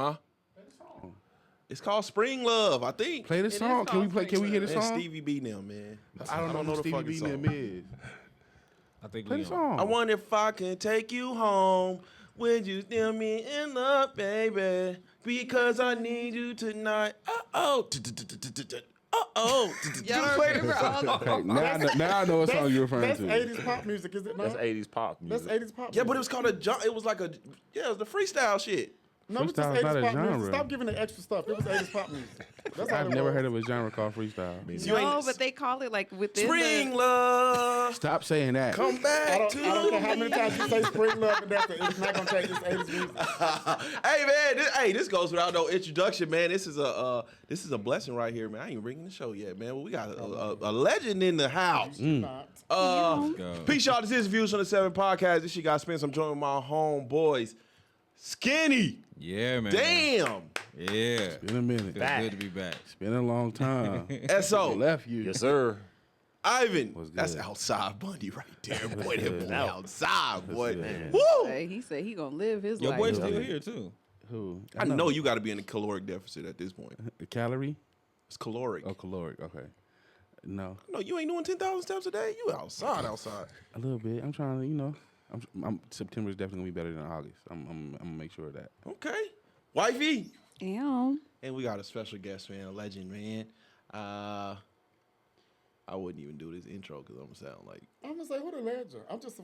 Huh? It's called Spring Love, I think. Play the song. Can we hear the song? Stevie B now, man. I don't know who Stevie B them is. I think Play the song. I wonder if I can take you home. Would you still me in love, baby? Because I need you tonight. Uh-oh. Y'all remember all the... Okay, now I know what song you're referring to. That's 80s pop music, is it not? That's 80s pop music. That's 80s pop music. Yeah, but it was called it was like it was the freestyle shit. No, it was just Freestyle's not 80s a pop genre. music. Stop giving it extra stuff. It was 80s pop music. That's all I've it never was. heard of a genre called freestyle. No, but they call it like within Spring Love. Stop saying that. Come back I to don't care how me. many times you say Spring Love and that's it's not gonna take this 80s music. Hey man, this goes without no introduction, man. This is a blessing right here, man. I ain't ringing the show yet, man. Well, we got a legend in the house. Peace, y'all. This is Views on the 7 podcast. This shit got spent. I'm joined with my homeboys. Skinny. Yeah, man. Damn. Yeah. It's been a minute. Feels good to be back. It's been a long time. S.O. Left you. Yes, sir. Ivan. What's good? That's outside Bundy right there, boy. That boy outside, boy. good? Woo! Hey, he said he gonna live his Your life. boy's still here, too. Who? I know you got to be in a caloric deficit at this point. The calorie? It's caloric. Oh, caloric. Okay. No, No, you ain't doing 10,000 steps a day. You outside. a little bit. I'm trying to, September is definitely gonna be better than August. I'm gonna make sure of that. Okay. Wifey. Damn. And we got a special guest, man, a legend, man. I wouldn't even do this intro because I'm gonna sound like I'm gonna say who the legend? I'm just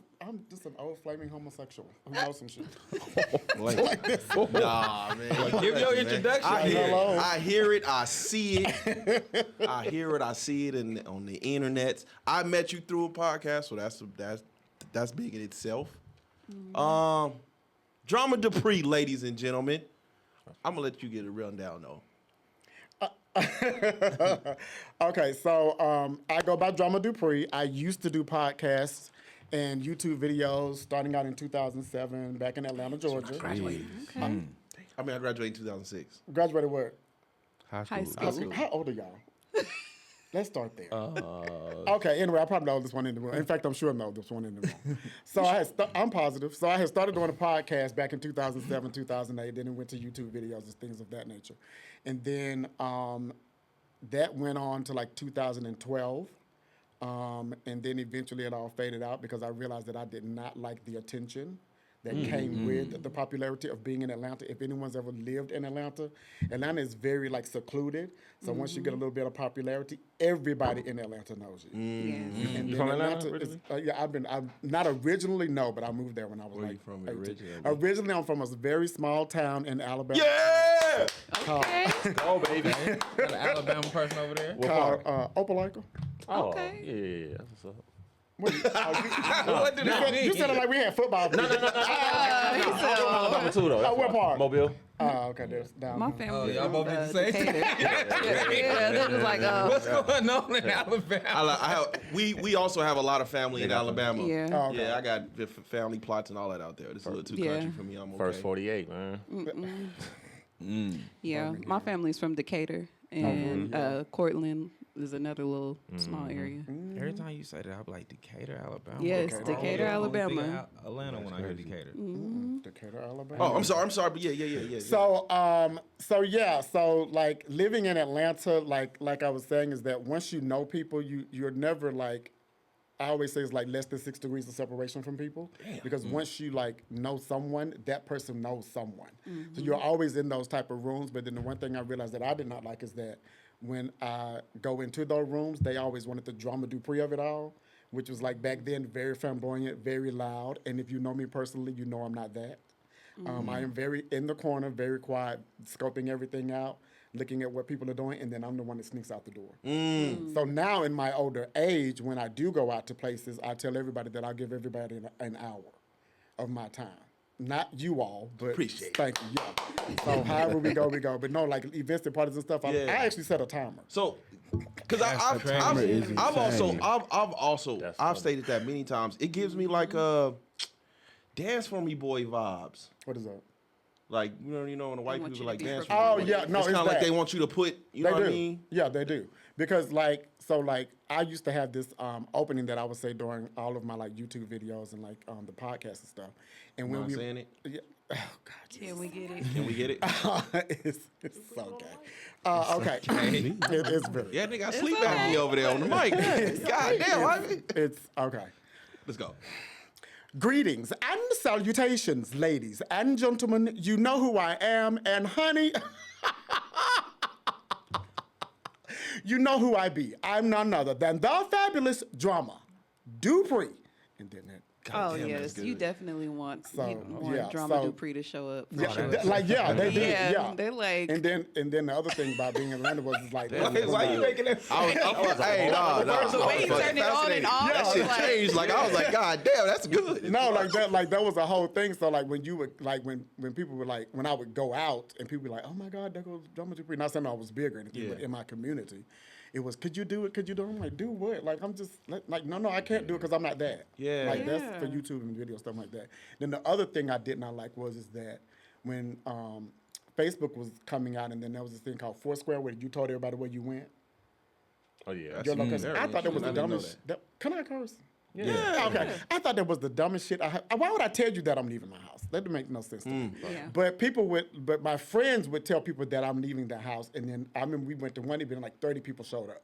an old flaming homosexual who knows some shit. nah, man. Give your introduction. I hear it. I see it. I hear it. I see it on the internet. I met you through a podcast, so that's big in itself. Drama Dupree, ladies and gentlemen. I'm gonna let you get a rundown though. Okay, so I go by Drama Dupree. I used to do podcasts and YouTube videos starting out in 2007 back in Atlanta, Georgia. Okay. I graduated in 2006. Graduated what? High High school. school. How old are y'all? Let's start there. Okay, anyway, I'm probably the oldest one in the room. In fact, I'm sure I'm the oldest one in the room. So I'm positive. So I had started doing a podcast back in 2007, 2008. Then it went to YouTube videos and things of that nature. And then that went on to like 2012. And then eventually it all faded out because I realized that I did not like the attention that came with the popularity of being in Atlanta. If anyone's ever lived in Atlanta, Atlanta is very like secluded. So once you get a little bit of popularity, everybody in Atlanta knows you. And You from Atlanta originally? I'm not originally, no, but I moved there when I was Where like you from 18. originally? Originally, I'm from a very small town in Alabama. Yeah. Okay. Oh, baby. Got an Alabama person over there. Called Opelika. Oh, Okay. yeah. That's what's up. What did that mean? You said it like we had football. No. Alabama too, though. What part? Mobile. Oh, okay. There's down. My family. y'all from, both did the same Decatur. Yeah, that was like What's going on in Alabama? We also have a lot of family in Alabama. Yeah. Oh, okay. Yeah, I got family plots and all that out there. This is a little too country for me. I'm okay. First 48, man. Yeah, my family's from Decatur, and Cortland is another little small area. Every time you say that, I'm like, Decatur, Alabama. Yes, Okay. Decatur, I only think Alabama. of Atlanta when I hear Decatur. Decatur, Alabama. Oh, I'm sorry, but yeah. So like living in Atlanta, like I was saying, is that once you know people, you're never like, I always say it's like less than 6 degrees of separation from people. Because once you like know someone, that person knows someone. So you're always in those type of rooms. But then the one thing I realized that I did not like is that when I go into those rooms, they always wanted the Drama Dupree of it all, which was like back then very flamboyant, very loud. And if you know me personally, you know I'm not that. I am very in the corner, very quiet, scoping everything out, looking at what people are doing, and then I'm the one that sneaks out the door. So now in my older age, when I do go out to places, I tell everybody that I'll give everybody an hour of my time. Not you all, but Appreciate it. thank you. Yeah. So however we go. But no, like events and parties and stuff, I actually set a timer. So, because I've stated that many times. It gives me like dance for me boy vibes. What is that? Like you know when the white want people you to like be dance. prepared. Oh yeah, no, it's kind of like that. they want you to put. You know what I mean? Yeah, they do. Because like I used to have this opening that I would say during all of my like YouTube videos and like the podcast and stuff. And when Mind we saying it? Yeah, Oh God. Can we get it? Can we get it? It's so gay. Okay. It's very. Yeah, they got It's sleep okay. apnea over there on the mic. God damn, I mean. It's okay. Let's go. Greetings and salutations, ladies and gentlemen. You know who I am, and honey, you know who I be. I'm none other than the fabulous Drama Dupree. And then that. Oh damn, that's yes, you good. definitely want yeah, Drama so- Dupree to show up. For Yeah, sure. they did. Yeah, they're like, And then the other thing about being in Atlanta was like, Why you making that? Hey, no. the way he turned it on and off, That was shit like, changed. Like, I was like, God damn, that's good. No, like that was a whole thing. So like when you would when people were like when I would go out and people were like, oh my God, there goes Drama Dupree. Not saying I was bigger or anything, but in my community, it was, could you do it? Could you do it? I'm like, do what? Like I'm just like no, I can't do it because I'm not that. Yeah. Like that's for YouTube and video stuff like that. Then the other thing I did not like was that when Facebook was coming out and then there was this thing called Foursquare where you told everybody where you went. Oh yeah. Your location. very I thought that was the interesting. I didn't know dumbest. Can I curse? Yeah. Okay. I thought that was the dumbest shit. Why would I tell you that I'm leaving my house? That didn't make no sense to me. Yeah. But my friends would tell people that I'm leaving the house, and then I remember we went to one event and like 30 people showed up,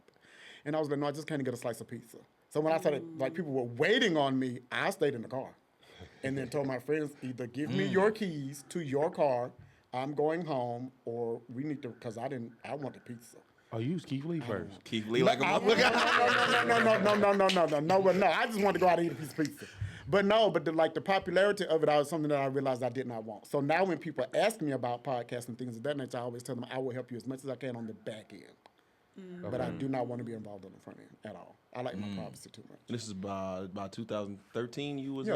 and I was like, no, I just can't get a slice of pizza. So when I started, like people were waiting on me, I stayed in the car, and then told my friends either give me your keys to your car, I'm going home, or we need to, because I want the pizza. Oh, you was Keith Lee first. Keith Lee like a motherfucker. No. I just wanted to go out and eat a piece of pizza. But the popularity of it was something that I realized I did not want. So now when people ask me about podcasts and things of that nature, I always tell them I will help you as much as I can on the back end. But I do not want to be involved on the front end at all. I like my privacy too much. This is about 2013. You was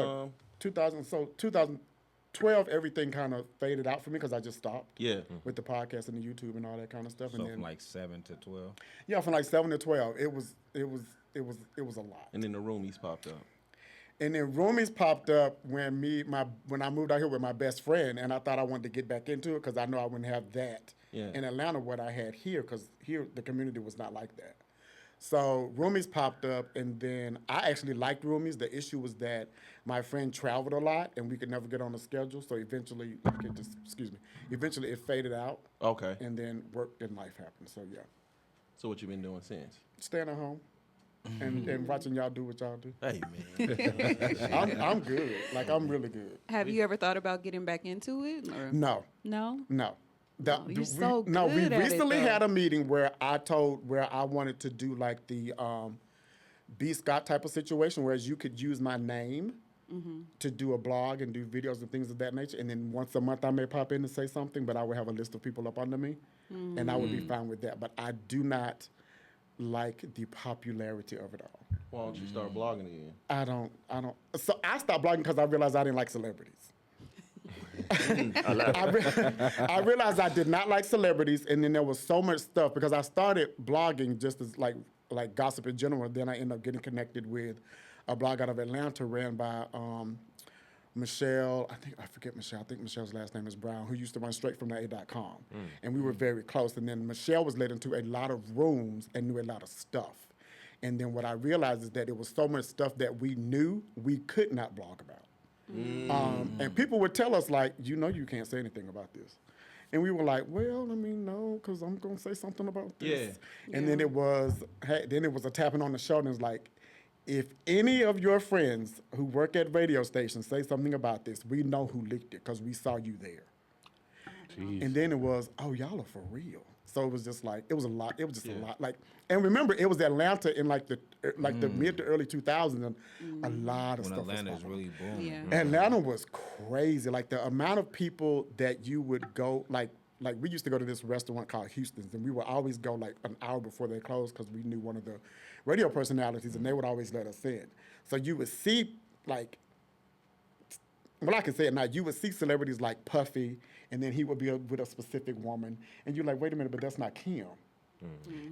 2012, everything kind of faded out for me because I just stopped. Yeah. With the podcast and the YouTube and all that kind of stuff. So and then from like 7 to 12. yeah, from like 7 to 12, it was a lot. And then the roomies popped up. And then roomies popped up when I moved out here with my best friend, and I thought I wanted to get back into it because I know I wouldn't have that in Atlanta what I had here, because here the community was not like that. So roomies popped up, and then I actually liked roomies. The issue was that my friend traveled a lot, and we could never get on a schedule. So eventually it faded out. Okay. And then work and life happened. So yeah, So what you been doing since? staying at home. And watching y'all do what y'all do. Hey, man. I'm good. Like, I'm really good. have you ever thought about getting back into it? Or? No. No. We You're so good at it, recently though. had a meeting where I wanted to do like the B. Scott type of situation, whereas you could use my name to do a blog and do videos and things of that nature. And then once a month I may pop in and say something, but I would have a list of people up under me. And I would be fine with that. But I do not like the popularity of it all. Why don't you start blogging again? I don't. So I stopped blogging because I realized I didn't like celebrities. I realized I did not like celebrities, and then there was so much stuff because I started blogging just as like gossip in general. Then I ended up getting connected with a blog out of Atlanta ran by Michelle. I think Michelle's last name is Brown, who used to run straight from the A.com. And we were very close. And then Michelle was led into a lot of rooms and knew a lot of stuff. And then what I realized is that it was so much stuff that we knew we could not blog about. And people would tell us, like, you can't say anything about this. And we were like, well, I mean, no, because I'm going to say something about this. Yeah. And then it was a tapping on the shoulder, and it's like, if any of your friends who work at radio stations say something about this, we know who leaked it because we saw you there. Jeez. And then it was, oh, y'all are for real. So it was just like, it was a lot. It was just a lot. Like, and remember, it was Atlanta in like the mid to early 2000s, and a lot of when stuff Atlanta was is really booming. Yeah. Atlanta was crazy. Like the amount of people that you would go, like we used to go to this restaurant called Houston's, and we would always go like an hour before they closed because we knew one of the radio personalities, and they would always let us in. So you would see like, well, I can say it now. You would see celebrities like Puffy, and then he would be with a specific woman, and you're like, wait a minute, but that's not Kim.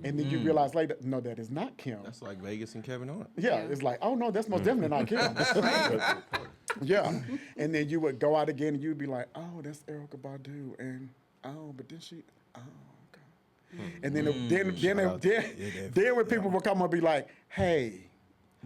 And then you realize later, no, that is not Kim. That's like Vegas and Kevin Hart. Yeah, it's like, oh no, that's most definitely not Kim. Yeah, and then you would go out again, and you'd be like, oh, that's Erykah Badu, and but then she, okay. And then when people would come and be like, hey,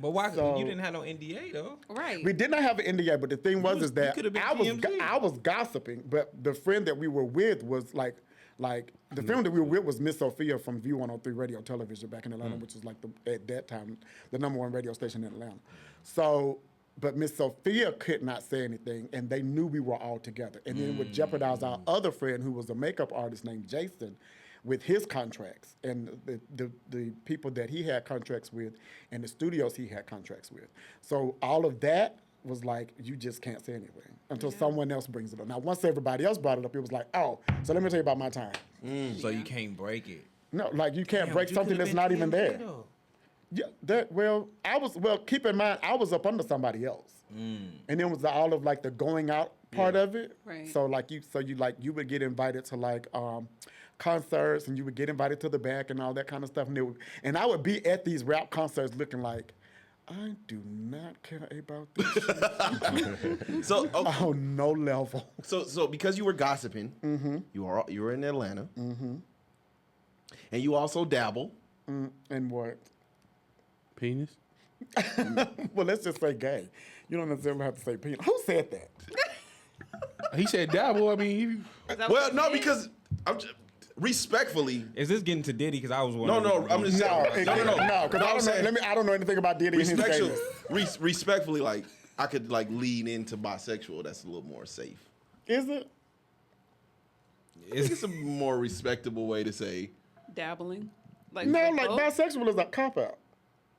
But why? So- You didn't have no NDA though. Right. We did not have an NDA, but the thing was is that could've been I was TMZ. I was gossiping, but the friend that we were with was like the friend that we were with was Miss Sophia from View 103 Radio Television back in Atlanta, which was like at that time the #1 radio station in Atlanta. So, but Miss Sophia could not say anything, and they knew we were all together, and then it would jeopardize our other friend who was a makeup artist named Jason, with his contracts and the people that he had contracts with and the studios he had contracts with. So all of that was like, you just can't say anything until someone else brings it up. Now, once everybody else brought it up, it was like, oh, so let me tell you about my time. So you can't break it. No, like you can't Damn, break but you something could've that's been not even TMZ there. though. Yeah, keep in mind, I was up under somebody else. And then was all of like the going out part of it. Right. So you would get invited to like concerts, and you would get invited to the back and all that kind of stuff. And I would be at these rap concerts looking like, I do not care about this shit. So On no level. So because you were gossiping, you were in Atlanta, and you also dabble. And what? Penis? Well, let's just say gay. You don't necessarily have to say penis. Who said that? He said dabble. I mean, Well, no, because I'm just, respectfully. Is this getting to Diddy? Because I was No, wondering. no, I'm just saying. No, because I don't know anything about Diddy and his gayness. Respectfully, like I could like lean into bisexual. That's a little more safe. Is it? I think it's a more respectable way to say. Dabbling. Like No, for like both? bisexual is a cop out.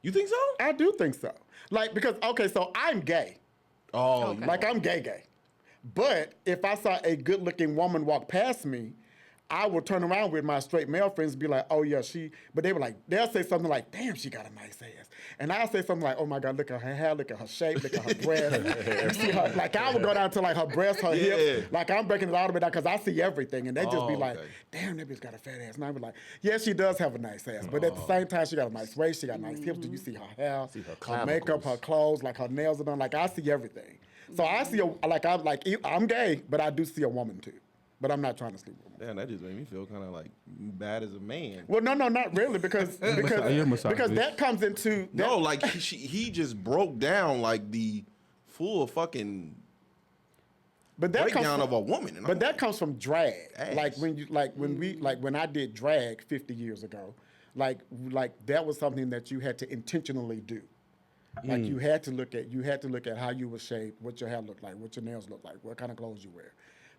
You think so? I do think so. Like, because, okay, so I'm gay. Oh, Okay. Like, I'm gay. But if I saw a good looking woman walk past me, I would turn around with my straight male friends and be like, oh yeah, but they were like, they'll say something like, damn, she got a nice ass. And I'll say something like, oh my God, look at her hair, look at her shape, look at her breast. You see her, like I would go down to like her breast, her hips. Like I'm breaking it all the way down because I see everything. And they just be like, damn, that bitch got a fat ass. And I be like, yeah, she does have a nice ass. But at the same time, she got a nice waist, she got nice hips. Do you see her hair, her makeup, her clothes, like her nails are done. Like I see everything. So I see, I'm gay, but I do see a woman too. But I'm not trying to sleep with them. Damn, that just made me feel kind of like bad as a man. Well, no, not really, because that comes into that, No, like he just broke down like the full fucking but that breakdown comes from, of a woman. And But I'm that comes from drag. Ass. Like when I did drag 50 years ago, like that was something that you had to intentionally do. Like you had to look at how you were shaped, what your hair looked like, what your nails looked like, what kind of clothes you wear.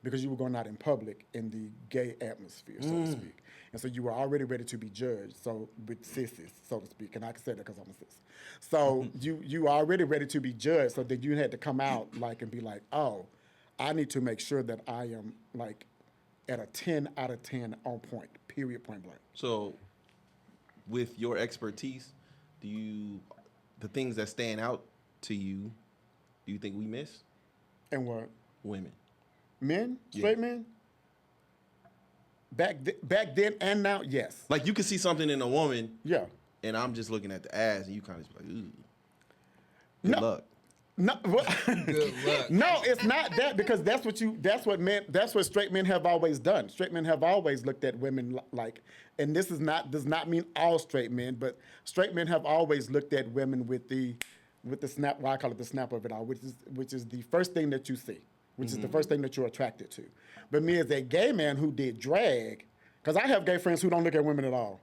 Because you were going out in public in the gay atmosphere, so to speak. And so you were already ready to be judged, so with sissies, so to speak. And I can say that because I'm a sis. So you were already ready to be judged, so that you had to come out like and be like, oh, I need to make sure that I am like at a 10 out of 10 on point, period, point blank. So, with your expertise, the things that stand out to you, do you think we miss? And what? Women. Men? Straight men? Back then and now, yes. Like you can see something in a woman, Yeah. and I'm just looking at the ass, and you kind of just like, ooh. No. Good luck. No, Good luck. no, it's not that, because that's what straight men have always done. Straight men have always looked at women like, and this does not mean all straight men, but straight men have always looked at women with the snap, well, I call it the snap of it all, which is the first thing that you see, which is the first thing that you're attracted to. But me as a gay man who did drag, because I have gay friends who don't look at women at all.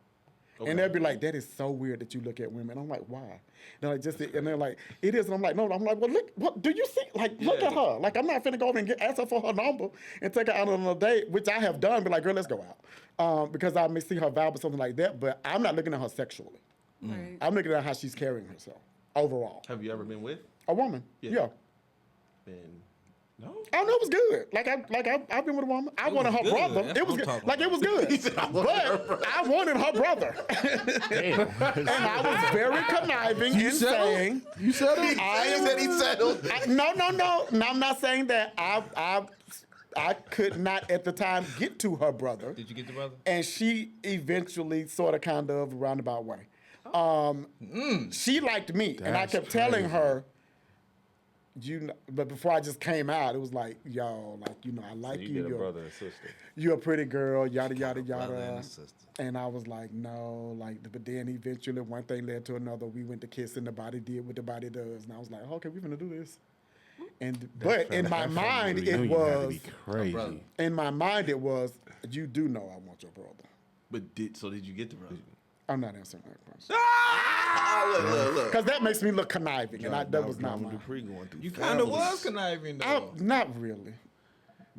Okay. And they'll be like, that is so weird that you look at women. I'm like, why? And they're like, it is. And I'm like, no. I'm like, well, look, what do you see? Like, look at her. Like, I'm not finna go over and ask her for her number and take her out on a date, which I have done. Be like, girl, let's go out. Because I may see her vibe or something like that. But I'm not looking at her sexually. Right. I'm looking at how she's carrying herself overall. Have you ever been with? A woman. Yeah. Been no. Oh no, it was good. I've been with a woman. I wanted her good. brother. That's It was what good. I'm Like it was good. But I wanted her brother. And I was very conniving in saying, You said it? He settled. no. I'm not saying that. I could not at the time get to her brother. Did you get the brother? And she eventually sort of kind of roundabout way. She liked me. And I kept telling her, but before I just came out, it was like, yo, like, I like So you. you get a brother and sister. You're a pretty girl, yada, yada, Brother and yada. a sister. And I was like, no, but then eventually one thing led to another. We went to kissing, the body did what the body does. And I was like, okay, we're going to do this. But in my mind, it was, crazy. in my mind, it was, you do know I want your brother. But did you get the brother? I'm not answering that question. Look. Because that makes me look conniving, and that was not Drama mine. Dupree going through. You kind of was conniving though. Not really.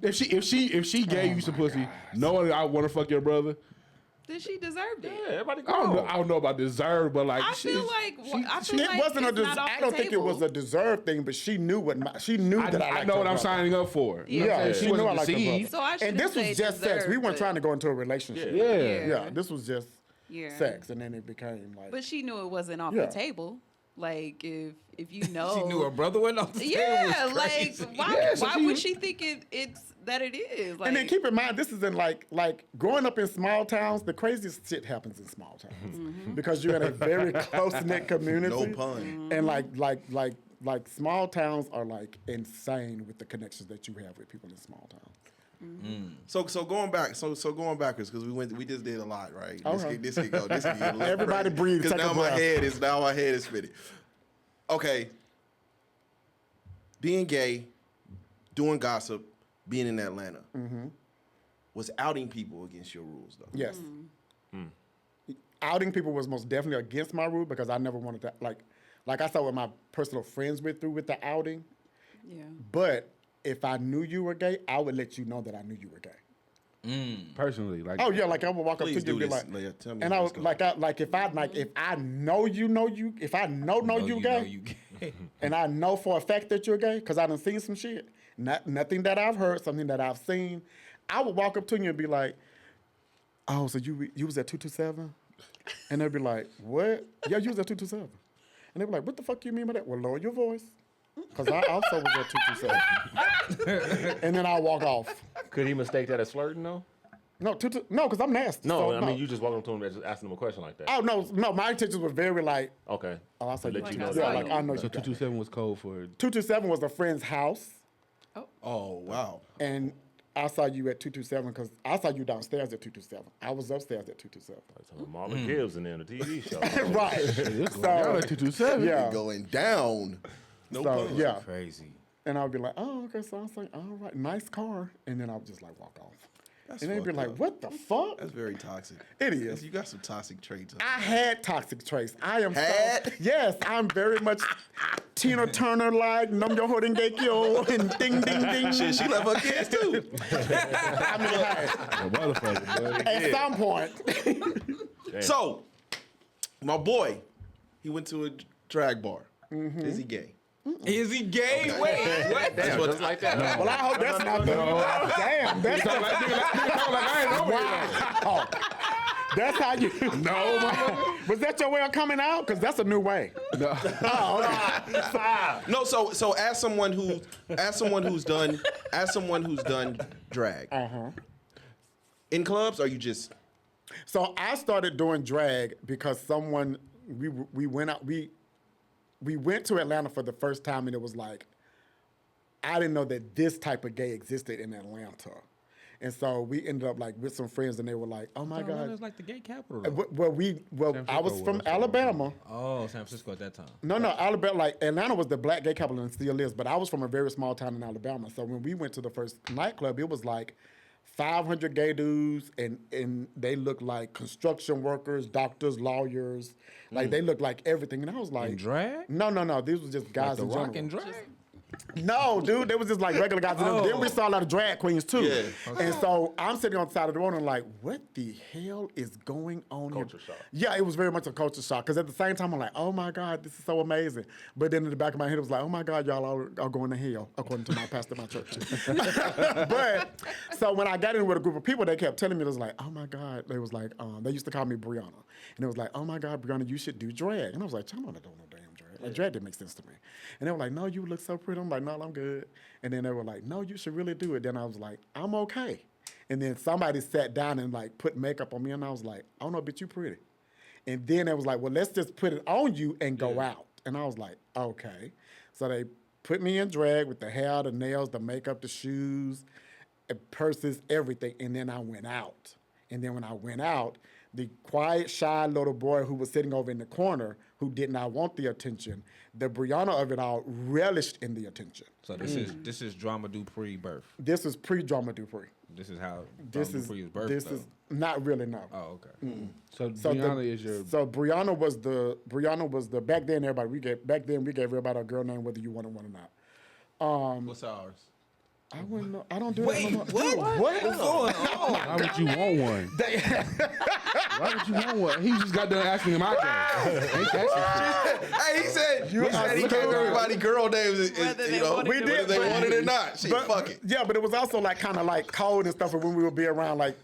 If she gave you some pussy, knowing I want to fuck your brother, Then she deserved it. Yeah, everybody I don't know about deserve, but like I feel like It wasn't a. I don't think it was a deserved thing, but she knew she knew that I liked I know her what I'm brother. signing up for. You know what I'm Yeah, saying? she knew I wasn't liked her brother. deceived. So I And shouldn't this was say just sex. We deserved, weren't but- trying to go into a relationship. Yeah. Yeah, this was just Yeah. sex, and then it became like. But she knew it wasn't off Yeah. the table. Like if you know, She knew her brother went off the table. Yeah, Was like crazy. why would she think it's that it is? Like, And then keep in mind, this is in like growing up in small towns. The craziest shit happens in small towns because you're in a very close knit community. No pun. And like small towns are like insane with the connections that you have with people in small towns. So going back, so going backwards because we just did a lot, right? Okay. This could go. This could get a little Everybody breathe, because take a now my breath. head is spinning. Okay, being gay, doing gossip, being in Atlanta, was outing people against your rules though. Yes. Outing people was most definitely against my rule because I never wanted to like I saw what my personal friends went through with the outing. yeah. But if I knew you were gay, I would let you know that I knew you were gay. Personally, like Oh yeah, like I would walk Please up to you do and be this, like, Leah. Tell me and I what's was going like, if I know you, if I know you gay, you gay. and I know for a fact that you're gay because I done seen some shit, nothing that I've heard, something that I've seen, I would walk up to you and be like, oh, so you was at 227, and they'd be like, what? Yeah, you was at 227, and they'd be like, what the fuck you mean by that? Well, lower your voice. Because I also was at 227. And then I'll walk off. Could he mistake that as flirting though? No, because I'm nasty. No, so I mean you just walking up to him and just asking him a question like that. Oh, no, my intentions were very like, Okay. oh, I saw you. Let you know Yeah, that. like, I know so you. 227 was code for 227 was a friend's house, Oh wow. and I saw you at 227 because I saw you downstairs at 227. I was upstairs at 227. That's Marvin Gibbs in there on the TV show. Right. y'all at 227. Yeah. Going down. No So, pun. yeah. Crazy. And I would be like, oh, okay. So I was like, all right, nice car. And then I would just like walk off. That's And they'd be fucked like, up. what the fuck? That's very toxic. It is. You got some toxic traits. I had toxic traits. I am Had? yes, I'm very much Tina Turner like Num Yo Holding Gekyo and ding ding ding. Shit, she left her kids too. I mean, hey, A motherfucker, boy. at some point. So, my boy, he went to a drag bar. Is he gay? Is he gay? Wait, what? That's what just like that. Well, I hope that's not the. Damn, that's wow. That's how you. No, was that your way of coming out? Because that's a new way. No. No, so as someone who's done drag in clubs, or you just So I started doing drag because we went to Atlanta for the first time, and it was like, I didn't know that this type of gay existed in Atlanta. And so we ended up like with some friends, and they were like, "Oh my God!" It's like the gay capital. I was from Alabama. Oh, San Francisco at that time. No, Alabama. Like Atlanta was the black gay capital and still is, but I was from a very small town in Alabama. So when we went to the first nightclub, it was like 500 gay dudes, and they looked like construction workers, doctors, lawyers. Like they looked like everything, and I was like, In drag? No. These was just guys The in Rock general. and drag? No, dude, they was just like regular guys. Oh. Then we saw a lot of drag queens too. Yeah. And so I'm sitting on the side of the road and like, what the hell is going on Culture here? shock. Yeah, it was very much a culture shock. Because at the same time, I'm like, oh my God, this is so amazing. But then in the back of my head, it was like, oh my God, y'all are going to hell, according to my pastor at my church. But so when I got in with a group of people, they kept telling me, it was like, oh my God. They was like, they used to call me Brianna. And it was like, oh my God, Brianna, you should do drag. And I was like, y'all don't know damn drag. Like, drag didn't make sense to me. And they were like, no, you look so pretty. I'm like, no, I'm good. And then they were like, no, you should really do it. Then I was like, I'm okay. And then somebody sat down and like put makeup on me, and I was like, oh no, bitch, you pretty. And then it was like, well, let's just put it on you and go out. And I was like, okay. So they put me in drag with the hair, the nails, the makeup, the shoes, purses, everything. And then I went out. And then when I went out, the quiet, shy little boy who was sitting over in the corner, who did not want the attention, the Brianna of it all relished in the attention. So this is Drama Dupree birth. This is pre-Drama Dupree. This is how This Drama is Dupree is birthed. this though. is not really no. Oh, okay. So So Brianna is your. So Brianna was the back then we gave everybody a girl name whether you want it or not. What's ours? I wouldn't know. I don't do Wait, that no more. what? What? What's going on? Why would you want one? Why would you want one? He just got done asking him out there. Ain't that some shit? Hey, he said he gave everybody girl names, Whether they wanted We it or did. whether they but- wanted it or not. Shit, fuck it. Yeah, but it was also like kind of like cold and stuff. And when we would be around like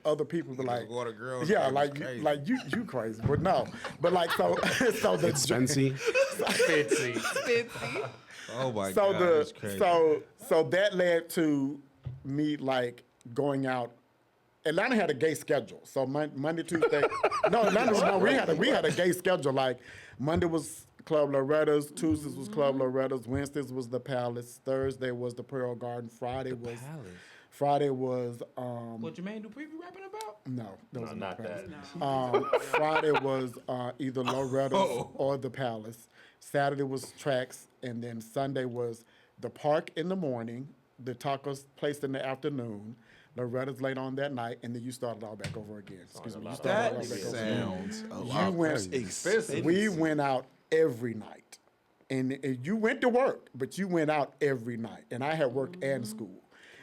other people, were like Water girl. yeah, that was like crazy. you crazy, but no, but like so the Fancy. Fancy. Fancy. Oh my so god, that's crazy. so that led to me like going out. Atlanta had a gay schedule, so Monday, Tuesday. We had a gay schedule. Like Monday was Club Loretta's, Tuesdays was Club Loretta's, Wednesdays was the Palace, Thursday was the Pearl Garden, Friday was What Jermaine Dupree be rapping about? no, that was not the that. Palace. Friday was either Loretta's Oh. or the Palace. Saturday was Tracks, and then Sunday was the Park in the morning, the tacos place in the afternoon, Loretta's late on that night, and then you started all back over again. Excuse me, you started all That back over again. sounds You went expensive. We went out every night, and you went to work, but you went out every night, and I had work and school.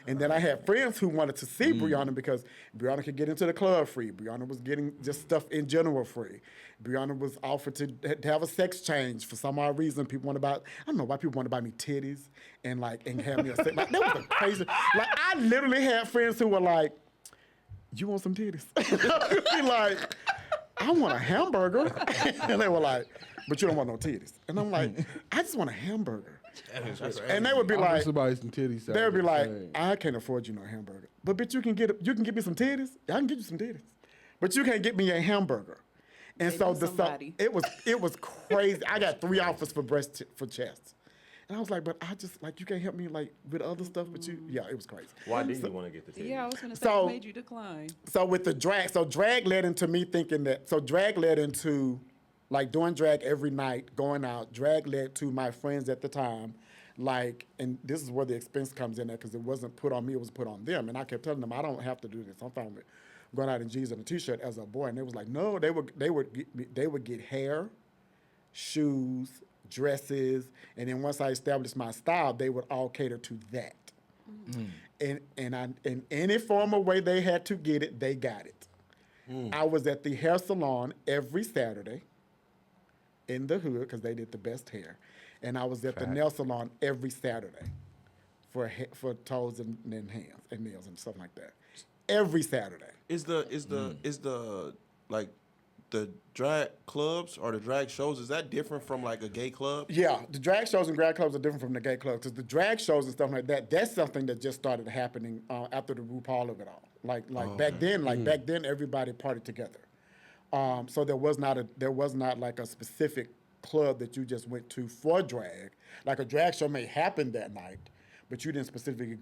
And then I had friends who wanted to see Brianna because Brianna could get into the club free. Brianna was getting just stuff in general free. Brianna was offered to have a sex change for some odd reason. People want to buy, I don't know why people want to buy me titties and have me a sex. Like, that was a crazy, like I literally had friends who were like, you want some titties? Be like, I want a hamburger. And they were like, but you don't want no titties. And I'm like, I just want a hamburger. And they would be like, somebody some titties. they would be like, I can't afford you no hamburger. But bitch, you can get me some titties. I can get you some titties. But you can't get me a hamburger. And Maybe so somebody. it was crazy. I got 3 offers for chest. And I was like, but I just like you can't help me like with other stuff, but it was crazy. Why did you want to get the titties? Yeah, I was gonna say So- what made you decline. So with the drag, drag led into me thinking that. So drag led into like doing drag every night, going out. Drag led to my friends at the time, like, and this is where the expense comes in there because it wasn't put on me, it was put on them. And I kept telling them, I don't have to do this. I'm fine with going out in jeans and a t-shirt as a boy. And they was like, no, they would get hair, shoes, dresses, and then once I established my style, they would all cater to that. And in any form of way they had to get it, they got it. I was at the hair salon every Saturday in the hood because they did the best hair, and I was at the nail salon every Saturday for toes and hands and nails and stuff like that. Every Saturday. Is the like the drag clubs or the drag shows, is that different from like a gay club? Yeah, the drag shows and drag clubs are different from the gay clubs because the drag shows and stuff like that, that's something that just started happening after the RuPaul of it all. Back then, everybody partied together. So there was not like a specific club that you just went to for drag. Like a drag show may happen that night, but you didn't specifically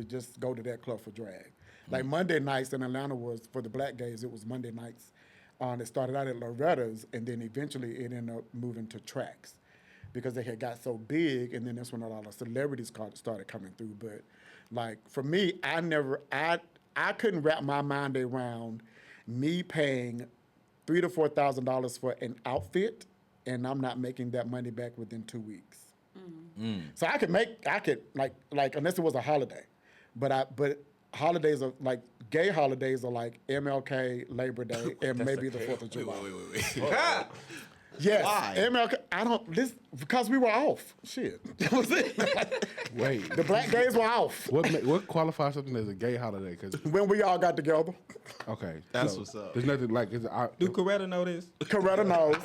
just go to that club for drag. Like Monday nights in Atlanta was, for the black gays, it was Monday nights. It started out at Loretta's, and then eventually it ended up moving to Tracks because they had got so big, and then that's when a lot of celebrities started coming through. But like for me, I couldn't wrap my mind around me paying $3,000 to $4,000 for an outfit, and I'm not making that money back within 2 weeks. So I could like unless it was a holiday, but holidays are like gay holidays are like MLK, Labor Day, and maybe the 4th of July. Wait. Yes, Why? MLK. Because we were off. Shit, that was it. wait, The black gays were off what qualifies something as a gay holiday? Because when we all got together. okay, That's what's up. There's nothing like Do Coretta know this? Coretta knows.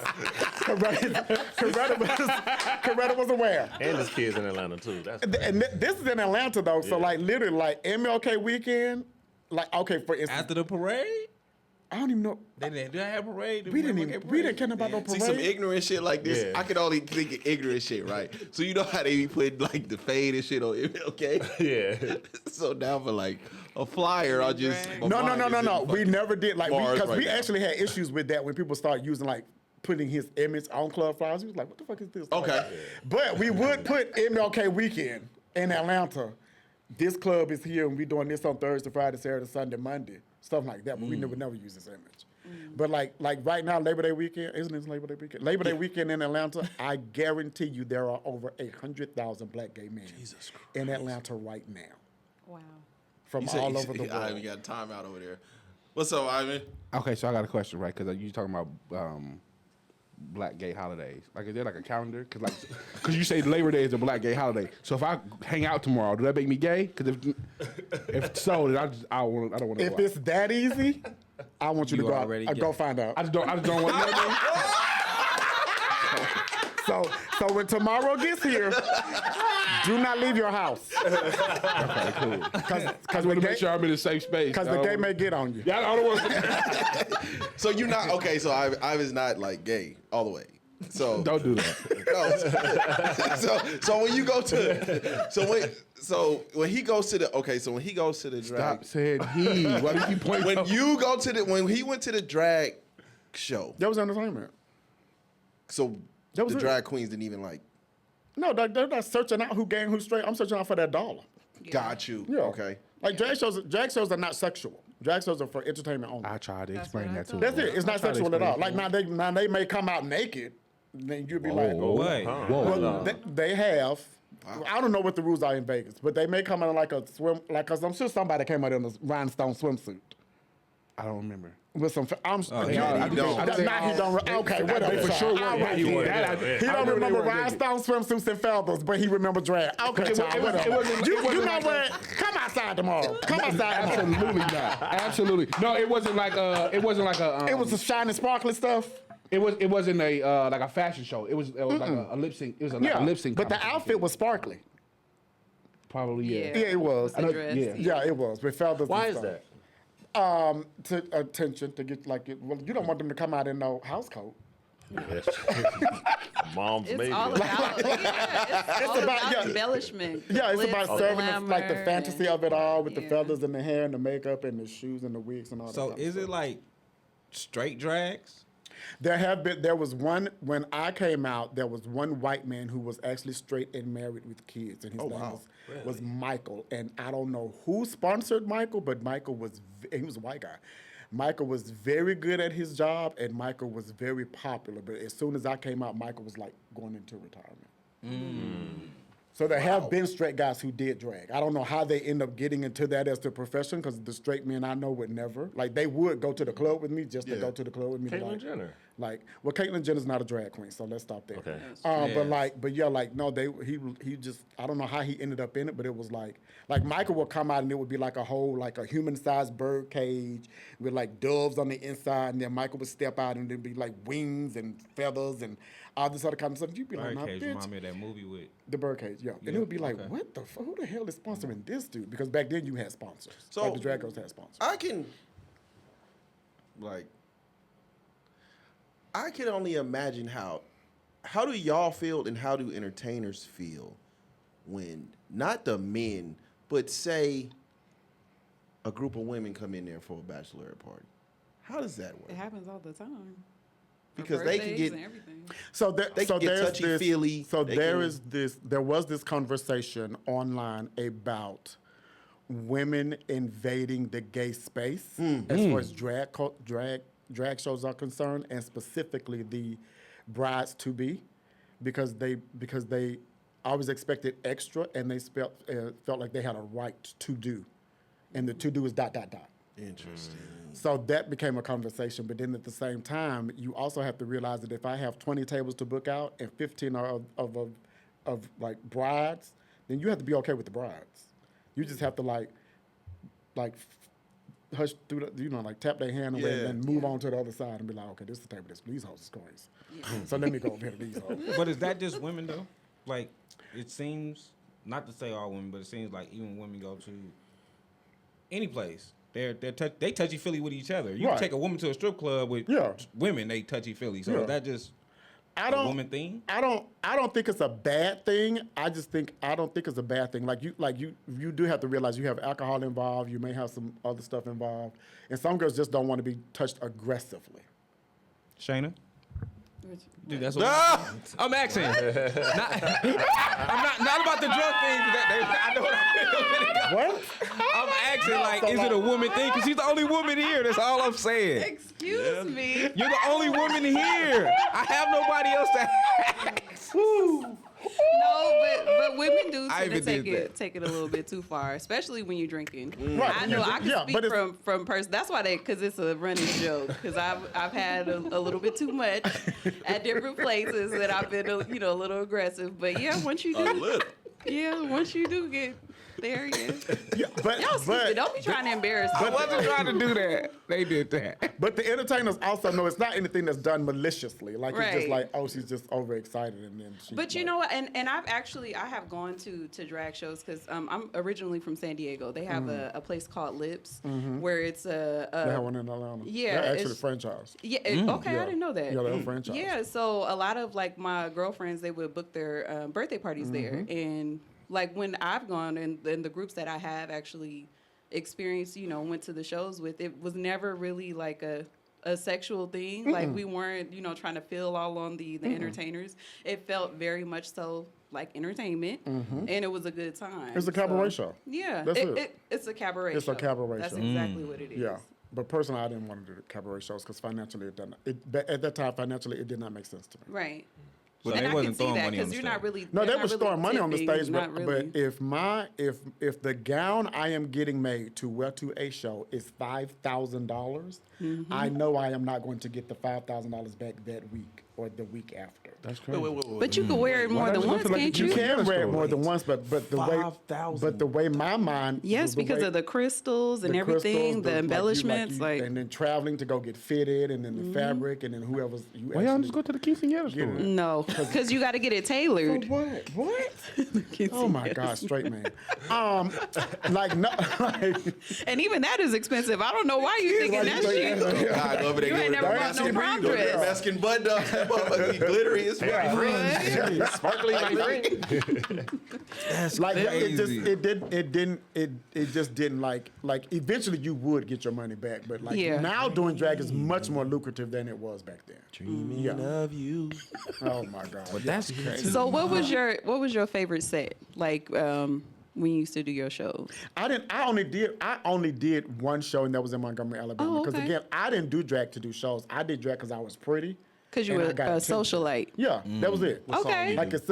Coretta was aware. And there's kids in Atlanta too. That's And this is in Atlanta though, so like literally like MLK weekend, like okay for instance. After the parade? I don't even know. They didn't have a parade. We didn't care about no parade. See some ignorant shit like this. Yeah. I can only think of ignorant shit, right? So you know how they be putting like the fade and shit on it, okay? Yeah. So now for like a flyer, I'll just No. We never did like bars because right we now. actually had issues with that when people started using like putting his image on club flyers. He was like, "What the fuck is this?" Okay. But we would put MLK weekend in Atlanta. This club is here, and we doing this on Thursday, Friday, Saturday, Sunday, Monday, stuff like that. But we would never use this image. But like right now, Labor Day weekend, isn't it Labor Day weekend? Labor Day weekend in Atlanta, I guarantee you there are over 100,000 black gay men in Atlanta right now Wow. from all over the world. I even got time out over there. What's up, Ivan? Okay, so I got a question, right? Because you talking about black gay holidays. Like, is there like a calendar? Because you say Labor Day is a black gay holiday. So if I hang out tomorrow, does that make me gay? Because if so, then I don't want to. If it's that easy, I want you to You go already out, get go it. find out. I just don't want to. So when tomorrow gets here, do not leave your house. Okay, cool. Because I want to make sure I'm in a safe space. Because the gay may get on you. Yeah, I don't want. So you're not okay. So Ivan's not like gay all the way. So Don't do that. No. So when you go to when he goes to the drag. Stop saying he. Why do you keep pointing? When he went to the drag show. That was entertainment. So That was the it. drag queens didn't even like. No, they're not searching out who gay and who's straight. I'm searching out for that dollar. Got you. Yeah. Okay. Like drag shows are not sexual. Drag shows are for entertainment only. I tried to That's explain what I that to thought. him. That's it. It's not I tried to sexual at all. explain Like now they may come out naked. Then you'd be like, What? Whoa. they have. I don't know what the rules are in Vegas, but they may come out in like a swim, like cause I'm sure somebody came out in a rhinestone swimsuit I don't remember. with some. I'm. yeah, he don't. Now he don't. Okay, whatever. For sure, All yeah, right, he then. was. He I don't remember remember they were naked. rhinestone swimsuits and feathers, but he remember drag. Okay, child, whatever. You know what? Come outside tomorrow. Come outside tomorrow. Absolutely not. Absolutely. No, it wasn't like a. It wasn't like a. It was the shiny, sparkly stuff. It wasn't a like a fashion show. It was like a lip sync. It was like a lip sync. but the competition. outfit was sparkly. Probably yeah. Yeah, it was. The dress. yeah. Yeah, it was with feathers. Why and is stuff. that? To attention to get like it. Well, you don't want them to come out in no house coat. Mom's It's maybe. all about, it's all about- about yeah. embellishment. Yeah, it's Glitz, about serving the, like the glamour, fantasy of it all with the yeah. feathers and the hair and the makeup and the shoes and the wigs and all that. So kind of is stuff. it like straight drags? There was one when I came out. There was one white man who was actually straight and married with kids, and his name was Michael. And I don't know who sponsored Michael, but Michael he was a white guy. Michael was very good at his job, and Michael was very popular. But as soon as I came out, Michael was like going into retirement. So there have been straight guys who did drag. I don't know how they end up getting into that as their profession, because the straight men I know would never. Like, they would go to the club with me just to go to the club with me. Caitlyn Jenner. Well, Caitlyn Jenner's not a drag queen, so let's stop there. Okay. He just, I don't know how he ended up in it, but it was like Michael would come out and it would be like a whole, like a human-sized bird cage with like doves on the inside, and then Michael would step out and there'd be like wings and feathers and all this other kind of stuff. You'd be like, nah, Birdcage bitch. remind me of that movie with. The Birdcage, yeah. And it would be like, what the fuck? Who the hell is sponsoring this dude? Because back then you had sponsors. So- like the drag girls had sponsors. I can only imagine how do y'all feel and how do entertainers feel when not the men, but say a group of women come in there for a bachelorette party. How does that work? It happens all the time. For Because they can birthdays get- and everything. So They can get there's touchy-feely. So They there can- is this. There was this conversation online about women invading the gay space as far as drag shows are concerned, and specifically the brides to be, because they always expected extra, and they felt like they had a right to do, and the to do is ... Interesting. So that became a conversation. But then at the same time, you also have to realize that if I have 20 tables to book out and 15 are of like brides, then you have to be okay with the brides. You just have to like hush through the, like tap their hand away Yeah. and then move on to the other side and be like, okay, this is the table. These hoes is crazy. So let me go over here to these hoes. But is that just women though? Like, it seems, not to say all women, but it seems like even women go to any place, they touchy feely with each other. You Right. take a woman to a strip club with women, they touchy feely. So is that just a woman thing? I don't think it's a bad thing. I don't think it's a bad thing. Like you do have to realize you have alcohol involved. You may have some other stuff involved, and some girls just don't want to be touched aggressively. Shayna? Dude, that's what I'm asking. I'm not about the drug thing. I know what What? I'm asking, like, so is it a woman thing? Because she's the only woman here. That's all I'm saying. Excuse me. You're the only woman here. I have nobody else to ask. No, but women do I tend to even did take it a little bit too far, especially when you're drinking. Right. I know I can Yeah, speak but it's- from person. That's why because it's a running joke. Because I've had a little bit too much at different places that I've been a little aggressive. But yeah, once you do get there, Yeah, but y'all stupid. Don't be trying to embarrass me. I wasn't trying to do that. They did that. But the entertainers also know it's not anything that's done maliciously. Like it's just Right. like, oh, she's just overexcited, and then she. But you know what? And I have gone to drag shows because I'm originally from San Diego. They have a place called Lips where it's They have one in Atlanta. Yeah, they're actually it's- franchised. Yeah. Okay, Yeah. I didn't know that. Yeah, they're franchised. Yeah. So a lot of like my girlfriends, they would book their birthday parties there, and like when I've gone and the groups that I have actually experienced, went to the shows with, it was never really like a sexual thing. Like we weren't, trying to feel all on the entertainers. It felt very much so like entertainment, and it was a good time. It's a cabaret show. Yeah, That's it. it's a cabaret. It's a show. cabaret That's show. exactly what it is. Yeah. But personally, I didn't want to do the cabaret shows because financially it doesn't. At that time, financially, it did not make sense to me. Right. But And they I can wasn't see throwing that money on because the you're not stage. really. No, they're they not were really throwing money on the tipping, stage, not really. but if the gown I am getting made to wear to a show is $5,000, I know I am not going to get the $5,000 back that week or the week after. That's crazy. Wait. But you can wear it more Why than does it once, feel like can't You you? can wear it more than once, but the way my mind Yes, the because way- of the crystals and the everything, crystals, the embellishments, and then traveling to go get fitted, and then the fabric, and then whoever's you. Why y'all actually- just go to the quinceañera store? no, because you got to get it tailored. What? Oh my God, straight man. Like no, like, And even that is expensive. I don't know why you thinking like, that's cheap. God, go over there, You ain't get never a bought no Mexican prom bean, dress. Mexican button up, that motherfucker be glittery as fuck. Sparkly, my friend. like crazy. it just didn't like eventually you would get your money back, but like Yeah. now doing drag is much more lucrative than it was back then. Dreaming of you. Oh my God. But that's crazy. So what was your favorite set? Like when you used to do your shows? I only did one show, and that was in Montgomery, Alabama. Oh, Because okay. again, I didn't do drag to do shows. I did drag because I was pretty. Because you and were I a got attention. socialite. Yeah, that was it. Okay. Like it's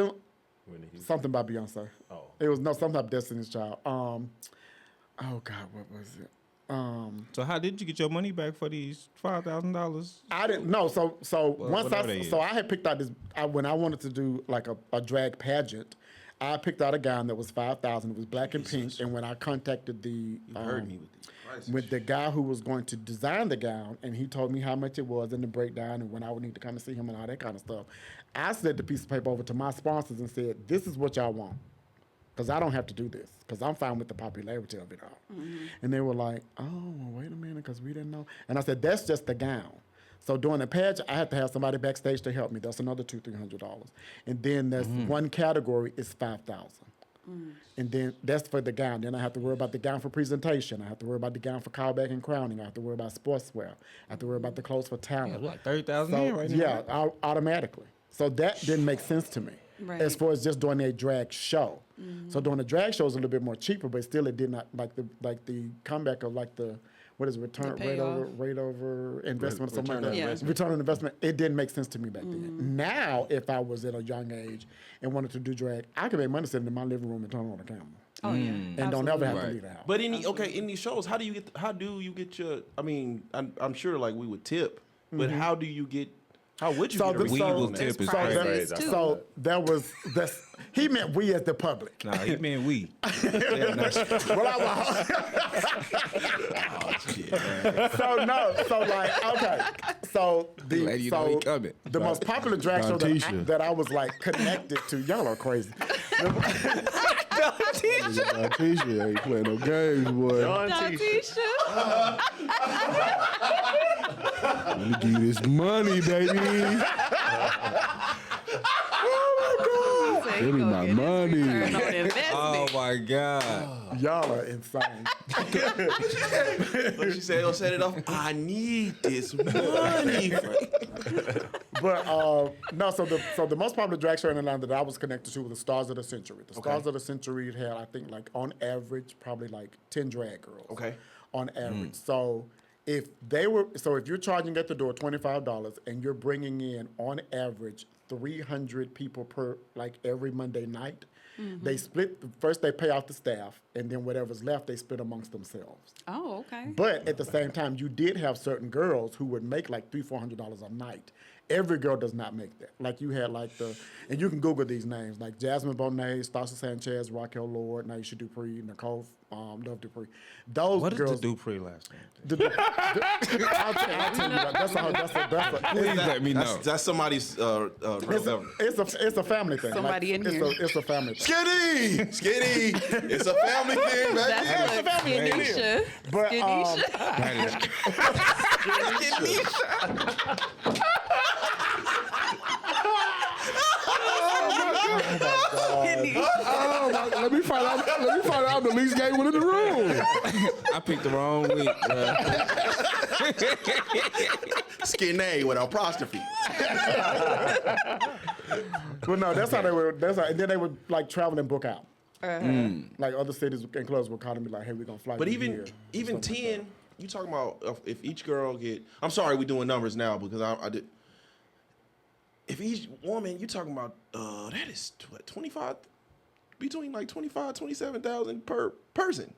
something by Beyonce. Oh. It was something about Destiny's Child. Oh God, what was it? So how did you get your money back for these $5,000? I didn't know. So once whatever they I had picked out this when I wanted to do like a drag pageant. I picked out a gown that was $5,000. It was black and pink. And when I contacted You heard me with these prices. with the guy who was going to design the gown, and he told me how much it was and the breakdown and when I would need to come and see him and all that kind of stuff. I sent the piece of paper over to my sponsors and said, "This is what y'all want, because I don't have to do this, because I'm fine with the popularity of it all." And they were like, "Oh, well, wait a minute, because we didn't know." And I said, "That's just the gown." So during the pageant, I had to have somebody backstage to help me. That's another $200-300. And then there's one category is $5,000. And then that's for the gown. Then I have to worry about the gown for presentation. I have to worry about the gown for callback and crowning. I have to worry about sportswear. I have to worry about the clothes for talent. Yeah, like 30,000 So, in right now. yeah, automatically. So that didn't make sense to me. Right. As far as just doing a drag show. So doing a drag show is a little bit more cheaper, but still it did not like the comeback of like the what is it, return The rate over investment or something Return like on that. investment. Return on investment. It didn't make sense to me back then. Now, if I was at a young age and wanted to do drag, I could make money sitting in my living room and turn on the camera Oh yeah. and don't ever have to Right. leave the house. But in these shows, how do you get your? I mean, I'm sure like we would tip, but how do you get How would you So get a the- receipt We so- will on that? tip is So, crazy. there, crazy. so there was this. He meant we as the public. Nah, he meant we. Well, I was. Oh, shit, man. So no, so like okay, so Let you know he coming. the most popular drag show Tisha. that I was like connected to. Y'all are crazy. Tisha ain't playing no games, boy. Tisha. Let me give you this money, baby. Give me my money. Oh my God. Y'all are insane. Look, she said, "Don't set it off. I need this money." But no, so the most popular drag show in Atlanta that I was connected to was the Stars of the Century. The Stars of the Century had, I think, like on average, probably like 10 drag girls. Okay. On average. So if you're charging at the door $25 and you're bringing in on average 300 people per like every Monday night, they split. First they pay off the staff, and then whatever's left they split amongst themselves. Oh, okay. But at the same time, you did have certain girls who would make like $300-400 a night. Every girl does not make that. Like you had like and you can Google these names, like Jasmine Bonet, Stasha Sanchez, Raquel Lord, Naisha Dupree, Nicole Love Dupree. Those What is girls. the Dupree last name? I'll tell you that. Please let me know. That's somebody's. It's a family thing. Somebody in here. It's a family thing. Skinny. It's a family thing, baby. That's what Skinisha. But That is Let me find out. I'm the least gay one in the room. I picked the wrong week, bro. Skinny with apostrophe. Well, no, that's how they were. And then they would like travel and book out. Like other cities and clubs would call them and be like, "Hey, we're gonna fly." But you even here," even something 10, like you talking about if each girl get. I'm sorry, we're doing numbers now because I did. If each woman, you talking about that is what 25, between like 25, 27,000 per person.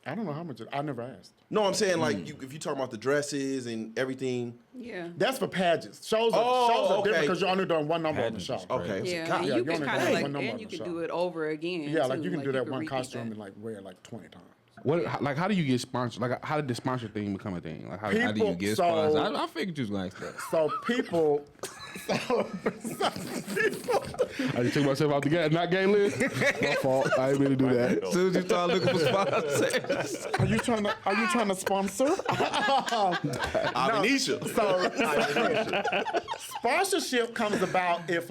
I don't know how much. I never asked. No, I'm saying like if you talking about the dresses and everything. Yeah. That's for pageants. Shows are okay. different because you're only doing one number on the Pageants show. is Okay. Yeah, So and yeah, you you can only kind got of one like, number on and you the can show. do it over again. Yeah, like too. you can do that one repeat costume that. and like wear it like 20 times. Like, how do you get sponsored? Like, how did the sponsor thing become a thing? Like, How do you People- get so- sponsored? I figured you was like that. So people, I just took myself out the not gay list. My fault. I didn't mean to do that. As soon as you start looking for sponsors. are you trying to sponsor? Avenisha. So sponsorship comes about if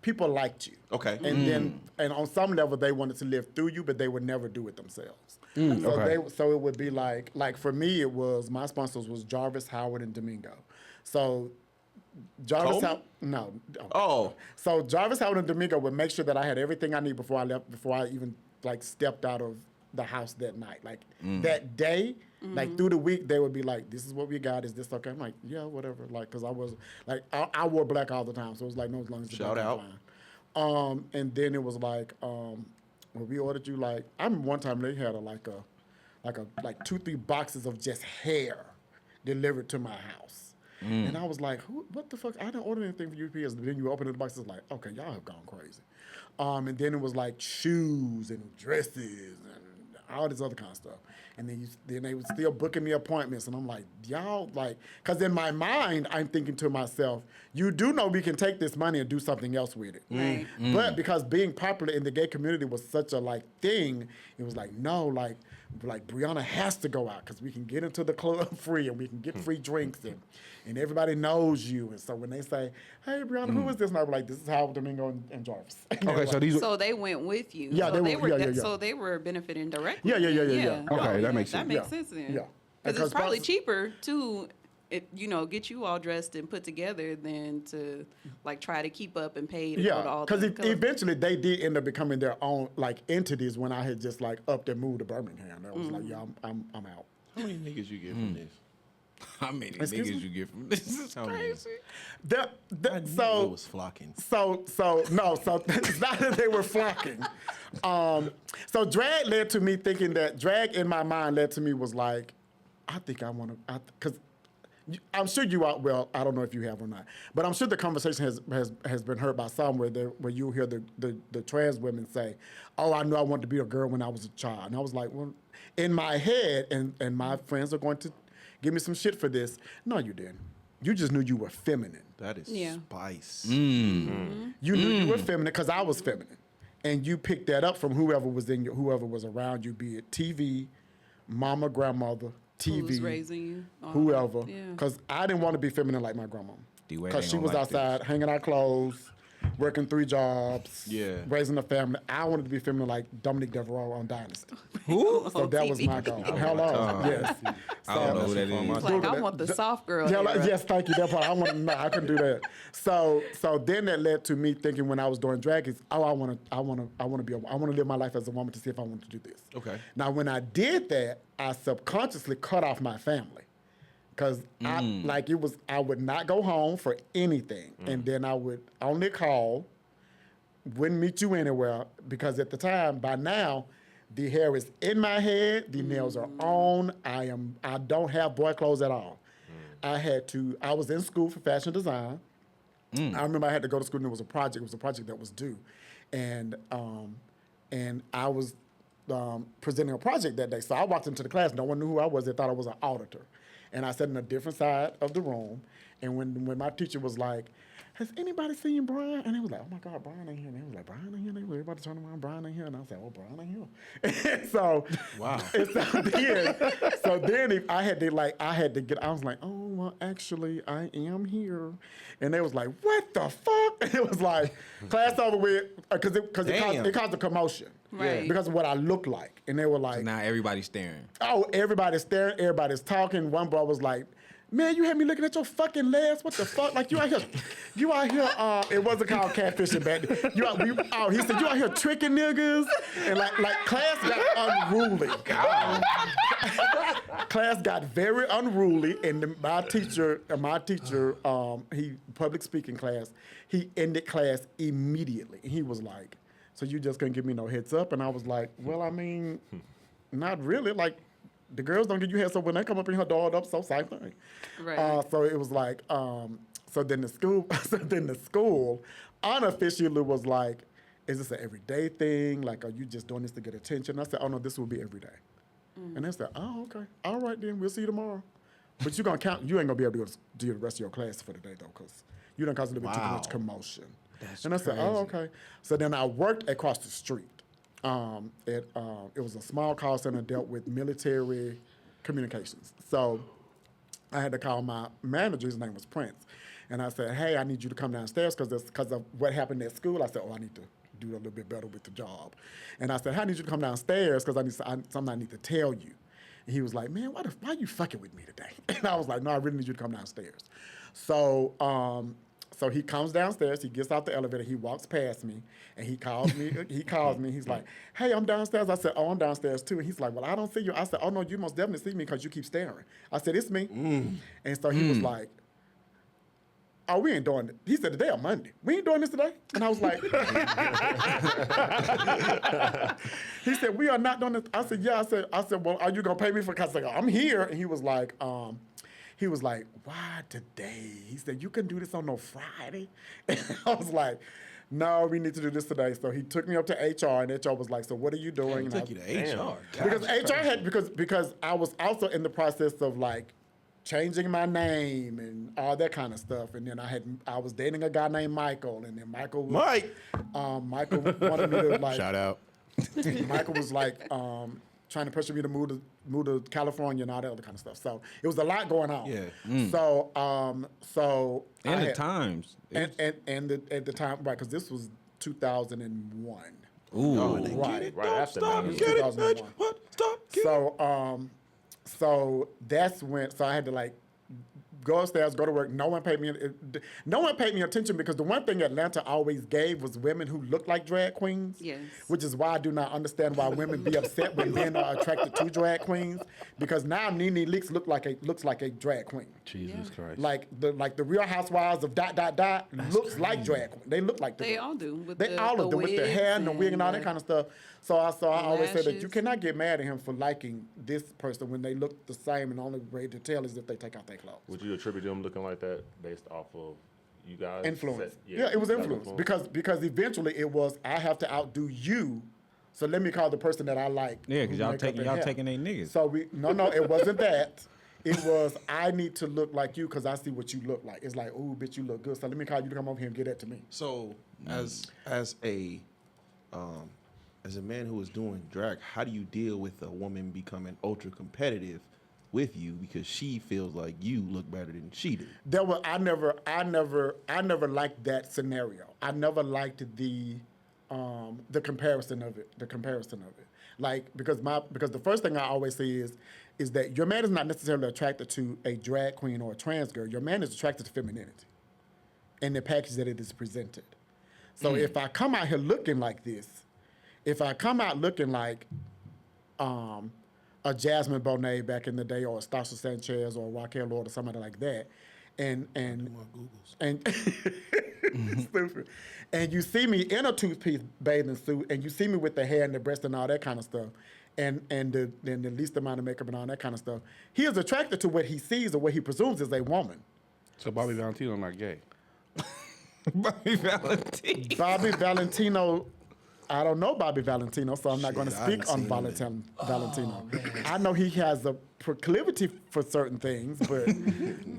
people liked you. Okay. And then on some level they wanted to live through you, but they would never do it themselves. Okay. So it would be like for me it was my sponsors was Jarvis, Howard, and Domingo. So Jarvis Coleman? no. Oh. So Jarvis, Howard, and Domingo would make sure that I had everything I need before I left, before I even like stepped out of the house that night. Like that day, like through the week, they would be like, "This is what we got. Is this okay?" I'm like, "Yeah, whatever." Like, cause I was like, I wore black all the time, so it was like, no, as long as the Shout black out. fine. And then it was like, when we ordered you, like, I remember one time they had like 2-3 boxes of just hair delivered to my house. And I was like, what the fuck? I didn't order anything for UPS. But then you open the box, it's like, okay, y'all have gone crazy. And then it was like shoes and dresses and all this other kind of stuff. And then they were still booking me appointments. And I'm like, y'all, like, because in my mind, I'm thinking to myself, you do know we can take this money and do something else with it. Right. But because being popular in the gay community was such a like thing, it was like, no, like Brianna has to go out because we can get into the club free and we can get free drinks and everybody knows you. And so when they say, hey, Brianna, who is this? And I was like, this is Howard, Domingo, and Jarvis. Okay, so these. So they went with you. Yeah, so they were- yeah. So they were benefiting directly. Yeah. Okay, Oh, that makes sense. That makes Yeah. sense then. Yeah. Because Because it's probably sponsors- cheaper to, get you all dressed and put together than to like try to keep up and pay to go to Yeah, all because the clubs. eventually they did end up becoming their own like entities when I had just like upped and moved to Birmingham. That was like, yeah, I'm out. How many niggas you get from this? How many Excuse niggas me? you get from this? This is crazy. That, I so was flocking. So it's not that they were flocking. So drag led to me thinking that drag in my mind led to me was like, I think I want to, because I'm sure you are. Well, I don't know if you have or not, but I'm sure the conversation has been heard by some where you hear the trans women say, "Oh, I knew I wanted to be a girl when I was a child," and I was like, well, in my head, and my friends are going to give me some shit for this. No, you didn't. You just knew you were feminine. That is spice. You knew you were feminine because I was feminine, and you picked that up from whoever was around you, be it TV, mama, grandmother, TV, Who's raising you, whoever. Because I didn't want to be feminine like my grandma, because she was outside hanging out clothes, working 3 jobs, raising a family. I wanted to be feminine like Dominique Devereaux on Dynasty. Who? So that was my goal. Hello, yes. I don't know who that is. It's like I want the soft girl. Yes, thank you. That part I couldn't do that. So then that led to me thinking when I was doing drag is, I want to live my life as a woman to see if I want to do this. Okay. Now when I did that, I subconsciously cut off my family. Because I would not go home for anything. And then I would only call, wouldn't meet you anywhere, because at the time, by now, the hair is in my head, the nails are on, I don't have boy clothes at all. I was in school for fashion design. I remember I had to go to school and it was a project that was due. And I was presenting a project that day. So I walked into the class, no one knew who I was, they thought I was an auditor. And I sat in a different side of the room. And when my teacher was like, "Has anybody seen Brian?" And they was like, "Oh my God, Brian ain't here." And they was like, "Brian ain't here." And everybody turned around, "Brian ain't here." And I was like, "Oh, Brian ain't here." And so, wow. And so then I had to get. I was like, "Oh, well, actually, I am here." And they was like, "What the fuck?" And it was like, class over with, because it caused a commotion. Right. Because of what I looked like. And they were like, So now everybody's staring. Oh, everybody's staring, everybody's talking. One bro was like, "Man, you had me looking at your fucking legs. What the fuck? Like, you out here, it wasn't called catfishing back then. He said, "You out here tricking niggas." And like class got unruly. Class got very unruly, and my teacher, he public speaking class, he ended class immediately. And he was like, "So you just couldn't give me no heads up?" And I was like, "Well, I mean, not really. Like, the girls don't give you heads up when they come up in here dolled up, so same thing." Right. So it was like, so then the school unofficially was like, "Is this an everyday thing? Like, are you just doing this to get attention?" I said, "Oh no, this will be every day." And they said, "Oh, okay. All right then, we'll see you tomorrow. But you ain't gonna be able to do the rest of your class for the day though, because you done caused a little bit too much commotion." And I said, "Oh, okay." So then I worked across the street. It was a small call center that dealt with military communications. So I had to call my manager. His name was Prince. And I said, "Hey, I need you to come downstairs because of what happened at school." I said, "Oh, I need to do a little bit better with the job." And I said, "Hey, I need you to come downstairs because something I need to tell you." And he was like, "Man, why are you fucking with me today?" And I was like, "No, I really need you to come downstairs." So he comes downstairs, he gets out the elevator, he walks past me, and he calls me, he's like, "Hey, I'm downstairs." I said, "Oh, I'm downstairs too." And he's like, "Well, I don't see you." I said, "Oh no, you most definitely see me because you keep staring." I said, "It's me." And so he was like, "Oh, we ain't doing it." He said, "Today or Monday. We ain't doing this today." And I was like, he said, "We are not doing this." I said, "Yeah." I said, "Well, are you gonna pay me for?" Because I'm here. And he was like, "Why today?" He said, "You can do this on no Friday." And I was like, "No, we need to do this today." So he took me up to HR, and HR was like, "So what are you doing?" Took you to HR. Because HR because I was also in the process of like changing my name and all that kind of stuff. And then I was dating a guy named Michael, and then Michael wanted me to like shout out. Michael was like trying to pressure me to move to California and all that other kind of stuff. So it was a lot going on. Yeah. So And I the times. at the time, right? Because this was 2001. Ooh. Right. Right after Stop, that. get it, 2001. bitch. What? Stop, get it. So that's when. So I had to like go upstairs, go to work. No one paid me attention because the one thing Atlanta always gave was women who looked like drag queens. Yes. Which is why I do not understand why women be upset when men are attracted to drag queens. Because now Nene Leakes looks like a drag queen. Jesus Christ. Like the Real Housewives of ... looks like drag queen. They look like They all do. With all of them with the hair and the wig and all that kind of stuff. So I always say that you lashes. cannot get mad at him for liking this person when they look the same, and the only way to tell is if they take out their clothes. Would you you attribute them looking like that based off of you guys? Influence. Yeah, it was influence because eventually it was I have to outdo you, so let me call the person that I like. Yeah, because y'all taking their niggas. So it wasn't that. It was I need to look like you because I see what you look like. It's like, oh, bitch, you look good. So let me call you to come over here and get that to me. So as a man who is doing drag, how do you deal with a woman becoming ultra competitive with you because she feels like you look better than she do? I never liked that scenario. I never liked the comparison of it. Like because the first thing I always say is that your man is not necessarily attracted to a drag queen or a trans girl. Your man is attracted to femininity and the package that it is presented. So if I come out here looking like this, if I come out looking like a Jasmine Bonet back in the day, or a Stasha Sanchez, or Raquel Lord, or somebody like that, and stupid, and you see me in a two-piece bathing suit, and you see me with the hair and the breast and all that kind of stuff, and the least amount of makeup and all that kind of stuff, he is attracted to what he sees or what he presumes is a woman. So Bobby Valentino not gay. Bobby Valentino. I don't know Bobby Valentino, so I'm not going to speak on Valentino. I know he has a proclivity for certain things, but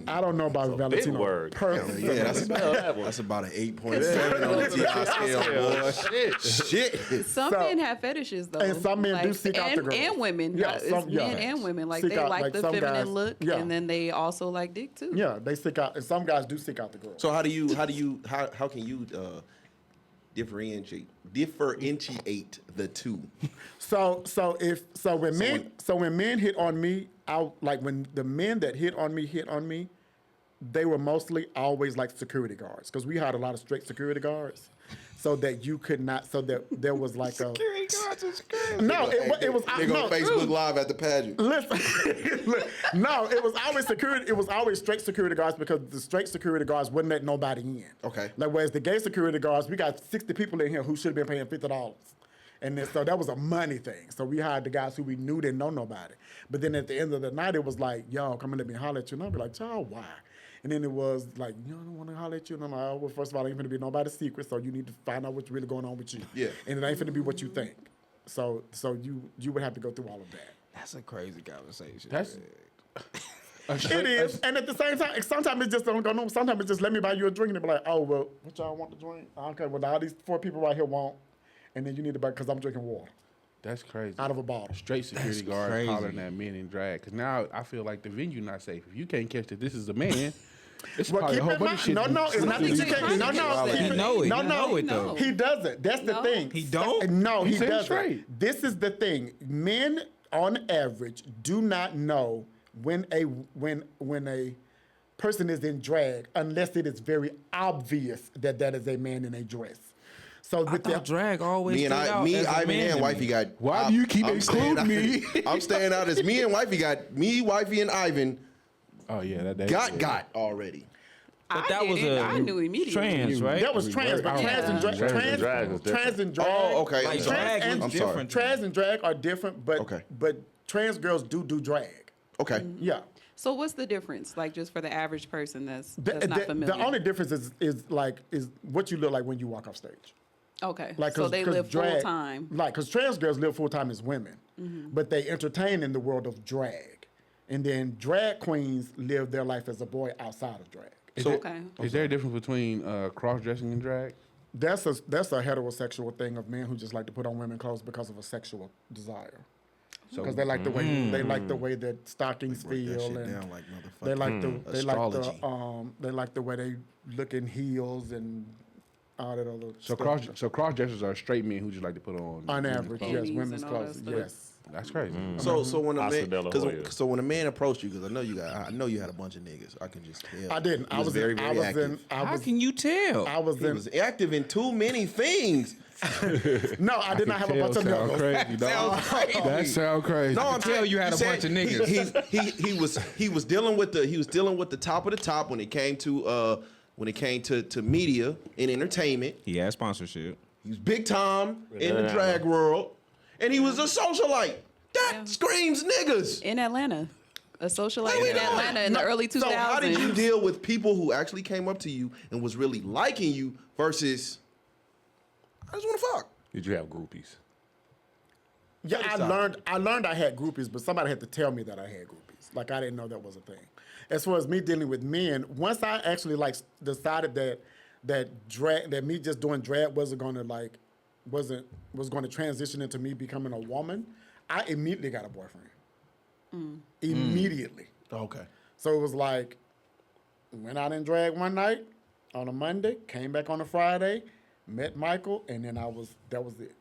I don't know Bobby Valentino. Big word. Personally. Yeah, that's about an 8.7 on the TI scale, boy. Shit. Some men have fetishes though, and some men do seek out the girl. And women. Yeah, men and women. Like they like the feminine look, and then they also like dick too. Yeah, they seek out, and some guys do seek out the girl. So how can you differentiate the two? So when men hit on me, when the men that hit on me, they were mostly always like security guards, because we had a lot of strict security guards, so that you could not, so that there was like security guards and security. No, it was they go Facebook Live at the pageant. Listen, no, it was always security. It was always straight security guards, because the straight security guards wouldn't let nobody in. Okay. Like whereas the gay security guards, we got 60 people in here who should have been paying $50. And then, so that was a money thing. So we hired the guys who we knew didn't know nobody. But then at the end of the night, it was like, yo, come and let me holler at you. And I'd be like, y'all, why? And then it was like, I don't want to holler at you. And I'm like, oh, well, first of all, it ain't going to be nobody's secret, so you need to find out what's really going on with you. Yeah. And it ain't going to be what you think. So you would have to go through all of that. That's a crazy conversation. It is. And at the same time, sometimes it just don't go no. Sometimes it just let me buy you a drink, and they be like, oh, well, what y'all want to drink? Okay, well, all these 4 people right here want, and then you need to buy, because I'm drinking water. That's crazy. Out of a bottle. Straight security guards hollering at men in drag. Because now I feel like the venue not safe. If you can't catch that this is a man, it's probably a whole bunch of shit. No, it's not that you can't. No. He though. He doesn't. That's the thing. He don't? No, he doesn't. Straight. This is the thing. Men, on average, do not know when a person is in drag unless it is very obvious that that is a man in a dress. So with that drag always Ivan, and wifey got. Why do you keep including me? I'm staying out as me and wifey got. Me, wifey, and Ivan. Oh yeah, that got already. But that was I knew immediately. Trans, right? That was trans, but trans and drag. Oh, okay. Like I'm sorry. Trans and drag are different, but trans girls do drag. Okay. Yeah. So what's the difference, like just for the average person that's not familiar? The only difference is what you look like when you walk off stage. Okay. Like, so they live full time. Like, because trans girls live full time as women, but they entertain in the world of drag. And then drag queens live their life as a boy outside of drag. Is there a difference between cross-dressing and drag? That's a heterosexual thing of men who just like to put on women clothes because of a sexual desire. Because they like the way that stockings feel, and they like the way they look in heels and all that other stuff. So cross-dressers are straight men who just like to put on average, yes, women's clothes, yes. That's crazy. So when a man approached you, because I know you had a bunch of niggas. I can just tell. I didn't. I was very active. How can you tell? I was active in too many things. No, I did not have a bunch of niggas. Crazy, dog. That sounds crazy. No, I'm tell you had a bunch of niggas. He was dealing with the top of the top when it came to media and entertainment. He had sponsorship. He was big time in the drag world, and he was a socialite. That screams niggas. In Atlanta. a socialite in Atlanta in the early 2000s. So how did you deal with people who actually came up to you and was really liking you versus I just want to fuck? Did you have groupies? Yeah, I learned I had groupies, but somebody had to tell me that I had groupies. Like I didn't know that was a thing. As far as me dealing with men, once I actually like decided that me just doing drag was going to transition into me becoming a woman, I immediately got a boyfriend. Immediately. Okay. So it was like, went out in drag one night on a Monday, came back on a Friday, met Michael, and then that was it.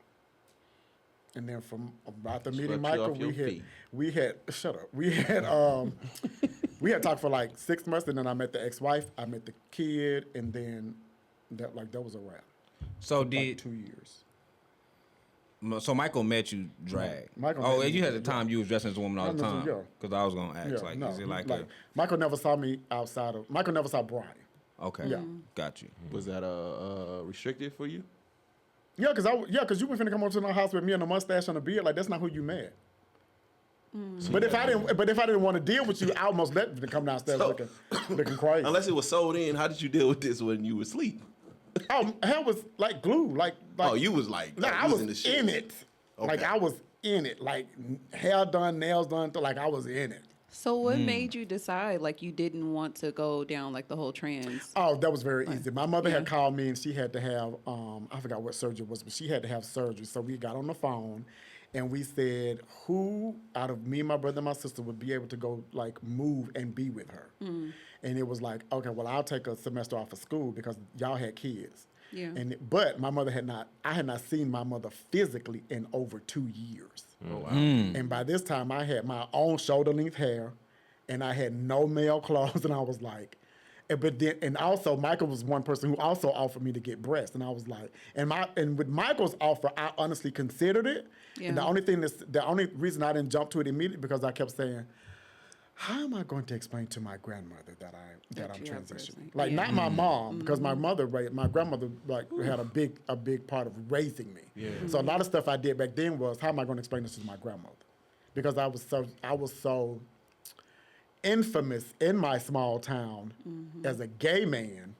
And then from about the meeting Michael, we had talked for like 6 months, and then I met the ex-wife, I met the kid, and then that was a wrap. So for like 2 years. So Michael met you drag. Michael oh, met and you me had the time you was dressing as a woman all the time. Yeah. Because I was gonna ask, is it like a Michael never saw me outside of Michael never saw Brian. okay? Yeah. Got you. Was that restricted for you? Yeah, because you were finna come over to my house with me and a mustache and a beard. Like that's not who you met. But if I didn't want to deal with you, I almost let you come downstairs looking crazy. Unless it was sold in, how did you deal with this when you were asleep? Oh, hell was like glue. Like oh, you was like, nah, I was in the shit. in it. Okay. Like I was in it. Like hair done, nails done. Like I was in it. So what made you decide like you didn't want to go down like the whole trans? Oh, that was very easy. My mother had called me and she had to have I forgot what surgery it was, but she had to have surgery. So we got on the phone and we said who out of me, my brother, and my sister would be able to go like move and be with her. And it was like, okay, well I'll take a semester off of school because y'all had kids. Yeah. But my mother I had not seen my mother physically in over 2 years. Oh, wow. And by this time I had my own shoulder length hair and I had no male clothes and I was like, and also Michael was one person who also offered me to get breasts and I was like, and with Michael's offer, I honestly considered it. Yeah. And the only reason I didn't jump to it immediately because I kept saying, how am I going to explain to my grandmother that I'm transitioning? Like not my mom, because my grandmother like had a big part of raising me. Yeah. So a lot of stuff I did back then was how am I going to explain this to my grandmother? Because I was so infamous in my small town as a gay man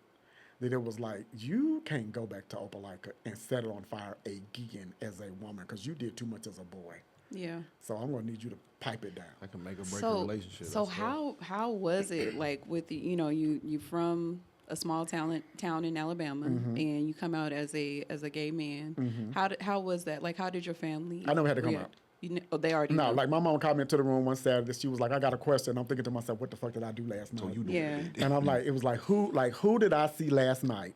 that it was like you can't go back to Opelika and set it on fire again as a woman because you did too much as a boy. Yeah. So I'm gonna need you to pipe it down. I can make or break a relationship. So how was it like with you from a small town in Alabama and you come out as a gay man? How was that? Like how did your family? I never had to come out. They already No, knew. like my mom called me into the room one Saturday. She was like, "I got a question." I'm thinking to myself, "What the fuck did I do last night?" And I'm like, "It was like who did I see last night?"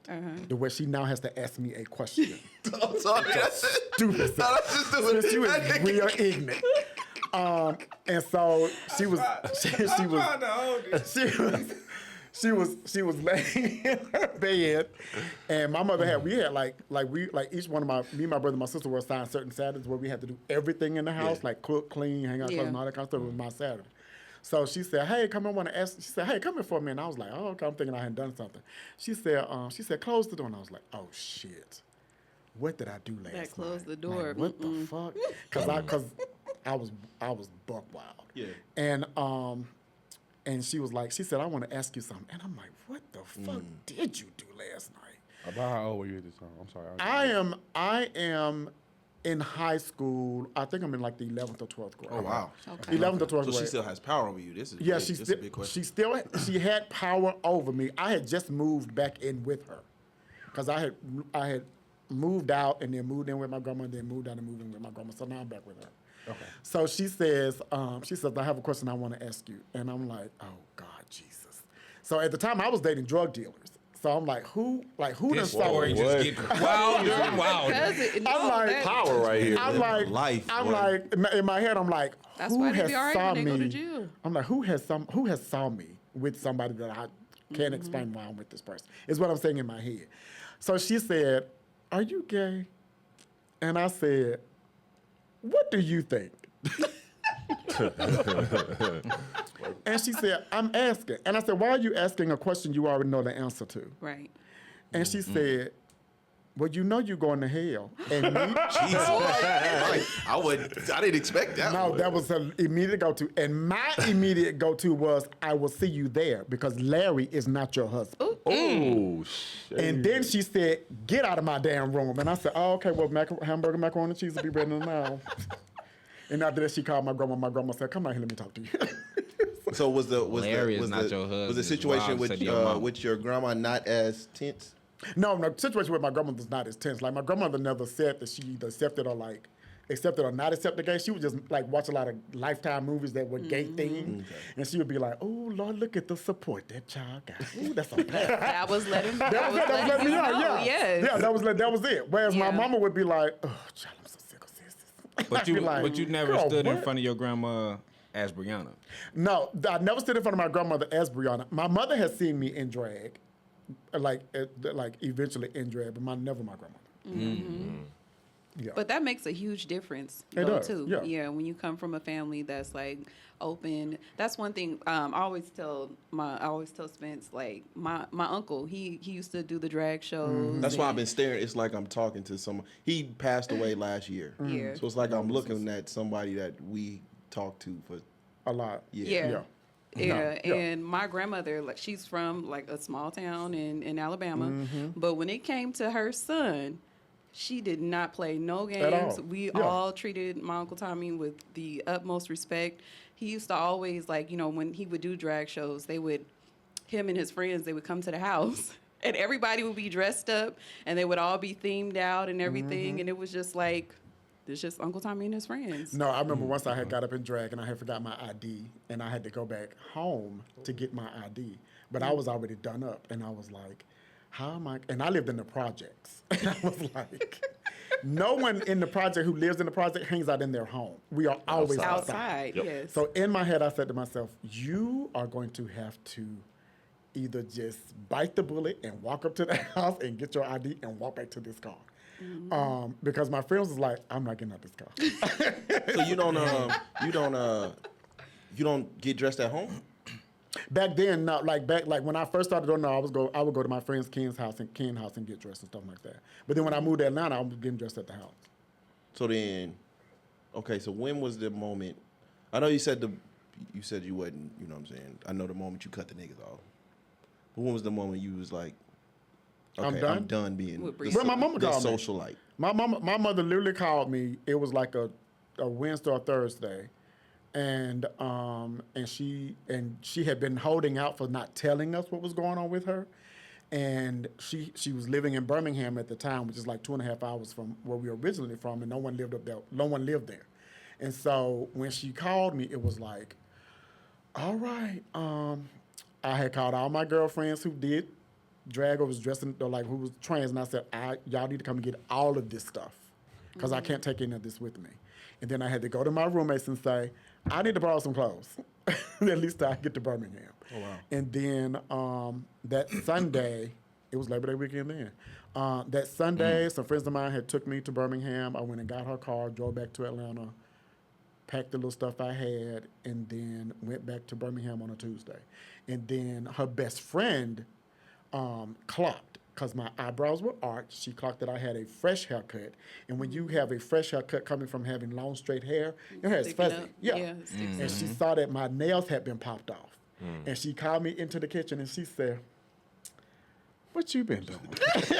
The way she now has to ask me a question. I'm sorry. Stupid. No, that's just stupid. She was real ignorant. And so she was she was laying in her bed, and my mother we had each one of me, my brother, and my sister were assigned certain Saturdays where we had to do everything in the house, like cook, clean, hang out, clothes, and all that kind of stuff. It was my Saturday. So she said, "Hey, come, I want to ask." She said, "Hey, come here for a minute." I was like, "Oh, okay." I'm thinking I hadn't done something. She said, "Close the door." And I was like, "Oh shit, what did I do last night?" Close the door. Like, what the fuck? Because I was buck wild. Yeah. And she said, "I want to ask you something." And I'm like, "What the fuck did you do last night?" About how old were you at this time? I'm sorry. I am in high school. I think I'm in like the 11th or 12th grade. Oh wow. Okay. 11th or 12th grade. So she still has power over you. This is Yeah, this is a big question. she had power over me. I had just moved back in with her because I had moved out and then moved in with my grandma, and then moved out and moved in with my grandma. So now I'm back with her. Okay. So she says, "I have a question I want to ask you," and I'm like, "Oh God, Jesus!" So at the time, I was dating drug dealers. So I'm like, who This story just get wilder and wilder. I'm like Power right here. I'm like, Life, I'm boy. like, in my head, I'm like, That's who why they has be all right saw when they go to me? jail. I'm like, who has saw me with somebody that I can't explain why I'm with this person? Is what I'm saying in my head. So she said, "Are you gay?" And I said, "What do you think?" And she said, "I'm asking." And I said, "Why are you asking a question you already know the answer to?" Right. And she said, well, you know you're going to hell. And me, Jesus. I didn't expect that. no, one. that was an immediate go-to. And my immediate go-to was, I will see you there because Larry is not your husband. Oh, shit. And then she said, get out of my damn room. And I said, oh, okay, well, hamburger, macaroni, and cheese will be ready now. And after that, she called my grandma. My grandma said, come out here, let me talk to you. So was the situation with your grandma not as tense? No, the situation with my grandmother was not as tense. Like, my grandmother never said that she either accepted or not accept the gay. She would just like watch a lot of Lifetime movies that were gay themed, and she would be like, "Oh Lord, look at the support that child got. Ooh, that's a pass." That was letting me know. Yeah, that was it. Whereas my mama would be like, "Oh, child, I'm so sick of this." But you never stood in front of your grandma as Brianna. No, I never stood in front of my grandmother as Brianna. My mother has seen me in drag, like eventually in drag, but never my grandmother. Yeah. But that makes a huge difference, too. Yeah, when you come from a family that's like open. That's one thing. I always tell Spence, like my uncle. He used to do the drag shows. That's why I've been staring. It's like I'm talking to someone. He passed away last year. Yeah. So it's like I'm looking at somebody that we talked to for a lot. Yeah. And my grandmother, like, she's from like a small town in Alabama, but when it came to her son, she did not play no games. At all. We all treated my Uncle Tommy with the utmost respect. He used to always, like, you know, when he would do drag shows, him and his friends, they would come to the house and everybody would be dressed up and they would all be themed out and everything. And it was just like, it's just Uncle Tommy and his friends. No, I remember once I had got up in drag and I had forgot my ID and I had to go back home to get my ID. But I was already done up and I was like, how am I? And I lived in the projects. And I was like, no one in the project who lives in the project hangs out in their home. We are always outside. Yes. So in my head, I said to myself, you are going to have to either just bite the bullet and walk up to the house and get your ID and walk back to this car. Because my friends was like, I'm not getting out this car. So you don't get dressed at home? Back then, not like when I first started doing it, I would go to my friend's Ken's house and get dressed and stuff like that. But then when I moved to Atlanta, I was getting dressed at the house. So then, okay, so when was the moment? I know you said you wasn't, you know what I'm saying? I know the moment you cut the niggas off. But when was the moment you was like, okay, I'm done being well, my mama called me. Socialite. My mother literally called me. It was like a Wednesday or Thursday. And she had been holding out for not telling us what was going on with her, and she was living in Birmingham at the time, which is like 2.5 hours from where we were originally from, and no one lived up there. No one lived there, and so when she called me, it was like, all right. I had called all my girlfriends who did drag or was dressing or like who was trans, and I said, y'all need to come and get all of this stuff because I can't take any of this with me. And then I had to go to my roommates and say, I need to borrow some clothes, at least till I get to Birmingham. Oh, wow. And then that Sunday, it was Labor Day weekend then. That Sunday, some friends of mine had took me to Birmingham. I went and got her car, drove back to Atlanta, packed the little stuff I had, and then went back to Birmingham on a Tuesday. And then her best friend clocked, because my eyebrows were arched. She clocked that I had a fresh haircut. And when you have a fresh haircut coming from having long, straight hair, your hair is fuzzy. And she saw that my nails had been popped off. And she called me into the kitchen and she said, what you been doing? And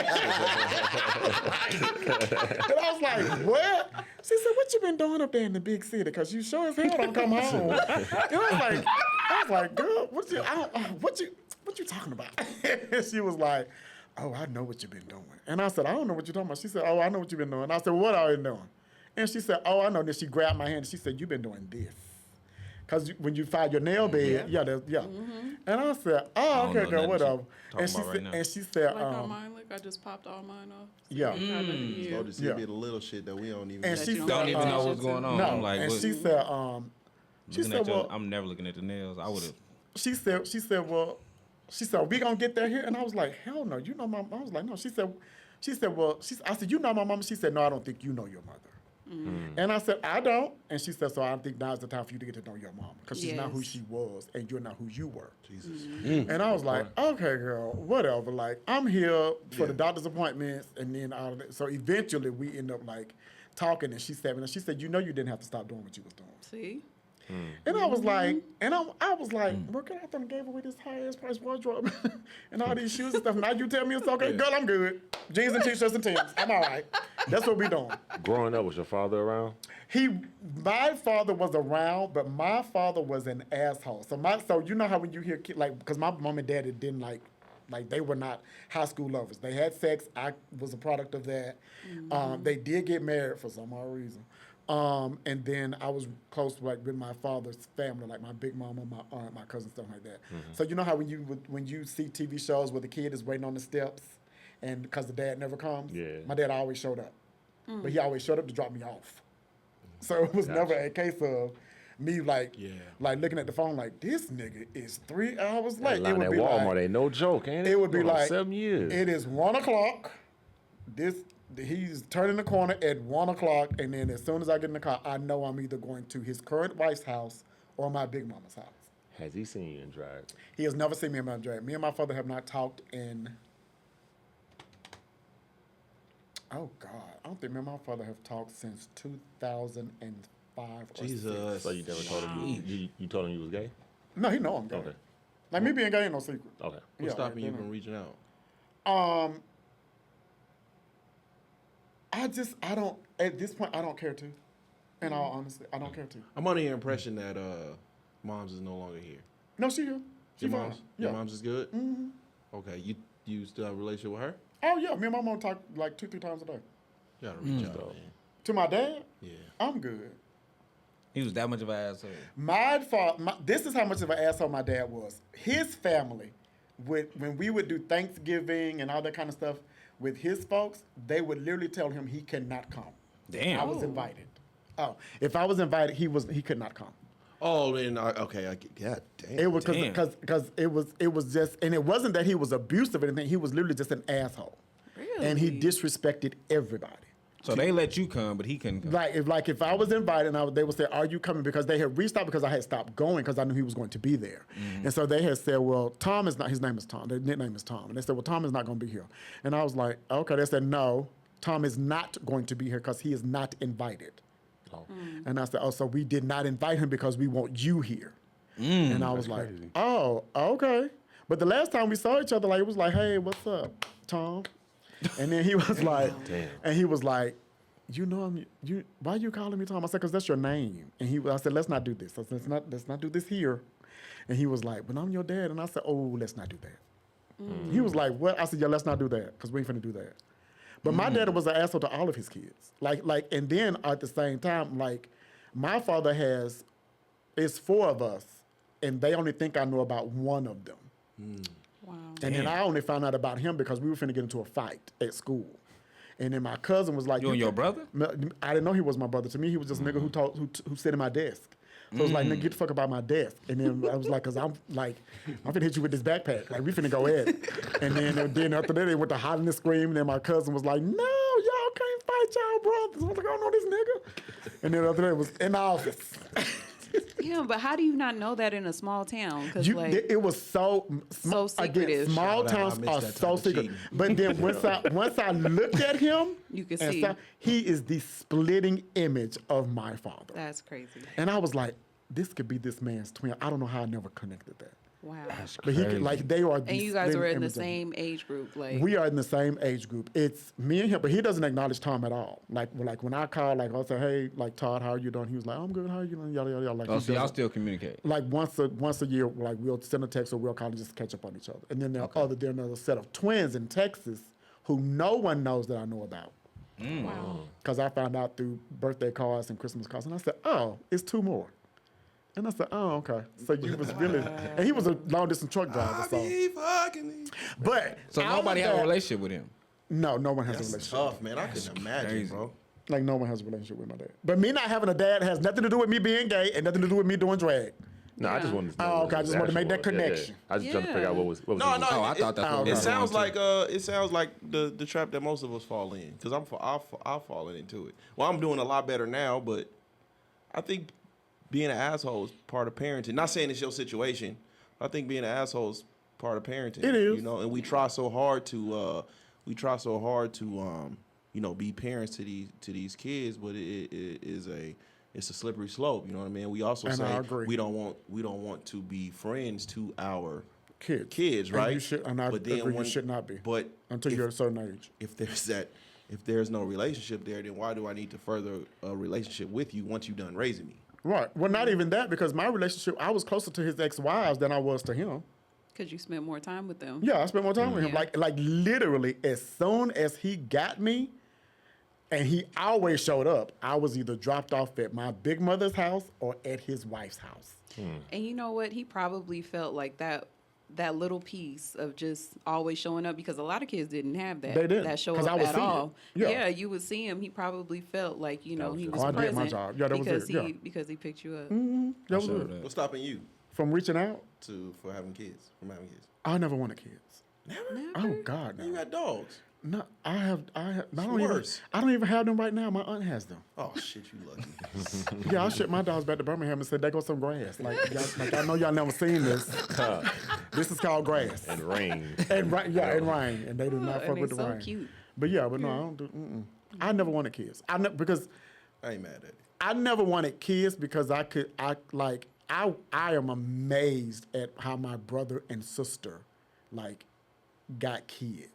I was like, what? She said, what you been doing up there in the big city? Because you sure as hell don't come home. And I was like, girl, what you talking about? And she was like, oh, I know what you've been doing. And I said, I don't know what you're talking about. She said, oh, I know what you've been doing. I said, what are you doing? And she said, oh, I know. Then she grabbed my hand and she said, you've been doing this. Because when you file your nail bed, And I said, oh, okay, girl, whatever. And she said, like how mine look, I just popped all mine off. So this be the little shit that we don't even and she don't even know what's going on. No. I'm like, and she said, well, I'm never looking at the nails. I would have. She said, well, we gonna get there here? And I was like, hell no, you know my mom. I was like, no. She said, well, I said, you know my mama? She said, no, I don't think you know your mother. And I said, I don't. And she said, so I think now's the time for you to get to know your mom because she's not who she was and you're not who you were. Jesus. And I was like, okay, girl, whatever. Like, I'm here for the doctor's appointments and then all of that. So eventually we end up like talking and she said, you know you didn't have to stop doing what you was doing. See? And I was like, I was like, look, I thought I gave away this high ass price wardrobe and all these shoes and stuff. Now you tell me it's okay, girl, I'm good. Jeans and t-shirts and Timbs, I'm all right. That's what we doing. Growing up, was your father around? My father was around, but my father was an asshole. So you know how when you hear like, because my mom and dad didn't like they were not high school lovers. They had sex. I was a product of that. They did get married for some odd reason. And then I was close with my father's family, like my big mama, my aunt, my cousin, stuff like that. So you know how when you see TV shows where the kid is waiting on the steps, and because the dad never comes, my dad always showed up, but he always showed up to drop me off. So it was never a case of me like looking at the phone like this nigga is 3 hours late. It would be Walmart, like, ain't no joke, ain't it? It would be like 7 years. It is 1 o'clock. He's turning the corner at 1 o'clock, and then as soon as I get in the car, I know I'm either going to his current wife's house or my big mama's house. Has he seen you in drag? He has never seen me in my drag. Me and my father have not talked in. Oh God, I don't think me and my father have talked since 2005 or Jesus. So you never told him you told him you was gay? No, he know I'm gay. Okay. Like me being gay ain't no secret. Okay. What's stopping you from reaching out? I don't, at this point, I don't care to. In all honesty, I don't care to. I'm under the impression that Moms is no longer here. No, she here. She fine. Your mom's is good? Mm-hmm. Okay. You still have a relationship with her? Oh, yeah. Me and my mom talk like 2-3 times a day. You gotta reach out, man. To my dad? Yeah. I'm good. He was that much of an asshole. My fault. This is how much of an asshole my dad was. His family, when we would do Thanksgiving and all that kind of stuff with his folks, they would literally tell him he cannot come. Damn. I was invited. Oh, if I was invited, he could not come. Oh, then okay, I get. God damn. It was because it was just, and it wasn't that he was abusive or anything. He was literally just an asshole. Really? And he disrespected everybody. So they let you come, but he couldn't come. Like if I was invited, and they would say, "Are you coming?" Because they had reached out because I had stopped going because I knew he was going to be there, and so they had said, "Well, Tom is not. His name is Tom. Their nickname is Tom." And they said, "Well, Tom is not going to be here." And I was like, "Okay." They said, "No, Tom is not going to be here because he is not invited." Oh. And I said, "Oh, so we did not invite him because we want you here." And I was like, crazy. "Oh, okay." But the last time we saw each other, like it was like, "Hey, what's up, Tom?" And then he was like, and he was like, "You know, why are you calling me Tom?" I said, "Because that's your name." And I said, "Let's not do this. Let's not do this here." And he was like, "But I'm your dad." And I said, "Oh, let's not do that." He was like, "What?" I said, "Yeah, let's not do that because we ain't finna do that." But my dad was an asshole to all of his kids. Like, and then at the same time, like, my father it's 4 of us, and they only think I know about 1 of them. Wow. And then I only found out about him because we were finna get into a fight at school. And then my cousin was like, "You and your brother?" I didn't know he was my brother. To me, he was just a nigga who sit in my desk. So it was like, "Nigga, get the fuck about my desk." And then I was like, "Cause I'm finna hit you with this backpack. Like, we finna go at it." And then after that, they went to hollering and screaming. And then my cousin was like, "No, y'all can't fight y'all brothers." I was like, "I don't know this nigga." And then after that, it was in the office. Yeah, but how do you not know that in a small town? Because it was so secretive. Again, small towns are so secret. But then once I looked at him, you can see he is the splitting image of my father. That's crazy. And I was like, this could be this man's twin. I don't know how I never connected that. Wow. That's But crazy. they are. And you guys were in the same age group, like we are in the same age group. It's me and him, but he doesn't acknowledge Tom at all. Like when I call, like I'll say, "Hey, like Todd, how are you doing?" He was like, "I'm good. How are you doing?" Yada yada yada. Like, so y'all still communicate? Like once a year, like we'll send a text or we'll call and just catch up on each other. And then there's another set of twins in Texas who no one knows that I know about. wow. Because I found out through birthday cards and Christmas cards, and I said, "Oh, it's 2 more." And I said, "Oh, okay." So you was really, and he was a long distance truck driver. But so nobody had a relationship with him. No, no one has a relationship. Tough, man. I couldn't imagine, crazy. bro. Like no one has a relationship with my dad. But me not having a dad has nothing to do with me being gay and nothing to do with me doing drag. No, I just wanted to know. Oh, what okay. I was just wanted to make that actual. Yeah, yeah. connection. I just trying to figure out what was. No, I thought that's what it sounds like the trap that most of us fall in, because I've fallen into it. Well, I'm doing a lot better now, but I think being an asshole is part of parenting. Not saying it's your situation. I think being an asshole is part of parenting. It is. You know, and we try so hard to be parents to these kids, but it's a slippery slope. You know what I mean? We also And say I agree. we don't want to be friends to our Kids, right? And you should, and I agree you should not be. But until you're a certain age. if there's no relationship there, then why do I need to further a relationship with you once you're done raising me? Right. Well, not even that, because my relationship, I was closer to his ex-wives than I was to him. Because you spent more time with them. Yeah, I spent more time with him. Yeah. Like literally, as soon as he got me, and he always showed up, I was either dropped off at my big mother's house or at his wife's house. And you know what? He probably felt like that little piece of just always showing up, because a lot of kids didn't have that. They didn't, that show 'cause up I would at see it. all. Yeah. You would see him. He probably felt like, he was I did present my job. Yeah, that was because it. Yeah. because he picked you up. That was it. What's stopping you From reaching out, from having kids? I never wanted kids. Never. Oh God, You no. got dogs. No, I have. I worse. don't even have them right now. My aunt has them. Oh shit, you lucky. Yeah, I shipped my dogs back to Birmingham and said, "There goes some grass." Like I know y'all never seen this. This is called grass. And rain. And rain, and they do not and fuck they with the so rain. cute. But yeah, but no, I don't do. I never wanted kids. Because I ain't mad at it. I never wanted kids because I am amazed at how my brother and sister got kids.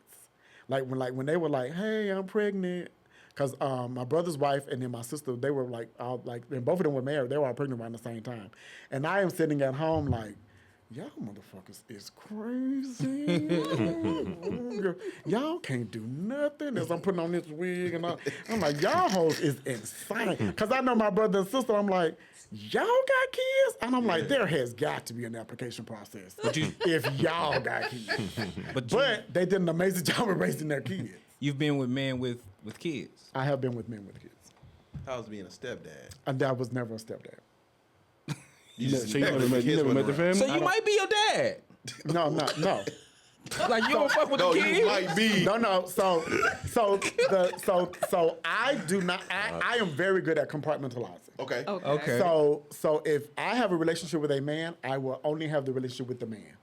When they were like, "Hey, I'm pregnant," because my brother's wife and then my sister, they were and both of them were married. They were all pregnant around the same time, and I am sitting at home like, y'all motherfuckers is crazy. Y'all can't do nothing. As I'm putting on this wig and I'm like, y'all hoes is insane. Because I know my brother and sister, I'm like, y'all got kids? And I'm like, there has got to be an application process if y'all got kids. But they did an amazing job of raising their kids. You've been with men with kids. I have been with men with kids. How's being a stepdad? And I was never a stepdad. So you never met the family? So you might be your dad. No. Like you don't fuck with the kids. You might be. No. So I do not. I am very good at compartmentalizing. Okay. Okay. So if I have a relationship with a man, I will only have the relationship with the man.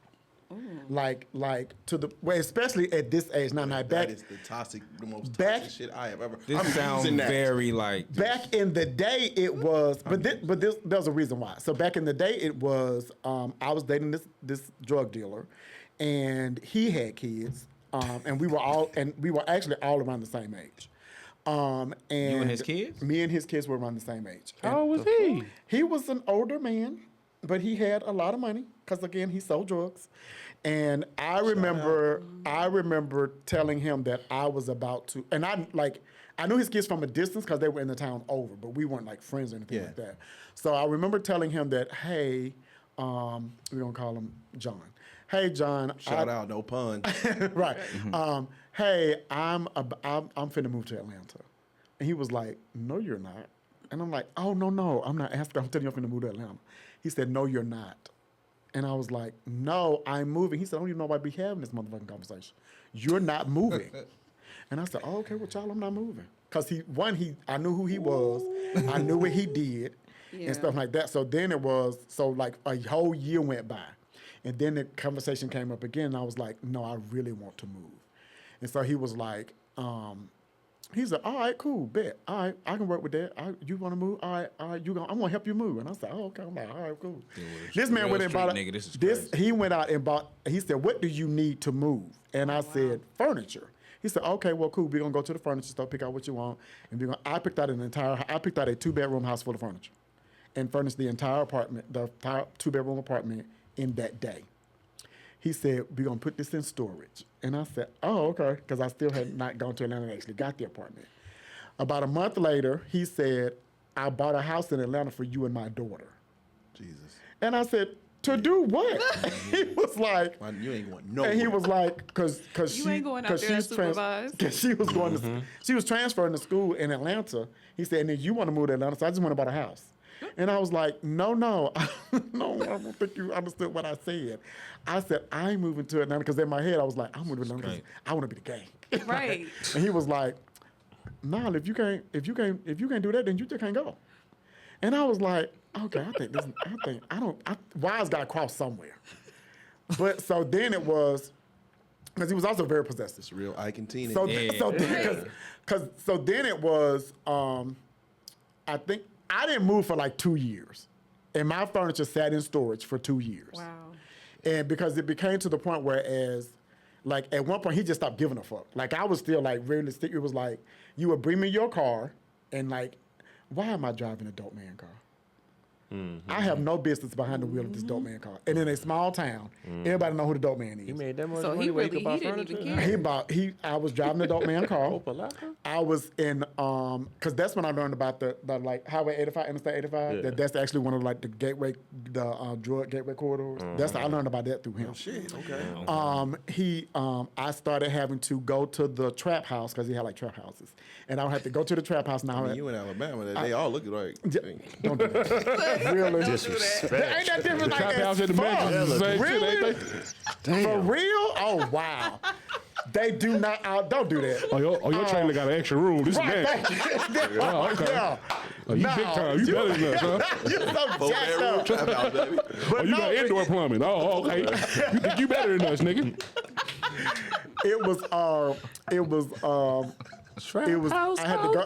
Especially at this age. Now, That back is the most toxic shit I have ever. This I'm sounds using that. very like. back in the day, it was. But there's a reason why. So back in the day, it was. I was dating this drug dealer, and he had kids. And we were actually all around the same age. And You and his kids? Me and his kids were around the same age. How old was he? He was an older man, but he had a lot of money because, again, he sold drugs. And I remember telling him that I was about to, and I knew his kids from a distance because they were in the town over, but we weren't like friends or anything like that. So I remember telling him that, hey, we're gonna call him John. Hey, John. Shout out, no pun. Right. Hey, I'm finna move to Atlanta. And he was like, no, you're not. And I'm like, oh, no, I'm not asking. I'm telling you I'm finna move to Atlanta. He said, no, you're not. And I was like, no, I'm moving. He said, I don't even know why we having this motherfucking conversation. You're not moving. And I said, oh, okay, well, y'all, I'm not moving. Because I knew who he was. I knew what he did and stuff like that. So then a whole year went by. And then the conversation came up again, and I was like, no, I really want to move. And so he was like, he's like, all right, cool, bet. All right, I can work with that. You want to move? All right, I'm going to help you move. And I said, oh, okay. I'm like, all right, cool. This man went and bought he went out and bought, he said, what do you need to move? And I said, furniture. He said, okay, well, cool. We're going to go to the furniture store, pick out what you want. And I picked out a 2-bedroom house full of furniture and furnished the entire apartment, the 2-bedroom apartment in that day. He said, we're going to put this in storage. And I said, oh, okay, because I still had not gone to Atlanta and actually got the apartment. About a month later, he said, I bought a house in Atlanta for you and my daughter. Jesus. And I said, to do what? He was like, Man, you ain't going nowhere. and he was like, because You ain't going out there unsupervised. Because she was she was transferring to school in Atlanta. He said, and then you want to move to Atlanta, so I just want to buy a house. And I was like, no, no, I don't think you understood what I said. I said, I ain't moving to Atlanta, because in my head I was like, I'm moving to Atlanta because I want to be the gang. Right. And he was like, nah, if you can't do that, then you just can't go. And I was like, okay, wires got to cross somewhere. But so then it was, because he was also very possessive. It's real Ike and Tina. So then it was, I think, I didn't move for like 2 years. And my furniture sat in storage for 2 years. Wow. And because it became to the point where like at one point he just stopped giving a fuck. Like I was still like really stick. It was like, you would bring me your car and like, why am I driving a dope man car? Mm-hmm. I have no business behind the wheel of this dope man car. And in a small town, everybody know who the dope man is. He made that much So money he where really, could buy he didn't furniture? even care. I was driving the dope man car. Opalaka? I was in, because that's when I learned about the like Highway 85, Interstate 85. Yeah. That's actually one of like the gateway, drug gateway corridors. That's I learned about that through him. Shit, okay. I started having to go to the trap house because he had like trap houses, and I would have to go to the trap house now. I mean, you in Alabama, they all look like. Don't do that. Really? Disrespect. Ain't that different? Like Trap house in the fuck. mansion is the same shit, Really? ain't they? For real? Oh wow. They do not. Don't do that. Your trailer got an extra room. This is Right, mansion. thank you. Oh, okay. Yeah. Oh, you big time. You better than us, huh? You so jacked up. Trap house, baby. But You got indoor plumbing. Oh, okay. You think you better than us, nigga? It was. I had to go.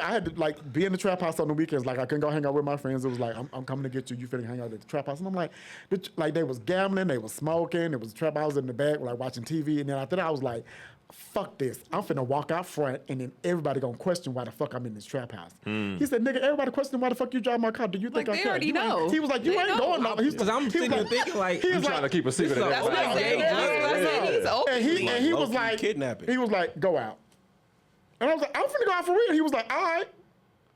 I had to like be in the trap house on the weekends. Like I couldn't go hang out with my friends. It was like I'm coming to get you. You finna hang out at the trap house. And I'm like, they was gambling, they was smoking. There was a trap house in the back, like watching TV. And then after that, I was like, fuck this. I'm finna walk out front, and then everybody gonna question why the fuck I'm in this trap house. He said, nigga, everybody questioning why the fuck you drive my car. Do you think Like, I they care? already You ain't- know. He was like, you They ain't know. going no. Because I'm thinking like, he was Trying to keep a secret. That's That's what I said. That's what I said. He's open. and he was low-key like, kidnapping. he was like, go out. And I was like, I'm finna go out for real. He was like, all right.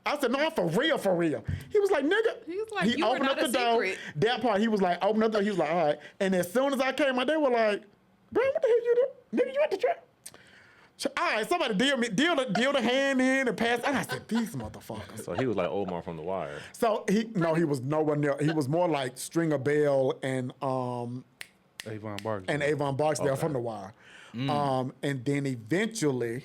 I said, no, I'm for real, for real. He was like, nigga. He was like, you were not a secret. That part, he was like, open up the door. He was like, all right. And as soon as I came out, they were like, bro, what the hell you do? Nigga, you at the trap? So, all right, somebody deal the hand in and pass. And I said, these motherfuckers. So he was like Omar from The Wire. So he was nowhere near. He was more like Stringer Bell and Avon Barks. Avon Barksdale from The Wire. And then eventually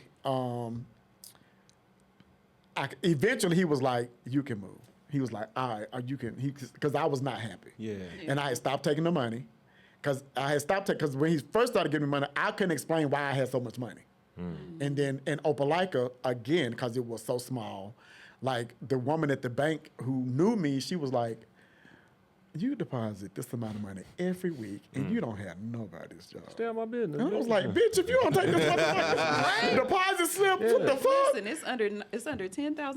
he was like, you can move. He was like, all right, you can, because I was not happy. Yeah. And I had stopped taking the money, because because when he first started giving me money, I couldn't explain why I had so much money. And then in Opelika, again, because it was so small, like the woman at the bank who knew me, she was like, you deposit this amount of money every week, and you don't have nobody's job. Stay out my business. And I was like, bitch, if you don't take this motherfucking deposit slip, what the fuck? Listen, it's under $10,000. That's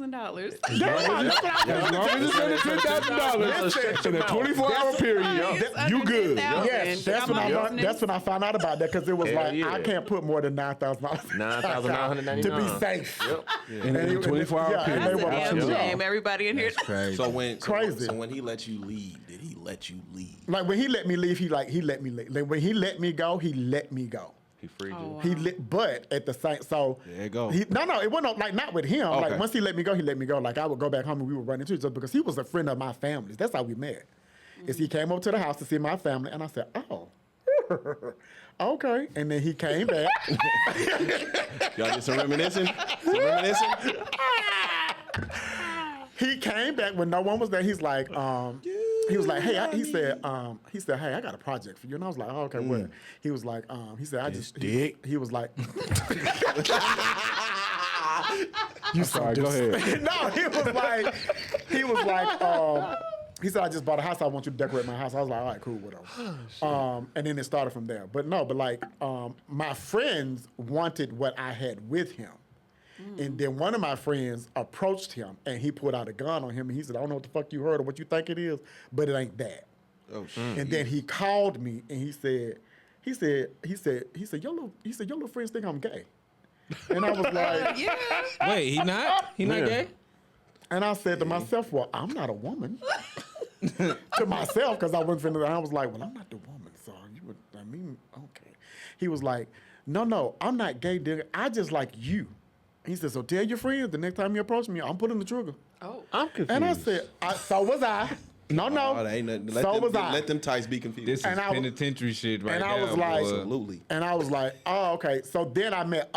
what As long as it's under $10,000 in a 24-hour period, you good. Yes, that's when I found out about that, because it was Hell like, yeah. I can't put more than $9,000 $9,999 to be safe. Yep. In a 24-hour Yeah, period. and That's they a were damn like, shame. Everybody in here. crazy. So when Crazy. So when he let you leave, did he let you leave? Like when he let me leave, he let me leave. Like when he let me go, he let me go. He freed you. Oh, He lit, but at the same, so There you go. No, it wasn't like not with him. Okay. Like once he let me go, he let me go. Like I would go back home and we would run into each other because he was a friend of my family's. That's how we met. Is he came over to the house to see my family, and I said, oh. Okay, and then he came back. Y'all did some reminiscing? Some reminiscing? He came back when no one was there. He's like, he was like, hey, he said, hey, I got a project for you. And I was like, oh, okay, what? He was like, he said, he was like, you Sorry, go ahead. No, he was like, he said, I just bought a house. I want you to decorate my house. I was like, all right, cool, whatever. And then it started from there. But no, my friends wanted what I had with him. And then one of my friends approached him, and he pulled out a gun on him, and he said, I don't know what the fuck you heard or what you think it is, but it ain't that. Oh shit. And then he called me, and he said, your little friends think I'm gay. And I was like, Yeah. Wait, he not gay? and I said to myself, well, I'm not a woman. To myself, because I wasn't finna, I was like, well, I'm not the woman, so okay. He was like, no, I'm not gay, dude. I just like you. He said, so tell your friends the next time you approach me, I'm pulling the trigger. Oh. I'm confused. And I said, so was I. No. Oh, that ain't nothing. Let them types be confused. This is And I was- penitentiary shit right and now. I was like, boy. Absolutely. And I was like, oh, okay. So then I met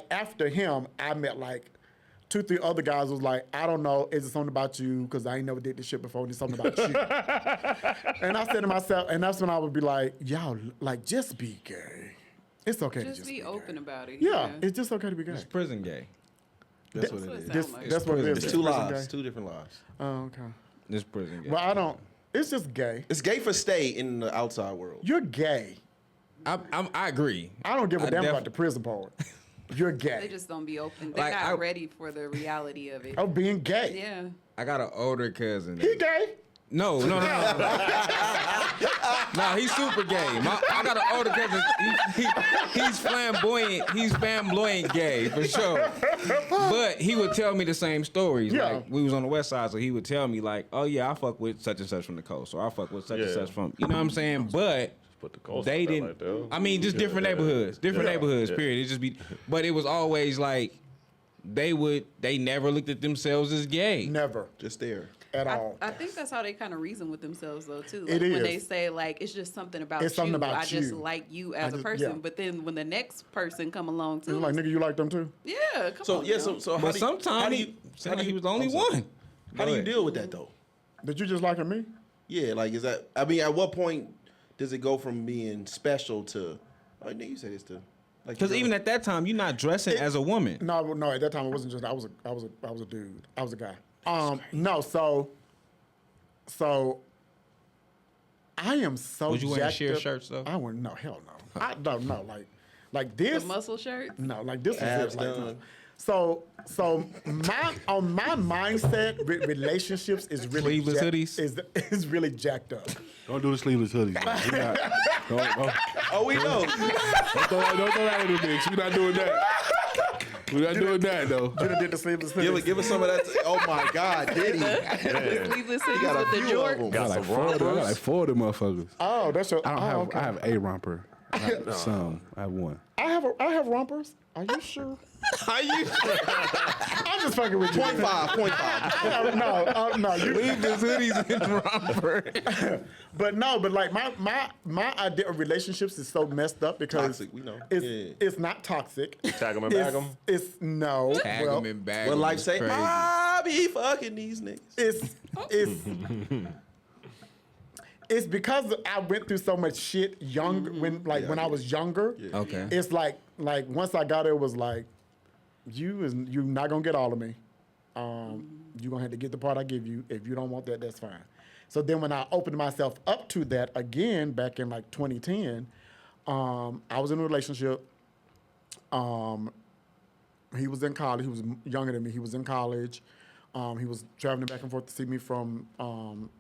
after him, I met like 2-3 other guys was like, I don't know, is it something about you? Because I ain't never did this shit before, it's something about you. And I said to myself, and that's when I would be like, y'all, like, just be gay. It's okay to Just just be gay. open about it. Yeah, it's just okay to be gay. It's prison gay. That's what That's what it it is. sounds like. That's what it is. It's It's two prison lives, gay. 2 different lives. Oh, okay. It's prison gay. Well, I don't. It's just gay. It's gay for stay in the outside world. You're gay. I agree. I don't give a damn def- about the prison part. You're They gay. just don't be open. They're Like, not ready for the reality of it. Of being gay. Yeah. I got an older cousin. He gay. No. No, he's super gay. I got an older cousin. He's flamboyant. He's flamboyant gay for sure. But he would tell me the same stories. Yeah. Like we was on the west side, so he would tell me like, "Oh yeah, I fuck with such and such from the coast, or I fuck with such and such from." You know what I'm saying? But Put the coast they out there didn't. like that. I mean, just different neighborhoods. Different neighborhoods. Period. It just be. But it was always like they never looked at themselves as gay. Never. Just there. At all. I think that's how they kind of reason with themselves though too. It Like, when is. they say like it's just something about It's something you. about I just you. like you as a just- person. yeah. But then when the next person come along too, It's like, nigga, you like them too? yeah, come So on. yeah, now. so how But do you, sometimes how do he you, said he was the only one. How do you deal with that though? Did you just liking me? Yeah, like is that? I mean, at what point does it go from being special to? Oh, nigga, you say this too. Like, Because even at that time, you're not dressing as a woman. No. At that time, it wasn't just. I was a dude. I was a guy. No. So. I am so. Was you wearing jacked sheer up. shirds, though? I wouldn't. No, hell no. I don't know. Like this. the muscle shirt. No, like this Abs is it. Like, done. no. So my mindset with relationships is really Sleeveless hoodies? is really jacked up. Don't do the sleeveless hoodies. Man. We not, don't oh, we know. throw that in the mix. We're not doing that. We're not doing that, though. You done did the sleeveless hoodies. give us some of that. Oh my God, did he? Sleeveless hoodies Got a with the few of jorts. them. I got like 4 of them motherfuckers. Oh, that's your. I don't oh, have. okay. I have a romper. I have some. I have one. I have rompers. Are you sure? Are you? I'm just fucking with you. 0.5. No. You Leave this hoodies in romper. but like my idea of relationships is so messed up because Toxic, we know. It's not toxic. Tag 'em and bag 'em. It's no. Tag well, them and bag Well, them life is say, crazy. I be fucking these niggas. It's because I went through so much shit when I was younger. Yeah. Okay. It's like once I got there, it was like, you're not gonna get all of me. You're gonna have to get the part I give you. If you don't want that, that's fine. So then when I opened myself up to that again back in like 2010, I was in a relationship. He was in college. He was younger than me. He was in college. He was traveling back and forth to see me from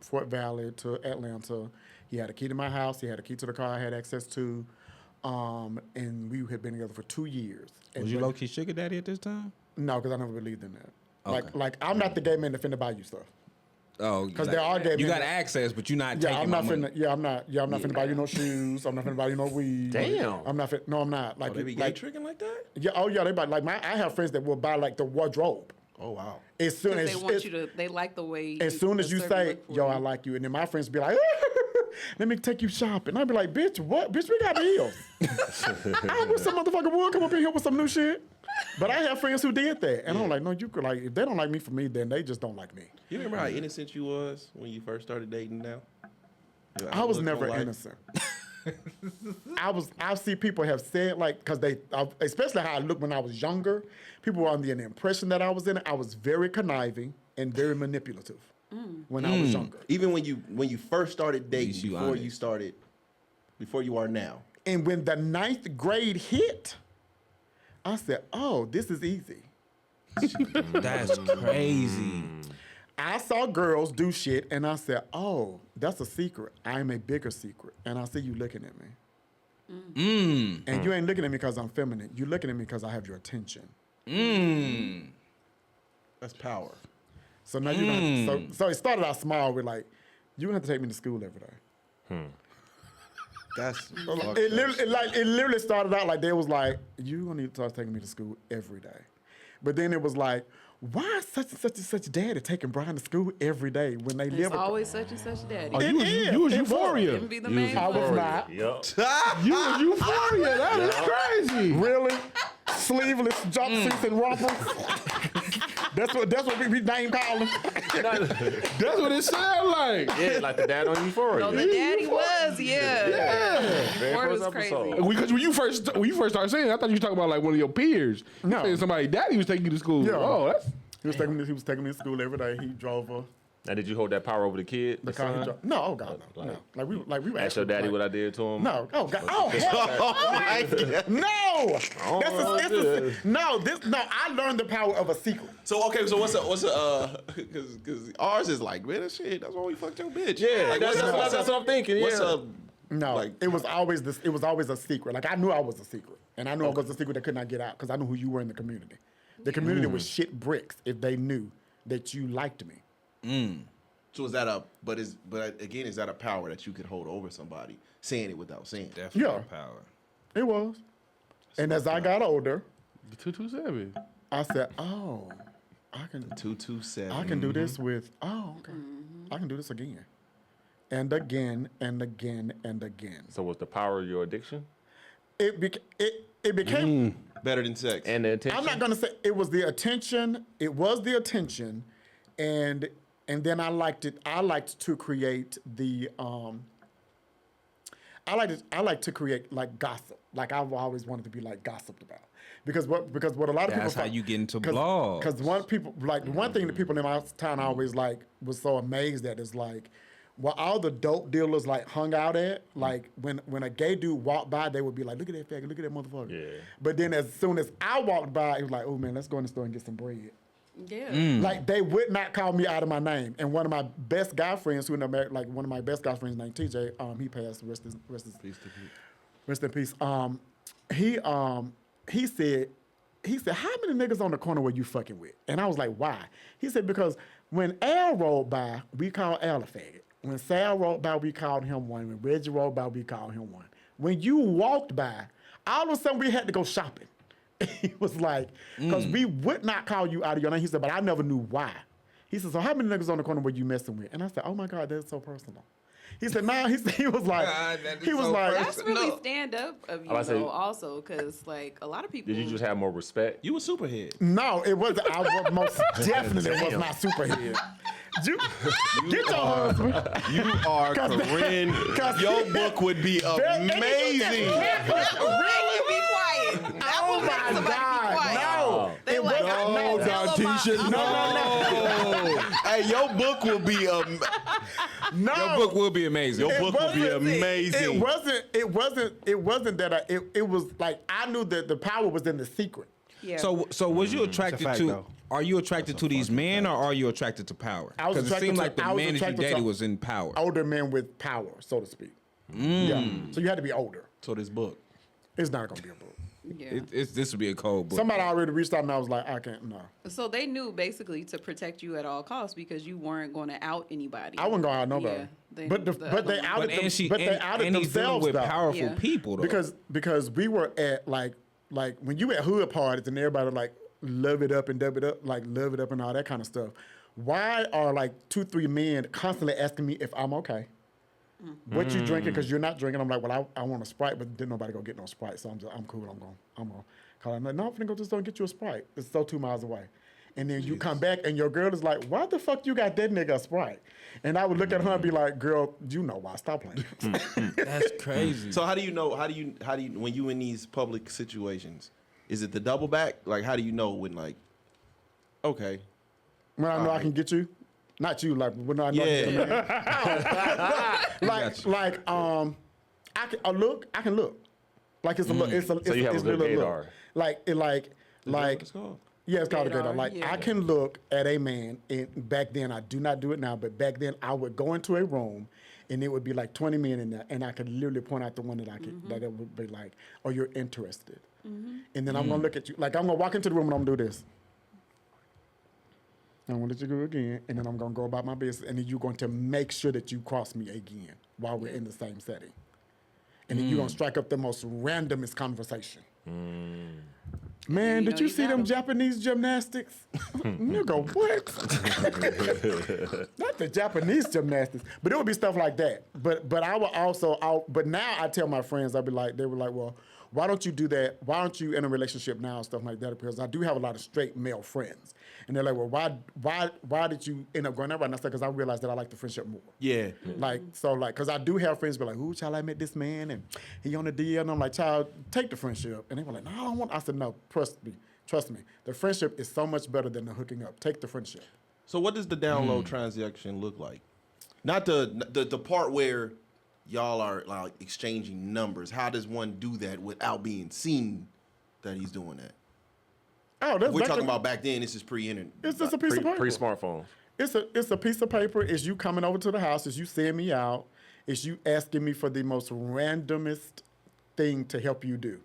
Fort Valley to Atlanta. He had a key to my house. He had a key to the car I had access to. And we had been together for 2 years. And Was you when- low-key sugar daddy at this time? No, because I never believed in that. Okay. Like I'm not the gay man to finna buy you stuff. Oh, Because there are gay men. You got access, but you're not Yeah, taking I'm my not money. finna. Yeah, I'm not. Yeah, I'm not finna buy you no shoes. I'm not finna buy you no weed. Damn. I'm not finna. No, I'm not. Like, Oh, they be gay tricking like that? yeah. Oh yeah, they buy like I have friends that will buy like the wardrobe. Oh wow. As soon Because as they want you to. They like the way. as soon as the you servant say, look for "Yo, you. I like you," and then my friends be like, "Let me take you shopping." I'd be like, "Bitch, what? Bitch, we got deals." I wish some motherfucker would come up in here with some new shit. But I have friends who did that, and I'm like, "No, you could like if they don't like me for me, then they just don't like me." You remember how innocent you was when you first started dating now? I was never innocent. I see people have said like, because especially how I looked when I was younger, people were under the impression that I was in it. I was very conniving and very manipulative when I was younger. Even when you first started dating, you before honest. you started, before you are now. And when the 9th grade hit, I said, "Oh, this is easy." That's crazy. I saw girls do shit, and I said, "Oh, that's a secret. I'm a bigger secret." And I see you looking at me. And you ain't looking at me because I'm feminine. You're looking at me because I have your attention. That's power. So now you're gonna, so it started out small with like, you're gonna have to take me to school every day. That's It literally started out like they was like, you gonna need to start taking me to school every day. But then it was like, why is such and such and such daddy taking Brian to school every day when they live? It's always such and such daddy. Oh, It you was is. It was. Euphoria. Him be the main I was one. not. Yup. You was Euphoria. That is crazy. Really? Sleeveless jumpsuits and ruffles. That's what we name calling. That's what it sounded like. Yeah, like the dad on Euphoria. No, the daddy was, yeah. Very Word first was crazy. episode. Because when you first started saying it, I thought you were talking about like one of your peers. No. Saying somebody daddy was taking you to school. Yeah. Oh, that's He was taking me to school every day. He drove her. Now, did you hold that power over the kid? The car he son? drove. No, oh God, no. Like we were Ask your actually, daddy like, what I did to him? No, oh God, oh hell, no. No, I learned the power of a secret. So okay, so what's because ours is like, man, that shit. That's why we fucked your bitch. Yeah, like, that's what I'm thinking. What's Yeah. up? No, Like- it was always this. It was always a secret. Like I knew I was a secret, and I knew I was a secret that could not get out because I knew who you were in the community. The community was shit bricks if they knew that you liked me. So is that but again, is that a power that you could hold over somebody, saying it without saying? Definitely Yeah. power. It was. And as I got older, 227. I said, "Oh, I can 227. I can do this with. Oh, okay. I can do this again, and again, and again, and again. So was the power of your addiction It became. Better than sex. and the attention? I'm not gonna say it was the attention. It was the attention, and then I liked it. I liked to create the. I like to create like gossip. Like I've always wanted to be like gossiped about. Because what a lot of people. That's how you get into blogs. Because one thing that people in my town always like was so amazed at is like, well, all the dope dealers like hung out at, like when a gay dude walked by, they would be like, look at that faggot, look at that motherfucker. Yeah. But then as soon as I walked by, it was like, oh man, let's go in the store and get some bread. Yeah. Like they would not call me out of my name. And one of my best guy friends, who like one of my best guy friends named TJ, he passed. Rest in peace. He said, how many niggas on the corner were you fucking with? And I was like, why? He said, because when Al rolled by, we called Al a faggot. When Sal rolled by, we called him one. When Reggie rolled by, we called him one. When you walked by, all of a sudden we had to go shopping. He was like, because we would not call you out of your name. He said, but I never knew why. He said, so how many niggas on the corner were you messing with? And I said, oh my God, that's so personal. He said, nah, he was like, God, that is he was so like, That's really No. stand up of you, I was about to though, say- also, because like a lot of people. Did you just have more respect? You a superhead. no, it wasn't. I was most definitely was not superhead. You, get your husband. You are Corinne. Your book would be amazing. Really be quiet. Oh my God, no. They like, I No, can't tell them Tisha, my- no. Hey, your book will be No. Your book will be amazing. Your book will be amazing. It wasn't that it was like I knew that the power was in the secret. Yeah. So was you attracted fact, to? though. Are you attracted to these men, or are you attracted to power? I was Because it attracted seemed to- like the I was man that you attracted to- dated was in power. Older men with power, so to speak. Yeah. So you had to be older. So this book. It's not gonna be a book. yeah. This would be a cold book. Somebody already reached out and I was like, I can't. No, So they knew basically to protect you at all costs because you weren't going to out anybody. I wouldn't go out nobody. Yeah, they- but the they other outed one. but them, and she but they and, outed and he's dealing themselves with though. powerful Yeah. people though. Because we were at like when you at hood parties and everybody like love it up and dub it up, like love it up and all that kind of stuff. Why are like 2-3 men constantly asking me if I'm okay? What you drinking? Because you're not drinking. I'm like, well, I want a Sprite, but didn't nobody go get no Sprite, so I'm cool. I'm gonna call. I'm like, no, I'm gonna go to the store and get you a Sprite. It's so 2 miles away. And then you come back and your girl is like, why the fuck you got that nigga a Sprite? And I would look at her and be like, girl, you know why? Stop playing. That's crazy. So how do you know? How do you when you in these public situations? Is it the double back? Like how do you know when like? Okay. When I know I can get you, not you, like when I know I can get a man. I can look. Like it's a look. It's a. So you have a it's good really gaydar. look. Like it like What's it called? yeah, it's called a Gaydar, gaydar. Like yeah. I can look at a man, and back then I do not do it now, but back then I would go into a room, and it would be like 20 men in there, and I could literally point out the one that I could that it would be like, oh, you're interested, and then I'm gonna look at you, like I'm gonna walk into the room and I'm gonna do this. I'm gonna let you go again, and then I'm gonna go about my business, and then you're going to make sure that you cross me again while we're in the same setting, and then you're gonna strike up the most randomest conversation. Man, You did know you you see got them 'em. Japanese gymnastics? Nigga, what? Not the Japanese gymnastics, but it would be stuff like that. But I would also, but now I tell my friends, they were like, well, why don't you do that? Why aren't you in a relationship now and stuff like that? Because I do have a lot of straight male friends. And they're like, well, why did you end up going that route? And I said, because I realized that I like the friendship more. Yeah. Because I do have friends be like, ooh, child, I met this man and he on the deal. And I'm like, child, take the friendship. And they were like, no, I don't want. I said, no, trust me. The friendship is so much better than the hooking up. Take the friendship. So what does the download transaction look like? Not the part where y'all are like exchanging numbers. How does one do that without being seen that he's doing that? Oh, that's We're talking about back then. This is pre-internet. It's just a piece of paper. Pre-smartphone. It's a piece of paper. It's you coming over to the house. It's you seeing me out. It's you asking me for the most randomest thing to help you do.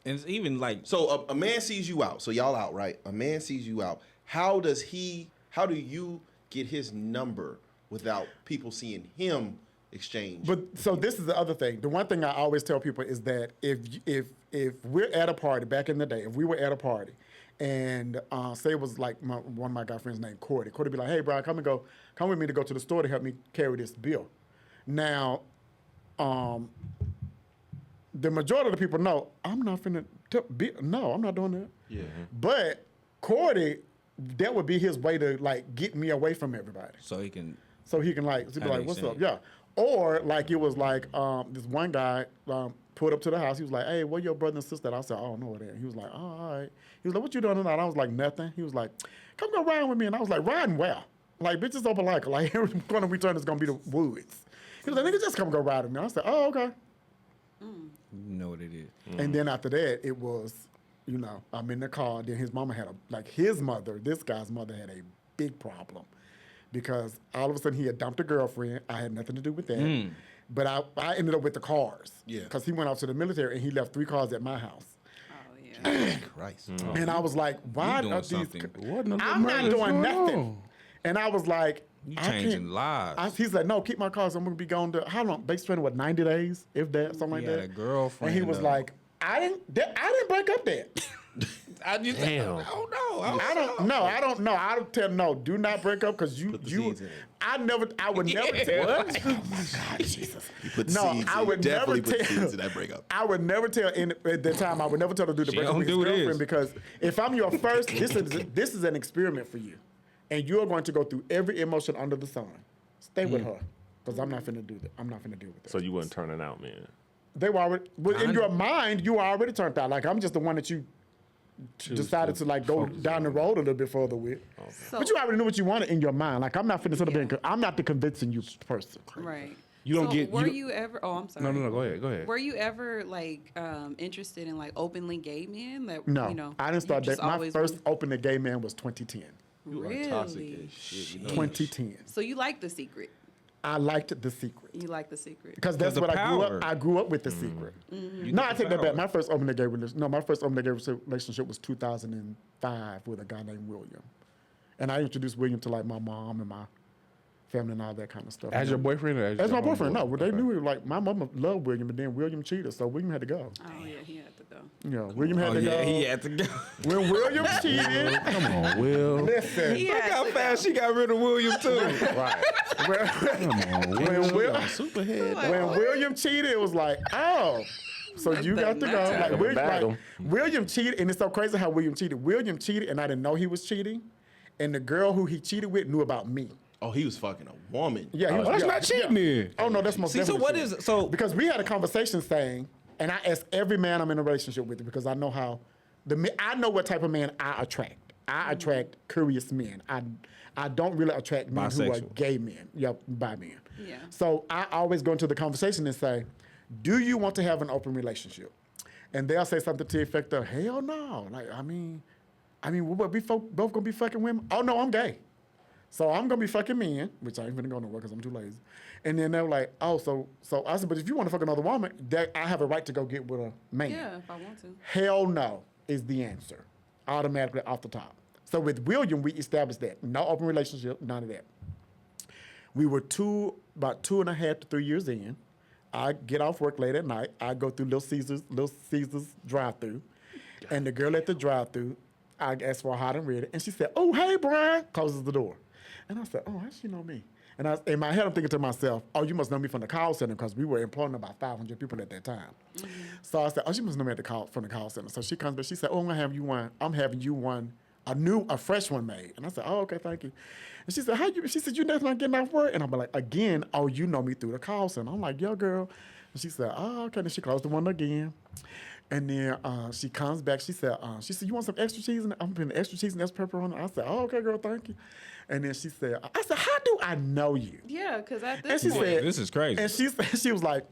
And it's even like So a man sees you out. So y'all out, right? A man sees you out. How do you get his number without people seeing him exchange? But so this is the other thing. The one thing I always tell people is that if we're at a party back in the day, if we were at a party, and say it was like one of my guy friends named Cordy. Cordy be like, "Hey, bro, come with me to go to the store to help me carry this bill." Now, the majority of the people know I'm not finna. No, I'm not doing that. Yeah. But Cordy, that would be his way to like get me away from everybody. so he can. So he can like, be like, what's up? Yeah. Or like it was like this one guy pulled up to the house. He was like, hey, where your brother and sister at? I said, I don't know where they at. He was like, oh, all right. He was like, what you doing tonight? I was like, nothing. He was like, come go riding with me. And I was like, riding where? Like, bitches open like every corner we turn is gonna be the woods. He was like, nigga, just come go ride with me. I said, oh, okay. You know what it is. And then after that, it was, I'm in the car. Then his mama had this guy's mother had a big problem. Because all of a sudden he had dumped a girlfriend. I had nothing to do with that. But I ended up with the cars. Yeah. Because he went off to the military and he left 3 cars at my house. Oh yeah. Christ. And I was like, why doing are these... something. I'm not doing nothing. And I was like... You I changing can't- lives. He's like, no, keep my cars. I'm going to be gone to... How long? They spent, 90 days? If that, something like He had that. a girlfriend, And he was though. like, I didn't break up that. I just, Damn. I don't know. I don't know. I don't tell no. Do not break up because you. seeds in it. I would never tell. What? Oh my God, Jesus. You put No, seeds I in. would Definitely never put tell. seeds in that breakup. I would never tell at the time. I would never tell the dude to She break up don't with his do this. girlfriend because if I'm your first, this is an experiment for you, and you are going to go through every emotion under the sun. Stay with her because I'm not finna do that. I'm not finna deal with that. So you wasn't turning out, man. They were already in your mind. You were already turned out. Like I'm just the one that you decided to like go down the road a little bit further with. So, But you already knew what you wanted in your mind. Like I'm not finna sit up there. I'm not the convincing you person. right. You don't So get- Were you- you ever? Oh, I'm sorry. No, go ahead. Were you ever like interested in like openly gay men? That No, you know, I didn't start you just that. My always first wanted- open to gay man was 2010. You really? are toxic as shit. You know? 2010. So you like The Secret? I liked The Secret You like The Secret? because that's the what I grew power. up. I grew up with The Secret. No, I take that back. My first open to gay relationship was 2005 with a guy named William, and I introduced William to like my mom and my family and all that kind of stuff. As your boyfriend or as As your my boyfriend, homeboy? no. Well, they Okay. knew like my mama loved William, but then William cheated, so William had to go. Oh yeah, he had to go. William had Oh to yeah, go. he had to go. When William cheated, Come on, Will. listen. He Look had how to fast go. she got rid of William too. Right. when William cheated, it was like, oh, so you the got to go. nuts. Like, Coming back him. William cheated, and it's so crazy how William cheated. William cheated, and I didn't know he was cheating. And the girl who he cheated with knew about me. Oh, he was fucking a woman. Yeah, he was, that's yeah, not cheating then. Oh no, that's most See, so definitely what cheating. is so? Because we had a conversation saying, and I asked every man I'm in a relationship with because I know how I know what type of man I attract. I attract curious men. I don't really attract men who are Bisexual. gay men. Yeah, bi men. Yeah. So I always go into the conversation and say, do you want to have an open relationship? And they'll say something to the effect of, hell no. Like, I mean, we both gonna be fucking women? Oh no, I'm gay. So I'm gonna be fucking men, which I ain't gonna go nowhere because I'm too lazy. And then they're like, oh, so I said, but if you want to fuck another woman, I have a right to go get with a man. Yeah, if I want to. Hell no is the answer, automatically off the top. So with William, we established that. No open relationship, none of that. We were about 2.5 to 3 years in. I get off work late at night. I go through Little Caesars drive-through, and the girl at the drive-through, I asked for a hot and ready, and she said, "Oh, hey, Brian," closes the door. And I said, "Oh, how she know me?" And in my head, I'm thinking to myself, "Oh, you must know me from the call center because we were employing about 500 people at that time." So I said, "Oh, she must know me from the call center." So she comes back. She said, "Oh, I'm having you one, a fresh one made." And I said, "Oh, okay, thank you." And she said, She said, "You never not getting off work?" And I'm like, "Again, oh, you know me through the call center." I'm like, "Yo, girl." And she said, "Oh, okay." And she closed the one again. And then she comes back. She said, "You want some extra cheese?" And I'm putting extra cheese and extra pepper on it. I said, "Oh, okay, girl, thank you." And then she said, "How do I know you?" Yeah, because at And this she point, said, This is crazy. And she was like,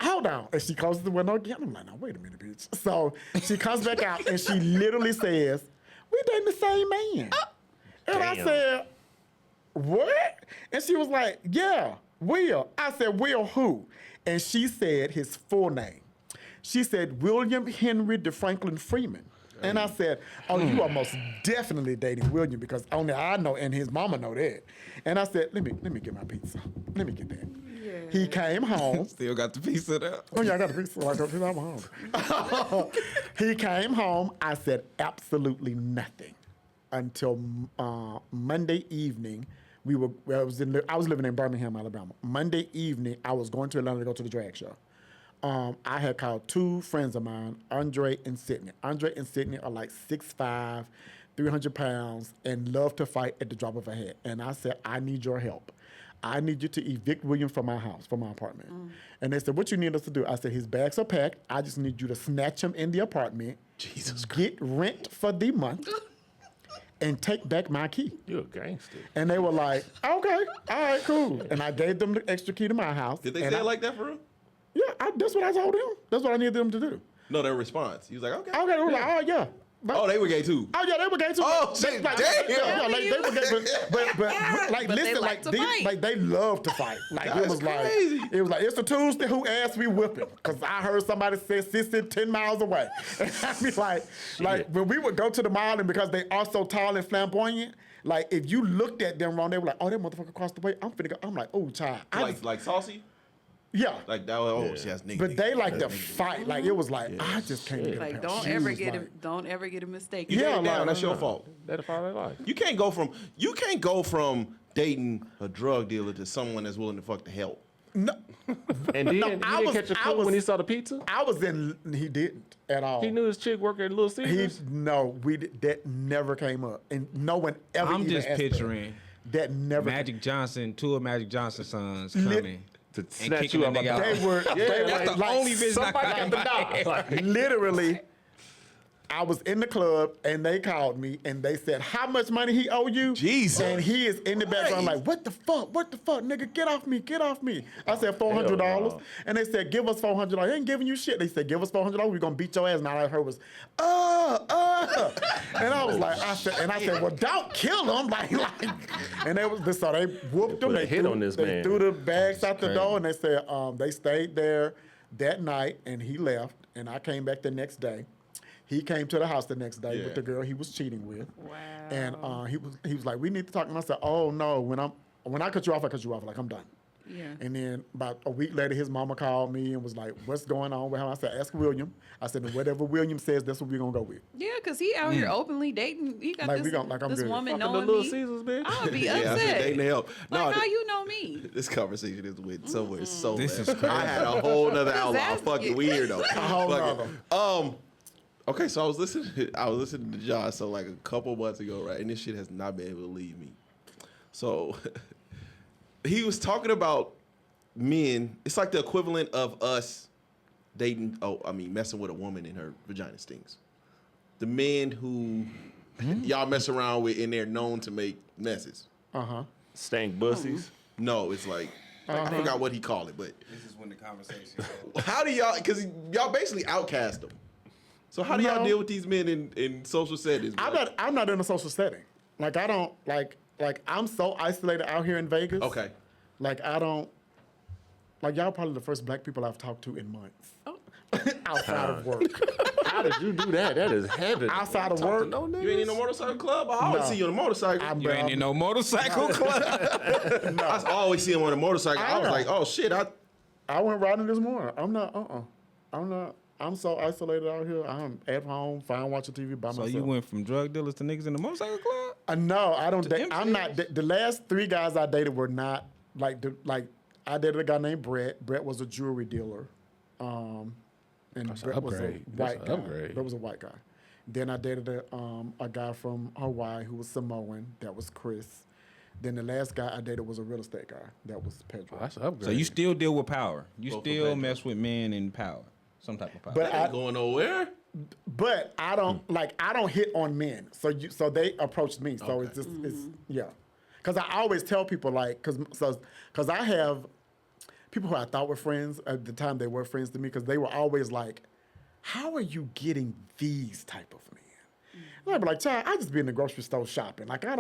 "Hold on." And she closes the window again. I'm like, "No, wait a minute, bitch." So she comes back out and she literally says, "We dating the same man." And I Damn. said, "What?" And she was like, "Yeah, Will." I said, "Will who?" And she said his full name. She said, "William Henry DeFranklin Freeman." And I said, "Oh, you are most definitely dating William because only I know and his mama know that." And I said, let me get my pizza. Let me get that. Yeah. He came home. Still got the piece of that. Oh, yeah, I got a pizza. Like, I'm home. He came home. I said absolutely nothing until Monday evening. I was living in Birmingham, Alabama. Monday evening, I was going to Atlanta to go to the drag show. I had called two friends of mine, Andre and Sydney. Andre and Sydney are like 6'5", 300 pounds, and love to fight at the drop of a hat. And I said, "I need your help. I need you to evict William from my house, from my apartment." And they said, "What you need us to do?" I said, "His bags are packed. I just need you to snatch him in the apartment, Jesus Christ. get rent for the month, and take back my key." You a gangster. And they were like, "Okay, all right, cool." And I gave them the extra key to my house. Did they and say it like that for real? Yeah, that's what I told them. That's what I needed them to do. No, their response. He was like, okay. Okay, they were like, "Oh, yeah." But, Oh, they were gay too. Oh yeah, they were gay too. Oh, They- shit, like, damn. they were gay, but like But they listen, like to fight. like they love to fight. Like it That's was crazy. like it's the Tuesday who asked we whipping because I heard somebody say "Sissy" 10 miles away. And I be like when we would go to the mall and because they are so tall and flamboyant. Like if you looked at them wrong, they were like, "Oh, that motherfucker across the way." I'm finna go. I'm like, "Oh, child." Like saucy? Yeah. Like that was, oh, she has nigga. But they like to fight. Like it was like I just can't get a like pair of don't shoes, ever get like- don't ever get a mistake. You Yeah, yeah, down, like- that's your fault. That'll follow their life. You can't go from dating a drug dealer to someone that's willing to fuck the help. No, And then No, he I didn't was- catch a I clue was- when he saw the pizza. he didn't at all. He knew his chick worked at Little Caesars. That never came up, and no one ever. I'm even just asked picturing that never. Magic Johnson, two of Magic Johnson's sons Lit- coming. To and snatch kicking you the out my nigga out. They were. they That's were the only vision I somebody got in got my the head. dog. Like, literally. I was in the club and they called me and they said, "How much money he owe you?" Jesus. And he is in the background like, "What the fuck? What the fuck, nigga? Get off me! Get off me!" I said, $400. Hell no. And they said, "Give us $400. I ain't giving you shit." They said, "Give us $400. We're gonna beat your ass." And all I heard was, And I was like, I said, "Well, don't kill him!" Like, and they was so they whooped him. put a They hit threw, on this they man. threw the bags out the crazy. door, and they said they stayed there that night, and he left. And I came back the next day. He came to the house the next day Yeah. with the girl he was cheating with. Wow. And he was like, "We need to talk." And I said, "Oh no, when I cut you off, I cut you off. Like I'm done." Yeah. And then about a week later, his mama called me and was like, "What's going on with him?" I said, "Ask William." I said, "And whatever William says, that's what we're gonna go with." Yeah, because he out here openly dating. He got Like, this, we gon- like, I'm this good. woman fucking the knowing Little me. Caesars, bitch. I would be Yeah, I said upset. dating the help. Like, how you know me? This conversation is with somewhere so This left. is crazy. I had a whole nother outlaw. that's- Fucking weird though. A whole nother. Okay, so I was listening to John so like a couple months ago, right? And this shit has not been able to leave me. So he was talking about men. It's like the equivalent of us dating. Messing with a woman and her vagina stings. The men who y'all mess around with and they're known to make messes. stank bussies. No, it's like I forgot what he called it, but This is when the conversation. how do y'all? Because y'all basically outcast them. So how do y'all No. deal with these men in social settings? I'm not in a social setting. Like I don't like I'm so isolated out here in Vegas. Okay. Like I don't. Like y'all probably the first black people I've talked to in months. Outside of work. How did you do that? That is heaven. Outside of Talk to work. no You ain't in no motorcycle club? I always No. see you on a motorcycle. You ain't in no motorcycle club. I always see him on a motorcycle. I was know. like, oh shit, I went riding this morning. I'm not. I'm so isolated out here. I'm at home, fine watching TV by myself. So you went from drug dealers to niggas in the motorcycle club? No, I don't date. I'm not. MCs? The last 3 guys I dated were not like I dated a guy named Brett. Brett was a jewelry dealer, and That's an Brett was a upgrade. white That's guy. an upgrade. Brett was a white guy. Then I dated a guy from Hawaii who was Samoan. That was Chris. Then the last guy I dated was a real estate guy. That was Pedro. That's an upgrade. So you still deal with power. You Both still of mess with men in power. Some type of power. But Ain't going nowhere. But I don't I don't hit on men. So they approached me. So it's just it's yeah. Cause I always tell people cause I have people who I thought were friends at the time they were friends to me because they were always like, how are you getting these type of men? And I'd be like, child, I just be in the grocery store shopping. Like I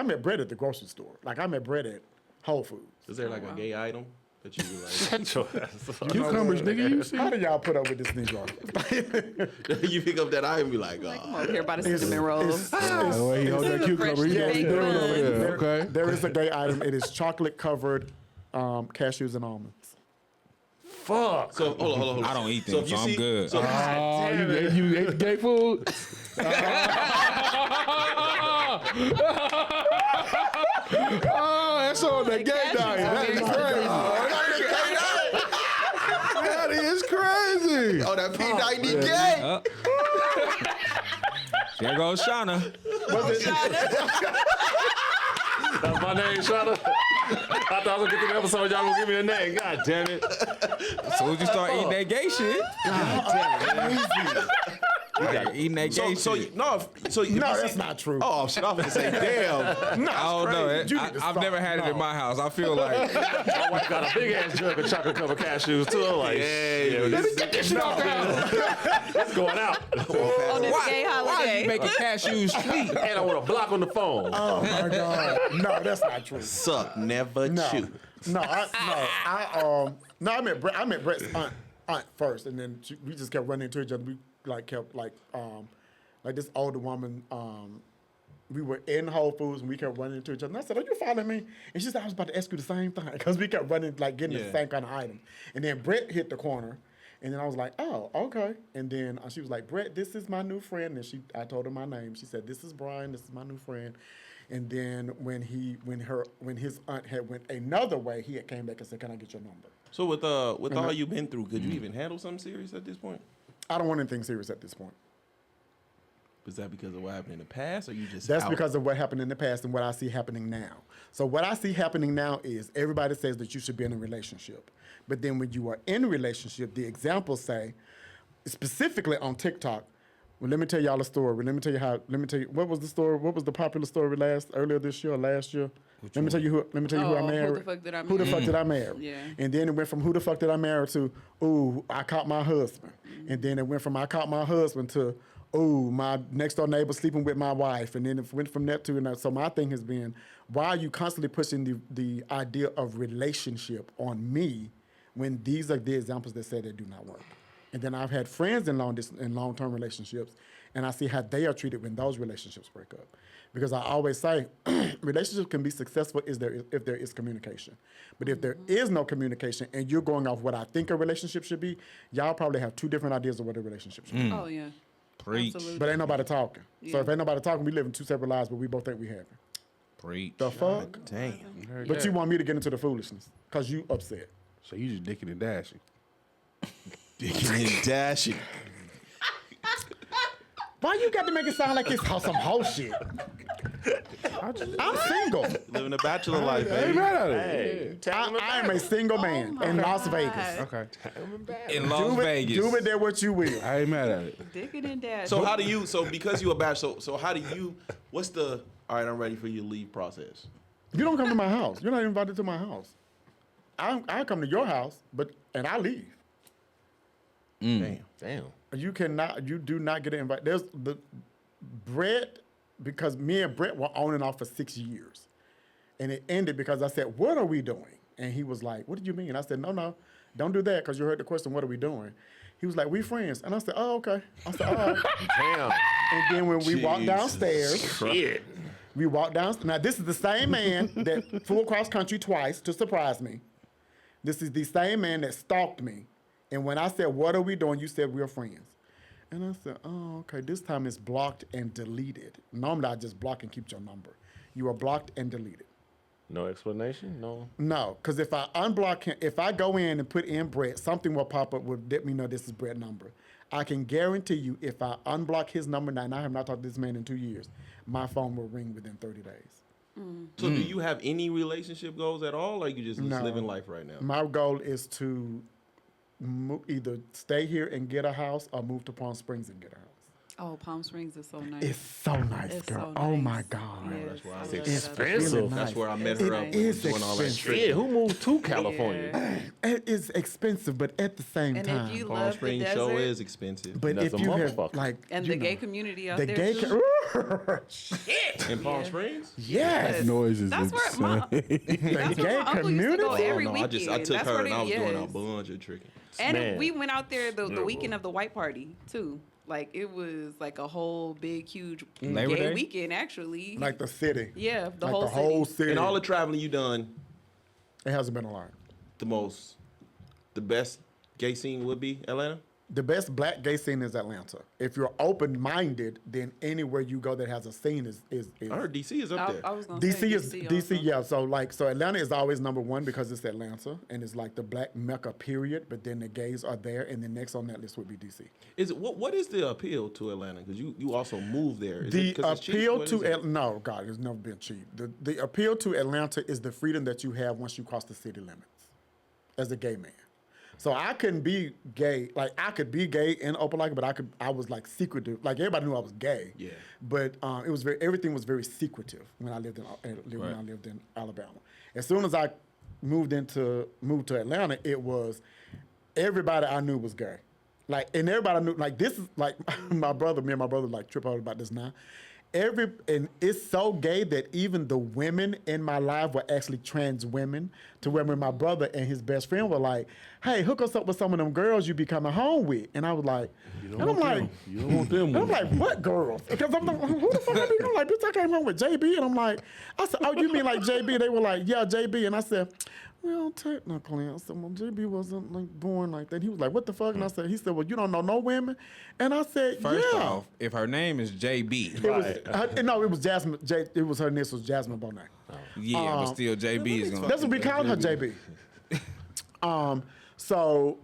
met Brett at the grocery store. Like I met Brett at Whole Foods. Is there like a gay item that you like? Shut your ass up. Cucumbers, nigga. You see? How do y'all put up with this Negro? You pick up that item and be like, I'm over here by the cinnamon rolls. The way he hold that cucumber, he Fresh knows what he's baked doing over buns. there. Okay. There is a gay item. It is chocolate covered cashews and almonds. Fuck. so hold on. I don't eat So them, if you so I'm see- good. So, You ate the gay food? Oh, that's on the gay Cashews diet. are That is very crazy. That is crazy. oh, that P90 gay. There goes Shauna. That's my name, Shauna. I thought I was gonna get to the episode. Y'all gonna give me a name. God damn it. As soon as you start eating that gay shit. Eating that gay So shit. no, That's not true. Oh shit! I was gonna say, damn. No, I don't know. You need to I've stop. never had it in my house. I feel like My wife got a big ass jug of chocolate covered cashews too. I'm like, Yeah, it's going out. On this gay why are holiday. you making cashews sweet? And I want a block on the phone. Oh my God. No, that's not true. suck, never No. chew. I met Brett's aunt first, and then we just kept running into each other. We kept this older woman. We were in Whole Foods and we kept running into each other. And I said, "Are you following me?" And she said, "I was about to ask you the same thing," because we kept running, getting the same kind of item. And then Brett hit the corner, and then I was like, "Oh, okay." And then she was like, "Brett, this is my new friend." And I told her my name. She said, "This is Brian. This is my new friend." And then when his aunt had went another way, he had came back and said, "Can I get your number?" So with all you've been through, could you even handle something serious at this point? I don't want anything serious at this point. Is that because of what happened in the past, or you just? That's out? because of what happened in the past and what I see happening now. So what I see happening now is everybody says that you should be in a relationship. But then when you are in a relationship, the examples say, specifically on TikTok, well, let me tell y'all a story. Let me tell you what was the story? What was the popular story earlier this year or last year? Let me tell you who I married. Who the fuck did I marry? Who the fuck did I marry? Yeah. And then it went from who the fuck did I marry to, ooh, I caught my husband. And then it went from I caught my husband to, ooh, my next door neighbor sleeping with my wife. And then it went from that to, and so my thing has been, why are you constantly pushing the idea of relationship on me when these are the examples that say they do not work? And then I've had friends in long-term relationships, and I see how they are treated when those relationships break up. Because I always say, relationships can be successful if there is communication. But if there is no communication and you're going off what I think a relationship should be, y'all probably have two different ideas of what a relationship should be. Oh yeah. Preach. Absolutely. But ain't nobody talking. So Yeah. if ain't nobody talking, we live in two separate lives, but we both think we have it. Preach. The fuck? Damn. But you want me to get into the foolishness because you upset. So you just dicking and dashing. Dicking and dashing. Why you got to make it sound like it's some whole shit? I'm single. Living a bachelor life, I ain't baby. mad at it. Hey, I am a single man in Las Vegas. Okay. In Las Vegas. Do with that what you will. I ain't mad at it. Dicking and dashing. So how do you? So because you a bachelor, so how do you? What's the? All right, I'm ready for you to leave process. You don't come to my house. You're not invited to my house. I come to your house, and I leave. Damn. damn. You do not get an invite. There's the Brett, because me and Brett were on and off for 6 years. And it ended because I said, "What are we doing?" And he was like, "What did you mean?" And I said, No, don't do that, because you heard the question, "What are we doing?" He was like, "We friends." And I said, "Oh, okay." I said, "All right." Damn. And then when we walked Jesus downstairs, Shit. we walked down. Now, this is the same man that flew across country twice to surprise me. This is the same man that stalked me. And when I said, what are we doing? You said, we're friends. And I said, oh, okay. This time it's blocked and deleted. Normally, I just block and keep your number. You are blocked and deleted. No explanation? No. No, because if I unblock him, if I go in and put in Brett, something will pop up will let me know this is Brett's number. I can guarantee you, if I unblock his number now, and I have not talked to this man in 2 years, my phone will ring within 30 days. So do you have any relationship goals at all, or you just No. living life right now? My goal is to either stay here and get a house or move to Palm Springs and get a house. Oh, Palm Springs is so nice. It's so nice, It's girl. so Oh nice. my God. Yes, that's why I I was love It's that. expensive. really That's nice. where I met It's her up. nice. It's doing all that expensive. shit. Yeah, who moved to California? Yeah. It is expensive, but at the same And time. if you Palm love the Springs desert show is expensive. but That's if a you have motherfucker. and you the gay know, community out the there gay too. shit. In Palm Springs? Yes. Noise is That's where my The that's gay where my uncle used to go community? every no, weekend. I took That's her where and I was they- doing a yes. bunch of tricking. And Man. we went out there the weekend of the white party too. Like it was like a whole big, huge Labor gay Day? weekend actually. Like the city. yeah, the Like whole the whole city. city. And all the traveling you done, It hasn't been a lot. the best gay scene would be Atlanta? The best black gay scene is Atlanta. If you're open-minded, then anywhere you go that has a scene is I heard DC is up there. I was gonna DC say is DC, also. yeah. So Atlanta is always number one because it's Atlanta and it's like the black mecca period. But then the gays are there, and the next on that list would be DC. Is it what is the appeal to Atlanta? Because you also moved there. Is The it 'cause it's cheap? appeal What to is it? no, God, it's never been cheap. The appeal to Atlanta is the freedom that you have once you cross the city limits as a gay man. So I couldn't be gay. Like I could be gay in Opelika, but I was like secretive. Like everybody knew I was gay. Yeah. But it was everything was very secretive when I lived in Alabama. As soon as I moved to Atlanta, it was everybody I knew was gay. Like, and everybody knew, like, this is like me and my brother like trip out about this now. And it's so gay that even the women in my life were actually trans women, to where when my brother and his best friend were like, hey, hook us up with some of them girls you be coming home with. And I was like, You don't want them. and I'm like, what girls? Because I'm like, who the fuck I be? I'm like, bitch, I came home with JB. And I said, oh, you mean like JB? They were like, yeah, JB. And I said, well, technically, I said, well, JB wasn't like born like that. He was like, what the fuck? And I said, he said, well, you don't know no women? And I said, First yeah. off, if her name is JB, It was, no, it was Jasmine. It was her initials, Jasmine Bonet. yeah, but still JB is gonna. That's what we called her, JB. So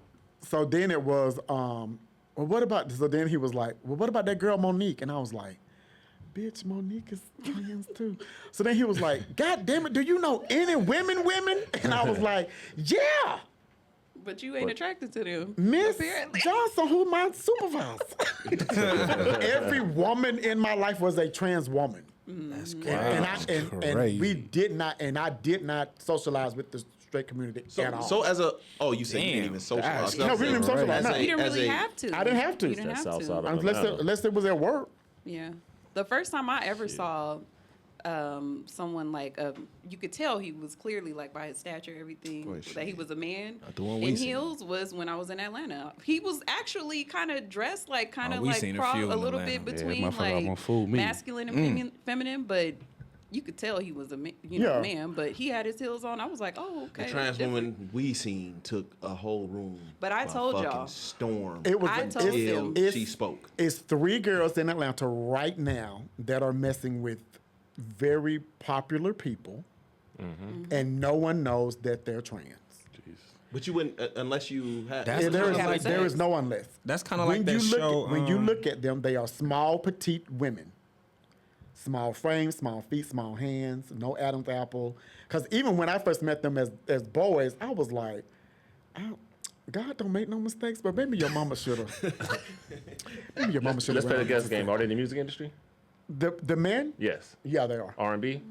then it was, well, what about, so then he was like, well, what about that girl Monique? And I was like, bitch, Monique is trans too. So then he was like, God damn it, do you know any women? And I was like, yeah, But you ain't attracted to them. Miss apparently. Johnson, who my supervisor. Every woman in my life was a trans woman. That's And we did not, and I did not socialize with the straight community at all. So as you said you didn't even socialize. No, we didn't even socialize. No. You didn't really have to. I didn't have to. You didn't That's have outside to. of- Unless it was at work. Yeah. The first time I ever saw someone like you could tell he was clearly like by his stature, everything that he was a man the one we in seen. heels was when I was in Atlanta. He was actually kind of dressed like kind of we like seen a cross few a in little Atlanta. bit Yeah, between motherfucker almost like fooled me. masculine and feminine, but you could tell he was a Yeah. man. But he had his heels on. I was like, oh okay. The trans different. woman we seen took a whole room. But I by told fucking y'all. storm. It was. I told until them. she spoke. It's 3 girls in Atlanta right now that are messing with very popular people, and no one knows that they're trans. But you wouldn't unless you had. That's Yeah, there is kinda like there that. is no unless. That's kind of like that show. When you look at them, they are small, petite women. Small frame, small feet, small hands, no Adam's apple. Because even when I first met them as boys, I was like, God don't make no mistakes, but maybe your mama should have. Maybe your mama should have. Let's play the guess game. Are they in the music industry? The men? Yes. Yeah, they are. R&B?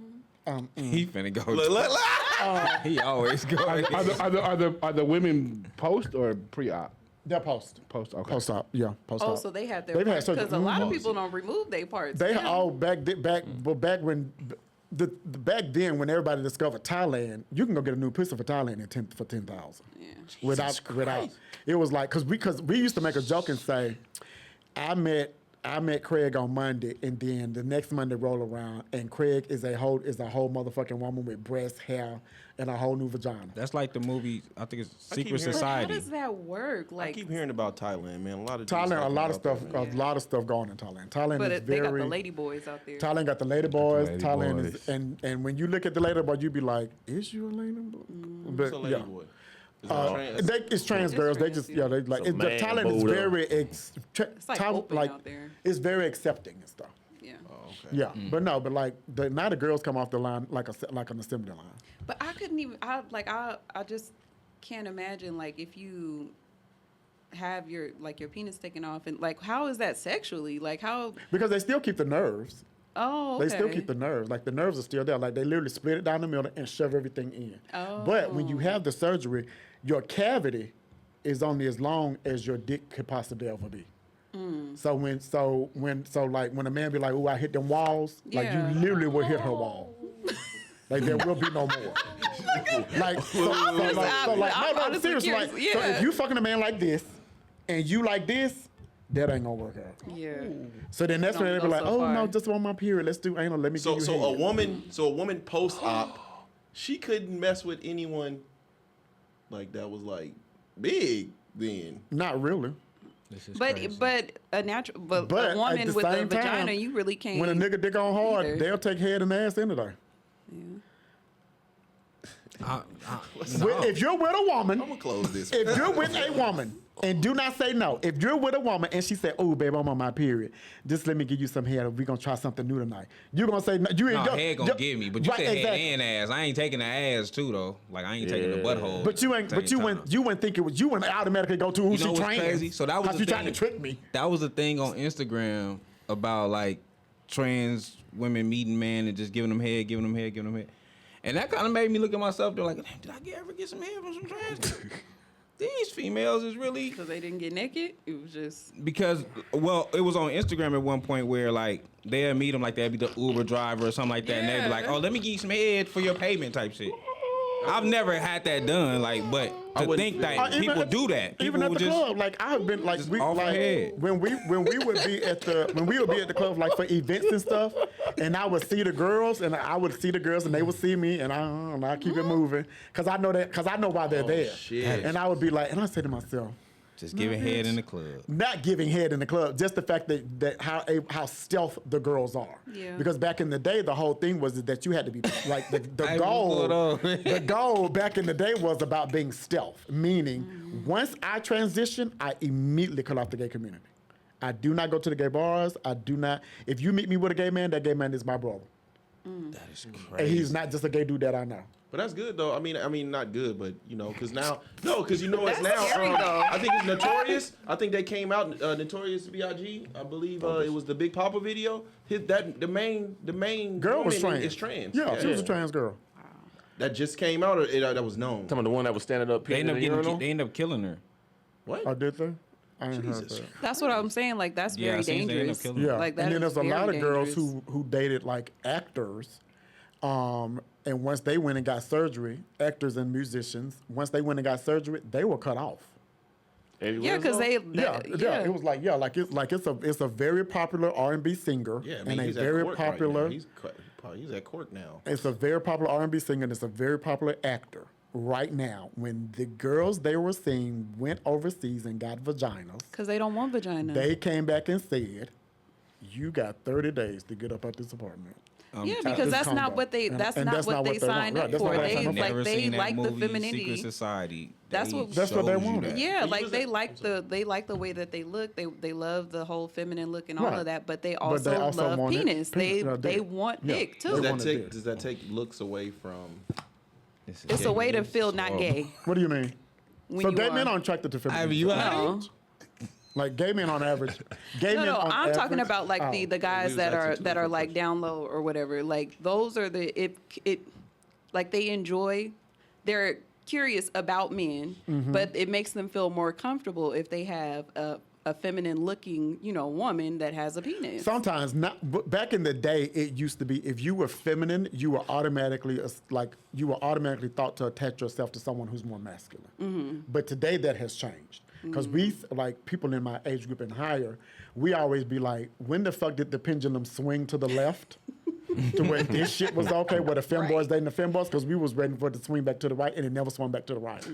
he finna go. Look, look, look. He always go. Are the women post or pre-op? They're post. Post. Okay. Post op. Yeah, post op. Oh, so they had their They've had parts surgery. because a lot of Mhm. people don't remove their parts. They now. all back when back then when everybody discovered Thailand, you can go get a new pussy for Thailand for 10,000. Yeah. Without it was like because we used to make a joke and say, I I met Craig on Monday, and then the next Monday roll around, and Craig is a whole motherfucking woman with breast, hair, and a whole new vagina. That's like the movie. I think it's I keep Secret hearing- But how Society. does that work? I Like, keep hearing about Thailand, man. A lot of dudes Thailand, a talking lot of about stuff, that, man. a lot of stuff going in Thailand. Thailand but is they got very. the lady boys out there. Thailand got the lady boys. lady Thailand boys. is, and when you look at the lady boy, you be like, is you a lady boy? But What's a lady boy? Is it trans? It's trans It's girls. They trans, just yeah. they like It's a man Thailand is Buddha. very It's like open out there. it's very accepting and stuff. Yeah. Oh, okay. Yeah, but no, but like now the girls come off the line like an assembly line. But I couldn't even. I just can't imagine like if you have your penis taken off and like how is that sexually? Like how? Because they still keep the nerves. Oh, okay. They still keep the nerves. Like the nerves are still there. Like they literally split it down the middle and shove everything in. But when you have the surgery, your cavity is only as long as your dick could possibly ever be. So when a man be like, "Ooh, I hit them walls," like Yeah. you literally will hit her wall. Like there will be no more. Like I'm no, honestly seriously. curious. So Yeah. if you fucking a man like this, and you like this, that ain't gonna work out. Yeah. So then that's Don't when they be go like, so "Oh far. no, just on my period. Let's do anal. Let me So give you so head." a woman post op, she couldn't mess with anyone like that was like big then. Not really. This is But crazy. a natural But a at woman the with a same time, vagina, you really can't. When a nigga dick on hard, either. they'll take head and ass any day. If you're with a woman, I'm gonna close this. if you're with a woman, and do not say no. If you're with a woman and she said, "Oh, babe, I'm on my period. Just let me give you some head. We're gonna try something new tonight." You're gonna say no. You No, ain't head gonna give me, but you right, said exactly. head and ass. I ain't taking the ass too though. Like I ain't taking the butthole. But you ain't. at the But same you time. wouldn't think it was. You wouldn't automatically go to who You she know what's trans. crazy? So that was Cause the you thing. trying to trick me. That was the thing on Instagram about like trans women meeting men and just giving them head. And that kind of made me look at myself. They're like, did I ever get some head from some trans? These females is really because they didn't get naked. It was just because well, it was on Instagram at one point where like they'd meet them like they'd be the Uber driver or something like that, and they'd be like, "Oh, let me give you some head for your payment" type shit. I've never had that done, like, but to think that Even people at- do that, Even people at would the just club, like I have been, like just we off her like head. when we would be at the club, like for events and stuff, and I would see the girls, and I would see the girls, and they would see me, and I keep it moving, cause I know why they're there, shit. and I would be like, and I say to myself, just giving head in the club. not giving head in the club, just the fact that how stealth the girls are. Yeah. Because back in the day, the whole thing was that you had to be like the Hey, goal. what's going on? The goal back in the day was about being stealth, meaning once I transition, I immediately cut off the gay community. I do not go to the gay bars. I do not. If you meet me with a gay man, that gay man is my brother, That is and crazy. he's not just a gay dude that I know. But that's good though. I mean, not good, but you know, because now, because you know what's That's now. scary, though. I think it's Notorious. I think they came out. Notorious B.I.G. I believe it was the Big Papa video. The main Girl was woman trans. is trans. Yeah, she was a trans girl. That just came out, or that was known. Talking about the one that was standing up, They peeing in the urinal. end up killing her. What? Oh, did they? I ain't heard Jesus. that. that's what I'm saying. Like that's Yeah, I very seen they end up dangerous. killing her. Yeah, Like that and then is there's a lot very of girls dangerous. who dated like actors, and once they went and got surgery, actors and musicians, once they went and got surgery, they were cut off. Eddie Yeah, because Winslow? Yeah, it was like it's a very popular R&B singer Yeah, I and mean, a he's at very court right popular. now. He's at court now. It's a very popular R&B singer and it's a very popular actor right now. When the girls they were seeing went overseas and got vaginas, Because they don't want vagina. they came back and said, "You got 30 days to get up at this apartment." yeah, at because this that's condo. not what they. And- That's and not that's what not they what they want. signed Right, up that's for. not what They they signed up for. Never like they seen that like the movie, femininity. Secret Society. That's They what- That's what they shows you wanted. that. Yeah, He like was they a- like the way that they look. They love the whole feminine look and all Right. of that, but they But also, they also love wanted penis. They penis, they dick. want Yeah. dick They too. want- dick. Does that take looks away from? It's a way to feel not gay. What do you mean? When So you gay are. men aren't attracted to femininity. you No, Like gay men on average. Gay men no. on I'm talking average- about like oh. the guys was that asking are two that are different like questions. down low or whatever. Like those are it like they enjoy. They're curious about men, Mm-hmm. but it makes them feel more comfortable if they have a feminine looking woman that has a penis. Sometimes not. But back in the day, it used to be if you were feminine, you were automatically thought to attach yourself to someone who's more masculine. Mm-hmm. But today that has changed. Because we, like people in my age group and higher, we always be like, when the fuck did the pendulum swing to the left? To where this shit was okay, where the femboys dating the femboys, because we was ready for it to swing back to the right, and it never swung back to the right.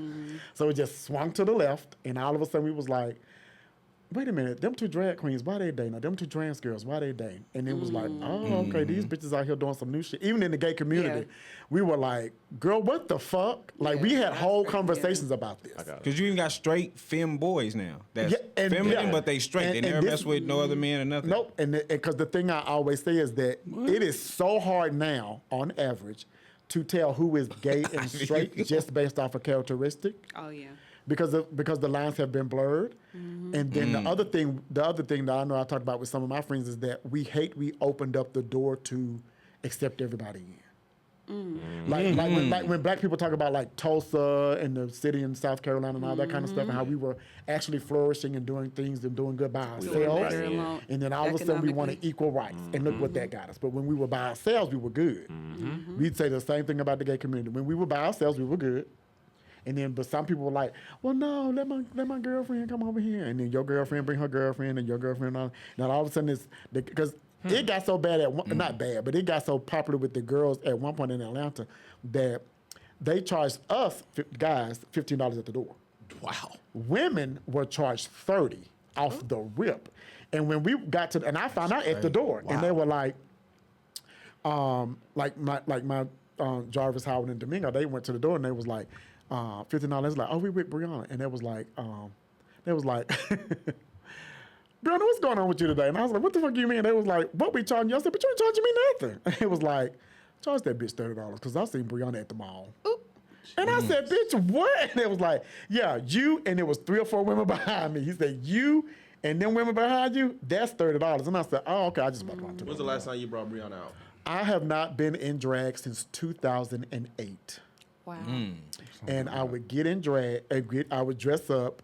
So it just swung to the left, and all of a sudden we was like, wait a minute, them two drag queens, why they dating? Or them two trans girls, why they dating? And it was like, oh, okay, these bitches out here doing some new shit. Even in the gay community, we were like, girl, what the fuck? Like, we had whole conversations about this. Because you even got straight femme boys now. That's feminine, but they straight. They never mess with no other man or nothing. Nope. And because the thing I always say is that it is so hard now, on average, to tell who is gay and straight just based off a characteristic. Oh yeah. Because the lines have been blurred. And then the other thing that I know I talked about with some of my friends is that we opened up the door to accept everybody in. Like when black people talk about like Tulsa and the city in South Carolina and all that kind of stuff, and how we were actually flourishing and doing things and doing good by ourselves. And then all of a sudden we wanted equal rights. And look what that got us. But when we were by ourselves, we were good. We'd say the same thing about the gay community. When we were by ourselves, we were good. And then, but some people were like, well, no, let my girlfriend come over here. And then your girlfriend bring her girlfriend, and your girlfriend, and all of a sudden it's, because it got so bad not bad, but it got so popular with the girls at one point in Atlanta that they charged us, guys, $15 at the door. Wow. Women were charged $30 off the rip. And when we got to, and I found out at the door, and they were like my Jarvis, Howard, and Domingo, they went to the door and they was like, $15. Like, oh, we with Brianna, and it was like, Brianna, what's going on with you today? And I was like, what the fuck do you mean? They was like, what we charging you? I said, but you ain't charging me nothing. And it was like, charge that bitch $30 because I seen Brianna at the mall. Oop. And I said, bitch, what? And it was like, yeah, you, and there was 3 or 4 women behind me. He said, you and them women behind you, that's $30. And I said, oh, okay, I just bought one. When's the last time you brought Brianna out? I have not been in drag since 2008. Wow. And I would get in drag, I would dress up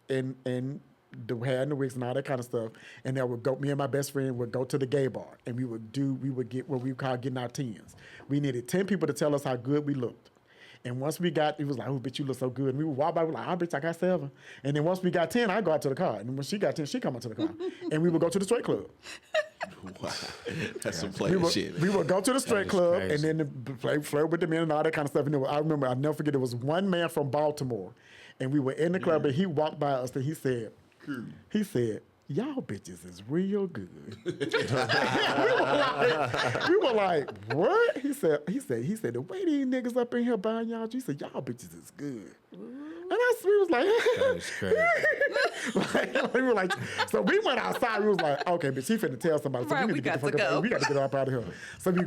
in the hair and the wigs and all that kind of stuff. And I would go, me and my best friend would go to the gay bar and we would get what we call getting our tens. We needed 10 people to tell us how good we looked. And once we got, it was like, oh, bitch, you look so good. And we would walk by, we were like, oh, bitch, I got 7. And then once we got 10, I'd go out to the car. And when she got 10, she'd come out to the car. And we would go to the straight club. Wow. That's some player shit. We would go to the straight club and then flirt with the men and all that kind of stuff. And I remember, I'll never forget, there was one man from Baltimore. And we were in the club and he walked by us and he said, y'all bitches is real good. we were like, what? He said, the way these niggas up in here buying y'all, he said, y'all bitches is good. And we was like, we were like, so we went outside. We was like, okay, bitch, he finna tell somebody. So we need to get the fuck up. We got to get up out of here. So we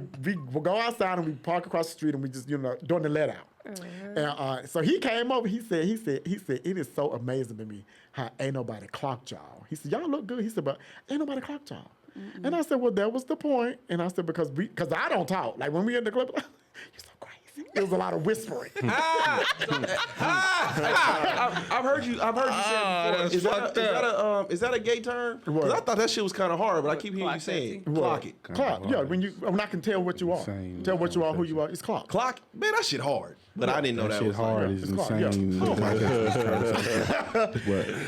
go outside and we park across the street and we just, doing the let out. And so he came over. He said, it is so amazing to me how ain't nobody clocked y'all. He said, y'all look good. He said, but ain't nobody clocked y'all. And I said, well, that was the point. And I said, because I don't talk. Like when we in the club, you're so crazy. It was a lot of whispering. I've heard you say it before. Is that a gay term? Because I thought that shit was kind of hard, but I keep hearing you saying clock it. Clock. Yeah, when I can tell what you are. Tell what you are, who you are. It's clock. Clock. Man, that shit hard. But I didn't know that shit was hard. Like, is insane. Oh my God.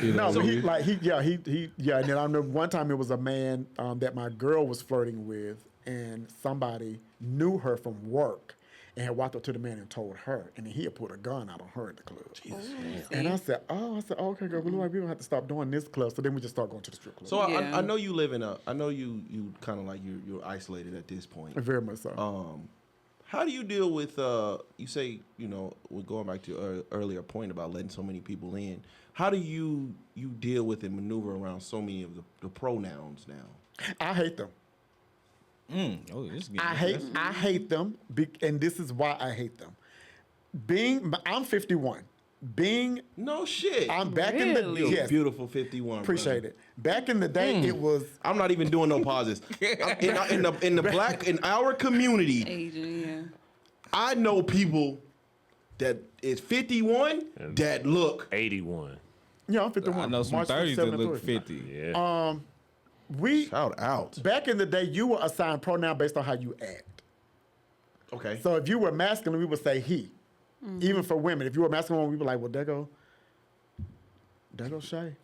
No, but and then I remember one time it was a man that my girl was flirting with, and somebody knew her from work. And had walked up to the man and told her, and then he had put a gun out on her at the club. Jesus. And I said, okay, girl, we don't have to stop doing this club. So then we just start going to the strip club. So I know you live in I know you kind of like you're isolated at this point. Very much so. How do you deal with, you say, we're going back to your earlier point about letting so many people in. How do you deal with and maneuver around so many of the pronouns now? I hate them. I hate them, and this is why I hate them. I'm 51. No shit. I'm back in the yes, beautiful 51. Appreciate it. Back in the day, it was. I'm not even doing no pauses. in our community, Asian, yeah. I know people that is 51 that look 81. Yeah, I'm 51. I know some March 30s that 27th. look 50. Yeah. shout out. Back in the day, you were assigned pronoun based on how you act. Okay. So if you were masculine, we would say he. Even for women, if you were masculine, we were like, well, there go there goes Shay.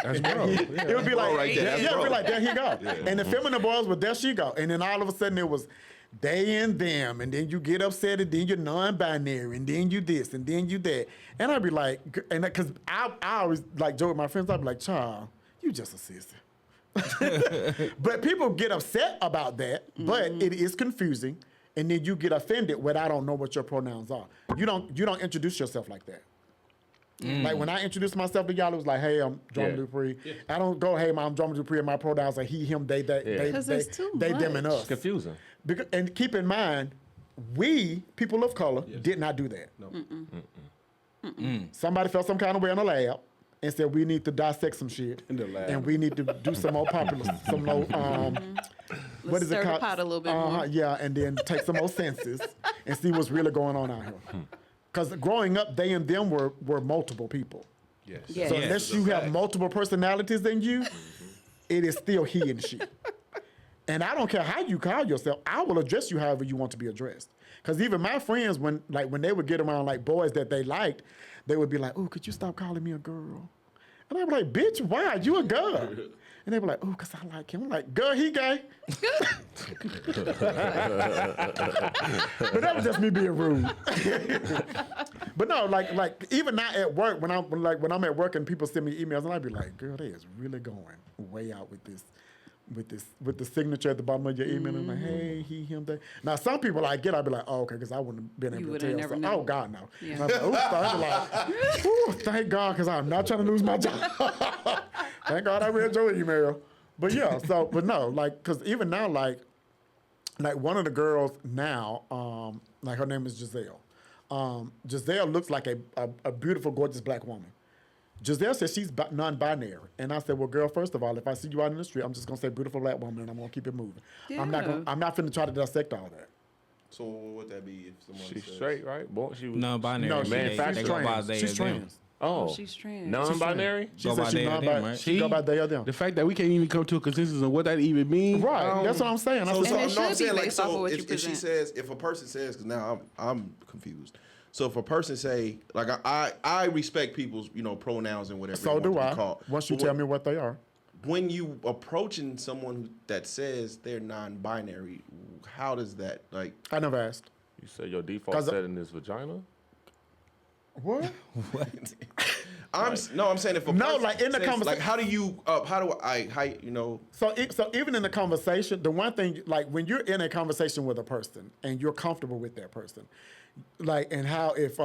That's bro. It would be like, right there. That's it would be bro. like, there he go. And the feminine boys was, there she go. And then all of a sudden it was they and them, and then you get upset, and then you're non-binary, and then you this, and then you that. And I'd be like, and because I always like joke with my friends, I'd be like, child, you just a sister. But people get upset about that, but it is confusing. And then you get offended when I don't know what your pronouns are. You don't introduce yourself like that. Like when I introduced myself to y'all, it was like, hey, I'm Drama Dupree. I don't go, hey, I'm Drama Dupree, and my pronouns are he, him, they, Because it's too they, them, and much. us. Confusing. Because, and keep in mind, we, people of color, did not do that. No. Somebody felt some kind of way in the lab and said we need to dissect some shit. In the lab. And we need to do some more popular, some more, what is Stir it the called? pot a little bit more. Yeah, and then take some more census and see what's really going on out here. Because growing up, they and them were multiple people. Yes. Yeah. So Yes. unless you have multiple personalities than you, it is still he and she. And I don't care how you call yourself. I will address you however you want to be addressed. Because even my friends, when they would get around like boys that they liked, they would be like, "Oh, could you stop calling me a girl?" And I'd be like, "Bitch, why? You a girl?" And they'd be like, "Oh, because I like him." I'm like, "Girl, he gay." But that was just me being rude. But no, like even now at work, when I'm at work and people send me emails, and I'd be like, "Girl, they is really going way out with the signature at the bottom of your email." And I'm like, "Hey, he, him, they." Now some people I'd be like, "Oh, okay," because I wouldn't have been able to would've tell. never So, known. oh God, no. Yeah. And I'd be like, "Oops," I'd be like, "Ooh, thank God," because I'm not trying to lose my job. Thank God I read your email. But yeah, but no, like, because even now, like one of the girls now, like her name is Giselle. Giselle looks like a beautiful, gorgeous black woman. Giselle says she's non-binary. And I said, well, girl, first of all, if I see you out in the street, I'm just going to say beautiful black woman, and I'm going to keep it moving. I'm not finna try to dissect all that. So what would that be if someone She's says, straight, right? Boy, she was Non-binary. No, manufactured. They go by trans. they She's or them. trans. Oh, She's trans. non-binary. She Go said by she's they or them, non-binary. right? She go by they or them. The fact that we can't even come to a consensus on what that even means. Right. That's what I'm saying. So, I said, And it no, I'm should be saying like, based off of so what you if she present. says, if a person says, because now I'm confused. So if a person say, like I respect people's, pronouns and whatever. so they want do to be I. called. Once you But tell me what they are. when you approaching someone that says they're non-binary, how does that like? I never asked. You said your default 'Cause- setting is vagina. What? I'm saying if a No, person like, in the says, conversation- like how do I So even in the conversation, the one thing, like when you're in a conversation with a person and you're comfortable with that person, like, and how if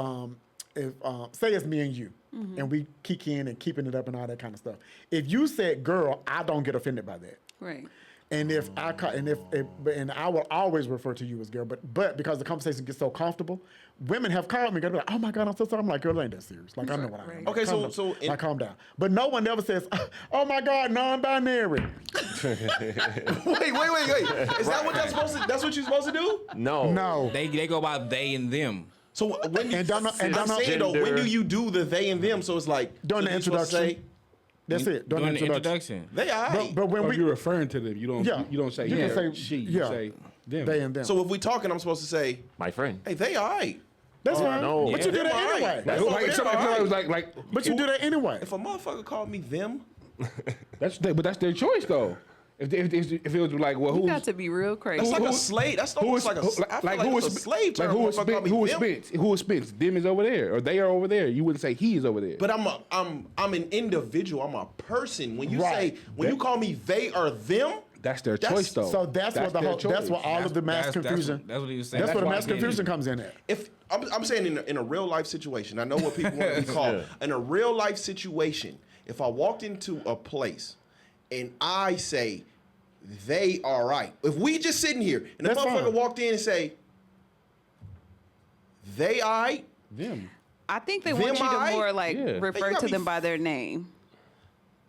say it's me and you, and we kicking and keeping it up and all that kind of stuff. If you said girl, I don't get offended by that. Right. And if and I will always refer to you as girl, but because the conversation gets so comfortable, women have called me. They're like, "Oh my God, I'm so sorry." I'm like, "Girl, it ain't that serious. Like, I know what I am." Right. Like, Okay, calm so down. Calm down. But no one ever says, "Oh my God, non-binary." wait. Is that what that's supposed to? That's what you're supposed to do? No. No. They go by they and them. So when you, And don't know- and I'm don't know- saying though, when gender. do you do the they and them? So it's like During so the you're supposed to introduction. That's it. During During the the introduction. introduction. They all right. But when Or we you're referring to them. You don't. Yeah. You don't say You yeah, can say- she. yeah. You say them. they and them. So if we talking, I'm supposed to say, My friend. hey, they all right. that's fine. no. But you do They're that all right. anyway. That's Like, they're somebody all right. was like. But you do that anyway. If a motherfucker called me them, But that's their choice though. If it was like, well, You who's got to be real crazy. that's like a slave. That's almost like a. I feel like who it's is a slave term. who is Motherfucker call me who is them. Spence? Who is Spence? Them is over there, or they are over there. You wouldn't say he is over there. But I'm an individual. I'm a person. When you Right. say you call me they or them, that's their that's- choice though. So that's what their choice. that's what all of the mass confusion. That's what he was saying. That's where the why mass I get it. confusion comes in at. if I'm saying in a real life situation, I know what people want to be called. In a real life situation, if I walked into a place and I say they are right, if we just sitting here and the That's motherfucker fine. walked in and say they all right, them. I think they Them want you to aight? more like Yeah. refer You gotta to be them by their name.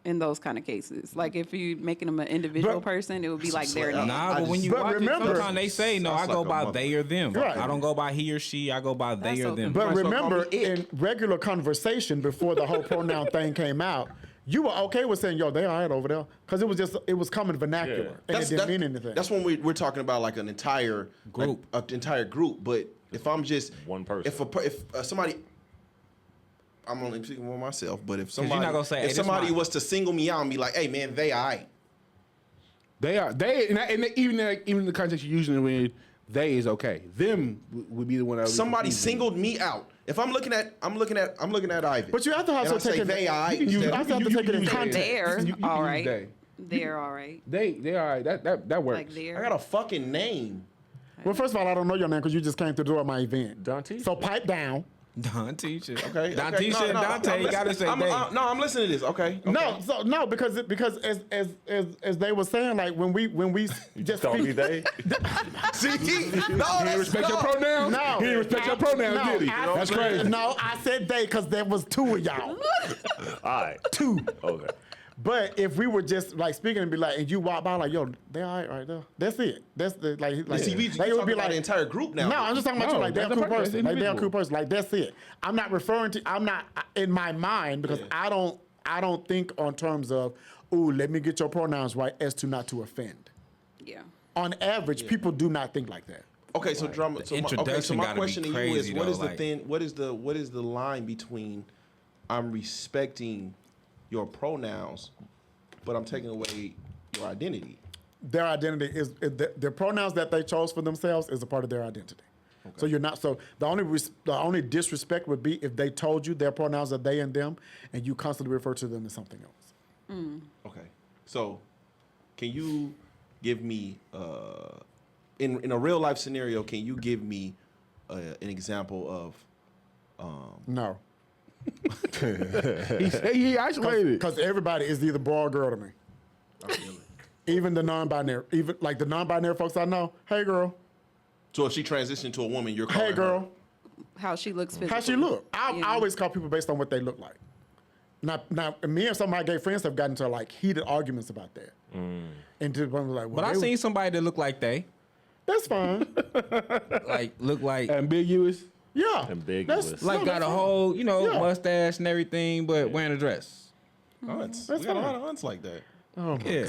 In those kind of cases, like if you making them an individual But- person, it would be like their Nah, name. Nah, I but when just- you But watch remember- it, sometimes they say, no, I Sounds go like a by mother- they or them. Right. I don't go by he or she. I go by they That's or so them. But Might as well call remember, me it. in regular conversation before the whole pronoun thing came out, you were okay with saying, "Yo, they all right over there," because it was common vernacular and it didn't mean anything. That's when we're talking about like an entire Group. like, an entire group. But if I'm just One person. if somebody I'm only speaking for myself, but if you're not gonna say, hey, if this somebody my- was to single me out and be like, "Hey, man, they aight." They are. Even in the context you're using it with, they is okay. Them would be the one that would be Somebody confusing. singled me out. If I'm looking at Ivan. But you have to and also I say take it. they aight. You instead- also have to take it in context. They're You can all use right. they. They're all right. They all right. That works. Like I they're. got a fucking name. Well, first of all, I don't know your name because you just came through the door at my event. Dante? So pipe down. Dante shit. Okay. Dante okay. shit. Dante. You gotta say they. I'm listening to this. Okay. No, because as they were saying, like when we just Don't be speak. they. See, no, He didn't that's respect your pronouns. No, He didn't respect your pronouns, did he? That's crazy. No, I said they because there was two of y'all. All right. Two. Okay. But if we were just like speaking and be like, and you walk by like, yo, they all right there. That's it. That's the like. See, we it talking would be about like the entire group now. No, I'm just talking about No, you. Like they're a that's cool the person, person. Like they're a individual. cool person. Like that's it. I'm not referring to. I'm not in my mind because I don't think on terms of, ooh, let me get your pronouns right as to not to offend. Yeah. On average, people do not think like that. Okay, so drama. So my, okay, so introduction my gotta be question to you is, crazy, what though, is the like- thing? What is the line between I'm respecting your pronouns, but I'm taking away your identity? Their identity is the pronouns that they chose for themselves is a part of their identity. So you're not. So the only disrespect would be if they told you their pronouns are they and them, and you constantly refer to them as something else. Okay, so can you give me in a real life scenario? Can you give me an example of No, He isolated. because everybody is either boy or girl to me. Even the non-binary, even like the non-binary folks I know. Hey girl, So if she transitioned to a woman, you're calling hey girl, How she looks physically. how she look? I Yeah. always call people based on what they look like. Now, me and some of my gay friends have gotten into like heated arguments about that. And to the point where like, well, But I they- seen somebody that look like they. that's fine. Like look like Ambiguous. Yeah, Ambiguous. That's- like no, got a that's fine. whole Yeah. mustache and everything, but wearing a dress. Aunts. That's We got a fine. lot of aunts like that. Oh my Yeah.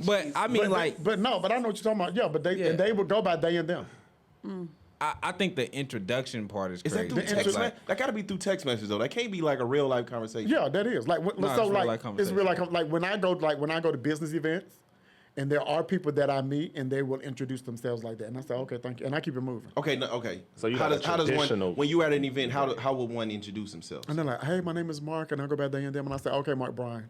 But I mean, but I know what you're talking about. Yeah, but Yeah. they would go by they and them. I think the introduction part is Is crazy. that through The text? intro- That got to be through text message though. That can't be like a real life conversation. Yeah, that is like No, so it's real like life it's real like when I go to business events, and there are people that I meet and they will introduce themselves like that, and I say okay, thank you, and I keep it moving. Okay. No, okay. So you how got does a one traditional- when you at an event? How would one introduce themselves? And they're like, hey, my name is Mark, and I go by they and them, and I say okay, Mark Bryan,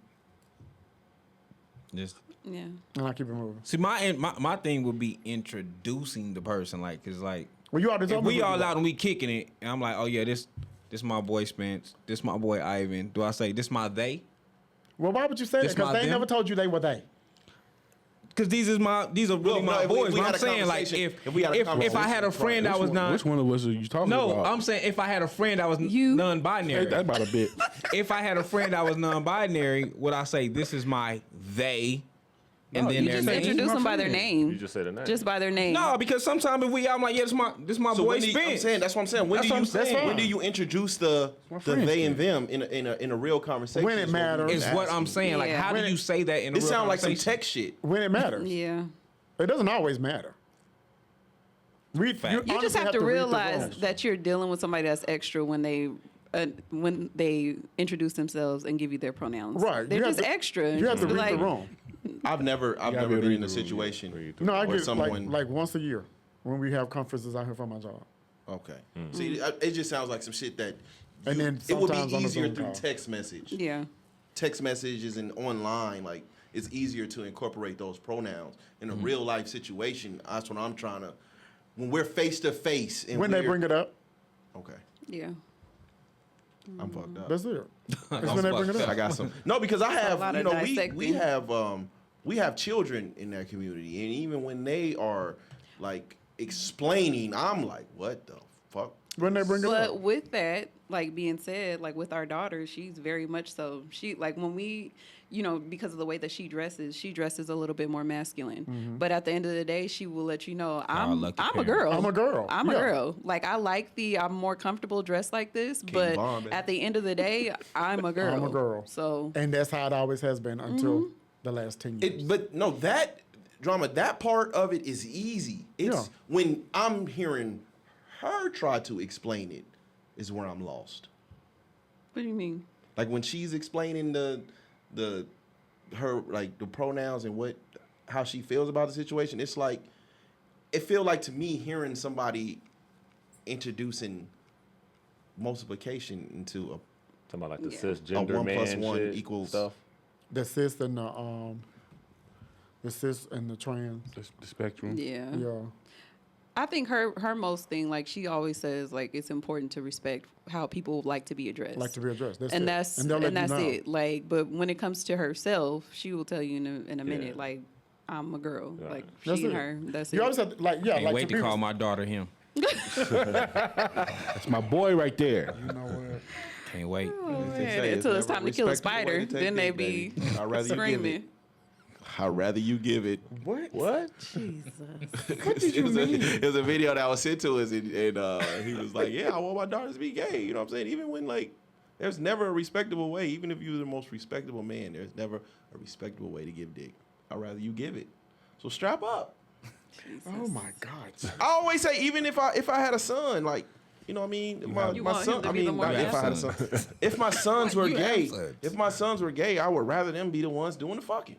Just Yeah. and I keep it moving. see my thing would be introducing the person, like, cause like Well, you already if told me we what you all like. out and we kicking it, and I'm like, oh yeah, this my boy Spence, this my boy Ivan. Do I say this my they? Well, why would you say that? This Because my they them? never told you they were they. Cause these are really Well, my no, if we- boys. we But had I'm a saying like conversation- if we had a if I conversation, had a friend that was non Which one of us are you talking no, about? I'm saying if I had a friend that was You. non-binary. That's about a bit. If I had a friend that was non-binary, would I say this is my they, and then You their just name? introduce them by their You name. just said a name. Just by their name. No, because sometimes if I'm like, yeah, this my So boy when do you, I'm Spence. saying that's what I'm saying. When That's do what you I'm saying. when do you introduce the friends they and do. them in a real conversation? When it is what we matters. Is what I'm saying. Like, Yeah. how When do it- you say that in a This real sounds like some conversation? tech shit. When it matters, Yeah. it doesn't always matter. Fact. You just honestly have to read the realize rooms. that that you're dealing with somebody that's extra when they introduce themselves and give you their pronouns. Right. They're You have just to- extra. you have to Just read be the like, room. I've never gotta been be in a reading the situation. No, I Or get someone- like once a year when we have conferences out here for my job. Okay. See, it just sounds like some shit that And then it would sometimes be on the easier Zoom through call. text message. Yeah. Text messages and online, like it's easier to incorporate those pronouns in a real life situation. That's what I'm trying to. When we're face to face and When they bring it up, okay, Yeah. I'm fucked up. that's it. It's when they bring it I up. got some. No, because I have, lot you of know, dissecting. we have children in that community, and even when they are like explaining, I'm like, what the fuck? When they bring it But up. with that, like being said, like with our daughter, she's very much so. She like when we, you know, because of the way that she dresses a little bit more masculine. Mm-hmm. But at the end of the day, she will let you know I'm lucky a parents. girl. I'm a girl. I'm a Yeah. girl. Like I'm more comfortable dressed like this. But Von, baby. at the end of the day, I'm a girl. I'm a girl. So And that's how it always has been until the last 10 years. But no, that drama, that part of it is easy. It's Yeah. when I'm hearing her try to explain it is where I'm lost. What do you mean? Like when she's explaining her like the pronouns and how she feels about the situation, it's like it feel like to me hearing somebody introducing multiplication into Talking about like the Yeah. cisgender A 1 man plus 1 shit equals- stuff. The cis and the cis and the trans. The spectrum. Yeah. Yeah. I think her most thing, like she always says, like it's important to respect how people like to be addressed. Like to be addressed. That's and it. that's they'll let and you that's know. it. Like, but when it comes to herself, she will tell you in a minute, Yeah. like I'm a girl. Yeah. Like That's she and it. her. That's You it. always have to, like, yeah, Can't like wait to to call my daughter him. That's my boy right there. You know what? Can't wait. Oh, They man, say until it's never time to kill a respectable way spider, to take then they dick, be baby. I'd rather you give it. screaming. I'd rather you give it. What? What? Jesus. It was a video that was sent to us, and he was like, "Yeah, I want my daughter to be gay." You know what I'm saying? Even when like, there's never a respectable way. Even if you're the most respectable man, there's never a respectable way to give dick. I'd rather you give it. So strap up. Oh my God. I always say, even if I had a son, like, you know what I mean? You My want him son. to I be the mean, more not if I had a son. If my sons were You have gay, sons. if my sons were gay, I would rather them be the ones doing the fucking.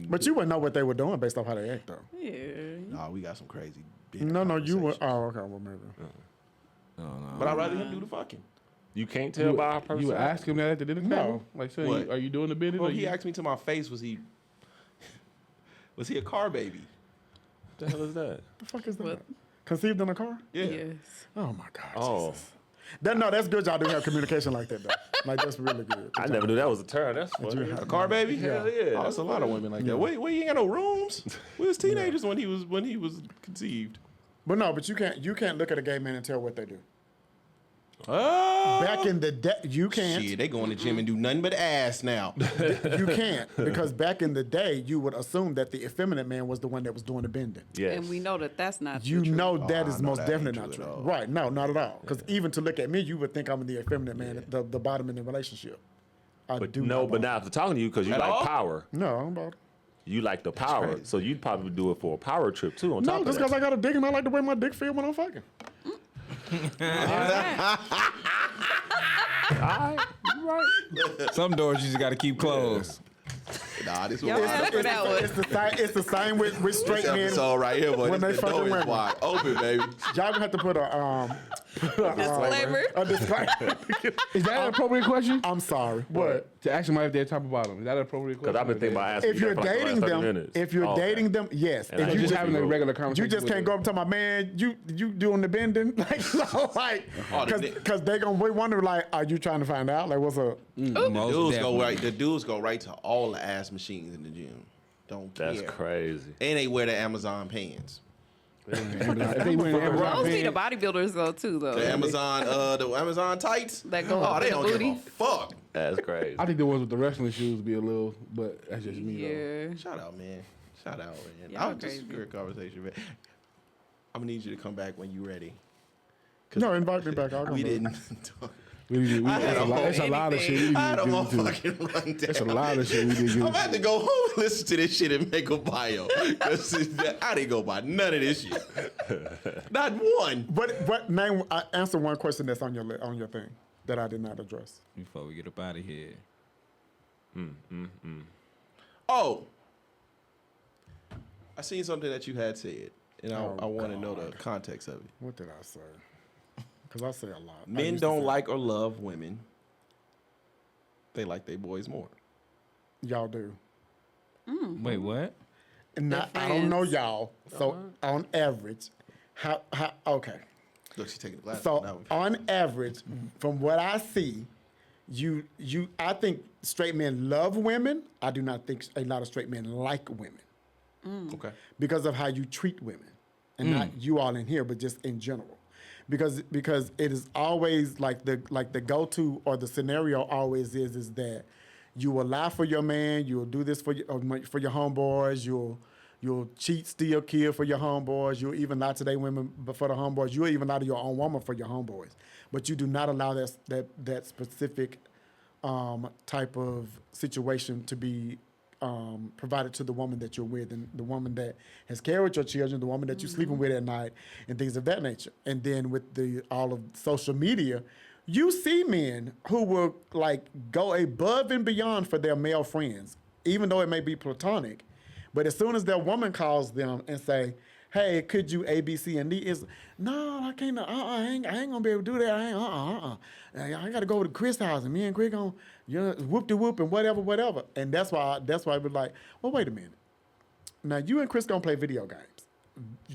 But you wouldn't know what they were doing based off how they act, though. Yeah. Nah, we got some crazy. big No, you would. conversations. Oh, okay. Well, maybe. But I'd rather him do the fucking. You can't tell by our person. You would ask him that at the dinner No. table? Like, so What? are you doing the bidding? Well, or he you- asked me to my face, was he a car baby? What the hell is that? The fuck is that? What? Conceived in a car? Yeah. Yes. Oh my God. Oh, Jesus. That's good. Y'all do have communication like that, though. Like that's really good. I never knew that was a term. That's funny. A car baby? Hell yeah. Oh, that's a lot of women like that. Wait, you ain't got no rooms? We was teenagers when he was conceived. But you can't look at a gay man and tell what they do. Oh, Back in the day, you can't. shit, they go in the gym and do nothing but ass now. You can't because back in the day, you would assume that the effeminate man was the one that was doing the bending. Yes. And we know that that's not You the truth. know that I is know most that definitely ain't not true true. at all. Right? No, not at all. Because even to look at me, you would think I'm the effeminate man, the bottom in the relationship. I But do. no, not but want- now after talking to you, because you At like all? power. No, I'm about. You like the power. crazy. So you'd probably do it for a power trip too on No, top of just that. because I got a dick and I like the way my dick feel when I'm fucking. Some doors you just got to keep closed. Nah, this Y'all was asked for that one. It's the same with straight this men. episode right here, boy. when This they the door fucking is women. wide open, baby. Y'all gonna have to put a Disclaimer. a disclaimer. Is that an appropriate question? I'm sorry. What? To ask somebody if they're top or bottom. Is that an appropriate question? Because I've been thinking about asking If you you're that for like the dating last 30 them, minutes. if you're Oh, okay. dating them, yes. And If I you just just having a regular you conversation. just with can't them. go up to my man. You doing the bending like no, like Oh, the because they gonna wonder like, are you trying to find out like what's up? Most definitely. The dudes go right to all the ass machines in the gym. Don't care. That's crazy. And they wear the Amazon pants. If they wearing Amazon Those be the pants, bodybuilders though too though. The Amazon tights. That go Oh, up they in the don't give booty. a fuck. That's crazy. I think the ones with the wrestling shoes be a little, but that's just me though. Yeah. Shout out, man. Shout out, man. Y'all I'm just crazy. a great conversation, man. I'm gonna need you to come back when you're ready. No, invite me back. I'll come We back. didn't talk. It's a lot of shit. We I had a need to do too. motherfucking rundown. It's a lot of shit we did. I'm gonna have to go home and listen to this shit and make a bio. 'Cause I didn't go by none of this shit. Not one. What name? I answer one question that's on your thing that I did not address. Before we get up out of here. Oh, I seen something that you had said, and Oh, I want to know the context of it. What did I say? Because I say a lot. I Men used to don't say- like or love women. They like their boys more. Y'all do. Wait, what? And They're I don't know friends. y'all. So on average, how okay. Look, she's taking the glasses So now. on average, from what I see, I think straight men love women. I do not think a lot of straight men like women Okay. because of how you treat women, and not you all in here, but just in general. Because it is always like the go-to or the scenario always is that you will lie for your man, you'll do this for your homeboys, you'll cheat, steal, kill for your homeboys, you'll even lie to their women but for the homeboys, you'll even lie to your own woman for your homeboys. But you do not allow that specific type of situation to be provided to the woman that you're with and the woman that has carried your children, the woman that you're sleeping with at night, and things of that nature. And then with all of social media, You see men who will like go above and beyond for their male friends, even though it may be platonic. But as soon as their woman calls them and say, "Hey, could you A, B, C, and D?" Is no, I can't. I ain't gonna be able to do that. I gotta go to Chris' house, and me and Chris gonna whoop de whoop and whatever. And that's why we're like, well, wait a minute. Now you and Chris gonna play video games.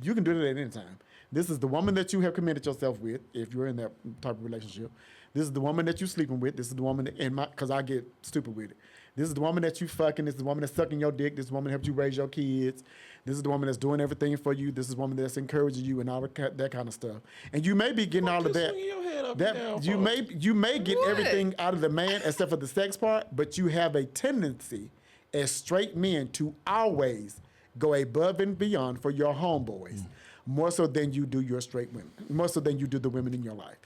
You can do that at any time. This is the woman that you have committed yourself with, if you're in that type of relationship. This is the woman that you're sleeping with. This is the woman because I get stupid with it. This is the woman that you fucking. This is the woman that's sucking your dick. This is the woman that helped you raise your kids. This is the woman that's doing everything for you. This is the woman that's encouraging you and all that kind of stuff. And you may be getting all of that. You may get everything out of the man except for the sex part, but you have a tendency as straight men to always go above and beyond for your homeboys. More so than you do your straight women. More so than you do the women in your life.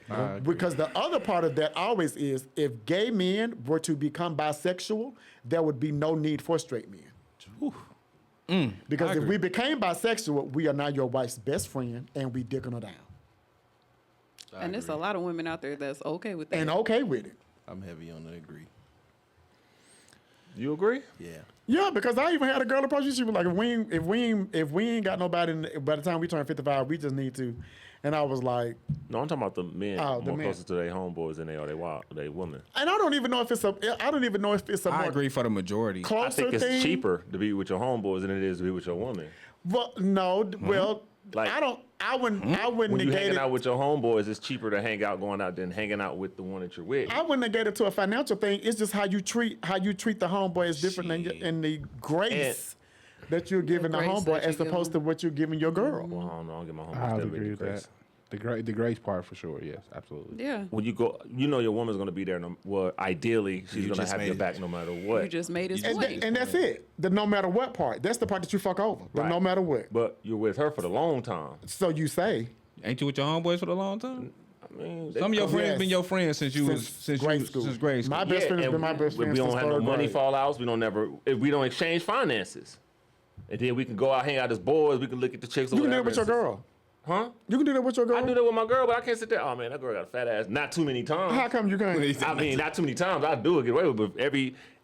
Because the other part of that always is, if gay men were to become bisexual, there would be no need for straight men. Because if we became bisexual, we are now your wife's best friend, and we dicking her down. And there's a lot of women out there that's okay with that. And okay with it. I'm heavy on the agree. You agree? Yeah. Yeah, because I even had a girl approach me. She was like, if we ain't got nobody, by the time we turn 55, we just need to. And I was like, No, I'm talking about the men Oh, the more men. closer to their homeboys than they are they women. and I don't even know if it's a I more agree for the majority. I closer think it's thing. cheaper to be with your homeboys than it is to be with your woman. Well, no, well, Like, I wouldn't When you negate hanging it. out with your homeboys, it's cheaper to hang out going out than hanging out with the one that you're with. I wouldn't negate it to a financial thing. It's just how you treat the homeboy is different than the grace that you're giving the grace homeboy that you as give opposed to what you're giving your girl. Well, I don't know. I'll get my homeboys I would that big agree with grace. that. The grace part for sure. Yes, absolutely. Yeah. When you go, you know your woman's gonna be there. Ideally, she's You gonna just have made your it. back no matter what. You just made his And, point. and that's it. The no matter what part. That's the part that you fuck over. The Right. no matter what. But you're with her for the long time. So you say. Ain't you with your homeboys for a long time? I mean, they Some of your come- friends Yes. been your friends since you was Since grade school. Since grade school. My best friend has and been my best friend we since don't have no third money grade. fallouts. We don't exchange finances. And then we can go out, hang out as boys. We can look at the chicks. Or You can do whatever. that with your girl. Huh? You can do that with your girl. I do that with my girl, but I can't sit there. Oh man, that girl got a fat ass. Not too many times. How come you can't? I mean, not too many times. I do it, get away with it. But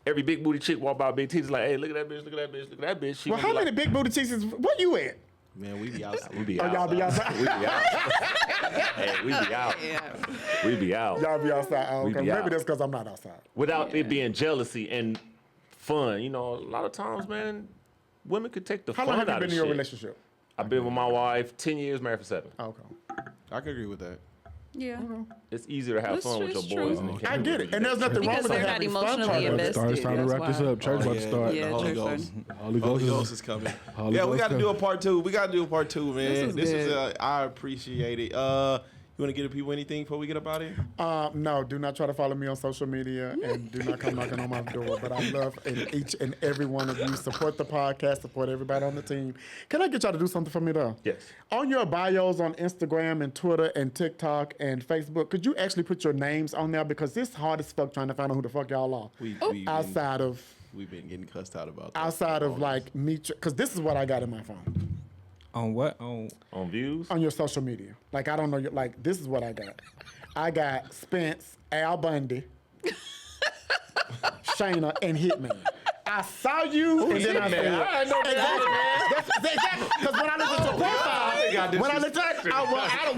every big booty chick walk by big titties like, hey, look at that bitch, look at that bitch, look at that bitch. She Well, gonna how be many like, big booty cheeks is, where you at? Man, we be outside. We be Oh, out. y'all be outside? We be out. Hey, we be out. Yeah. We be out. Y'all be outside. Oh, We okay. be Maybe out. that's because I'm not outside. Without it being jealousy and fun. You know, a lot of times, man, women could take the How fun long have you out been of in your shit. relationship? I've been with my wife 10 years, married for 7. Oh, okay. I can agree with that. Yeah. It's easier to have That's fun with your true. boys than it can I be get with it. your And there's dates. nothing wrong Because with they're not having fun emotionally part of it. invested. It's time to That's wrap this why. up. Church about to start. Yeah, the Holy church Ghost. starting. Holy Holy Ghost Ghost is coming. Holy Yeah, we Ghost got to coming. do a part 2. We got to do a part 2, man. This is good. I appreciate it. You want to give the people anything before we get up out of here? No, do not try to follow me on social media and do not come knocking on my door. But I love each and every one of you. Support the podcast, support everybody on the team. Can I get y'all to do something for me, though? Yes. On your bios on Instagram and Twitter and TikTok and Facebook, could you actually put your names on there? Because it's hard as fuck trying to find out who the fuck y'all are. We've been getting cussed out about that. Outside of like me, because this is what I got in my phone. On what? On Views? On your social media. Like, I don't know, like, this is what I got. I got Spence, Al Bundy, Shayna, and Hitman. I saw you, and then I said, I know that. exactly. Because when I looked at your profile,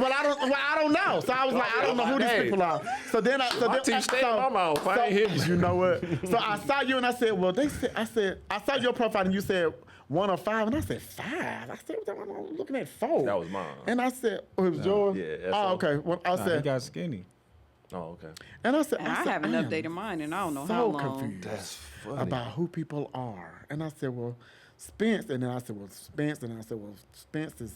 when I looked at, I don't know. So I was like, I don't know who these Hey. people are. So then My teeth stay in my mouth. I ain't hitting you. You know what? So I saw you, and I said, well, I saw your profile, and you said 1 or 5, and I said 5. I said, I'm looking at 4. That was mine. And I said, oh, it was yours? Yeah, that's Oh, all. okay. Well, I he said, got skinny. Oh, okay. and I said, And I haven't am updated mine, and I don't know so how long. confused That's funny. about who people are. And I said, well, Spence. And then I said, well, Spence. And I said, well, Spence is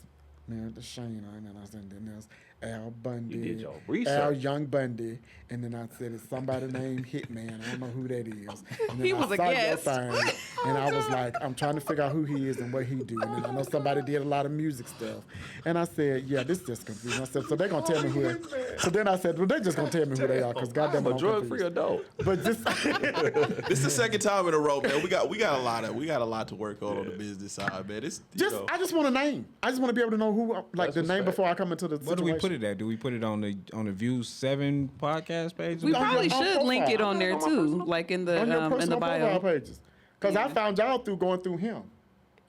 married to Shayna. And then I said, then there's Al Bundy. You did your research. Al Young Bundy. And then I said, it's somebody named Hitman. I don't know who that is. And then He I was a saw your guest. thing, and I was like, I'm trying to figure out who he is and what he do. And then I know somebody did a lot of music stuff. And I said, yeah, this is just confusing. I said, so they're going to tell me who they are. So then I said, well, they're just going to tell me who they are because goddamn I'm it, a I'm drug-free confused. adult. But just This is the second time in a row, man. We got a lot to work on the business side, man. It's, you know. I just want a name. I just want to be able to know who like That's the name respect. before I come into the What situation. do we put it at? Do we put it on the View 7 podcast page? We on your probably own should link it profile. on there too, like in the On your in the personal bio. profile pages. Because I found y'all through going through him.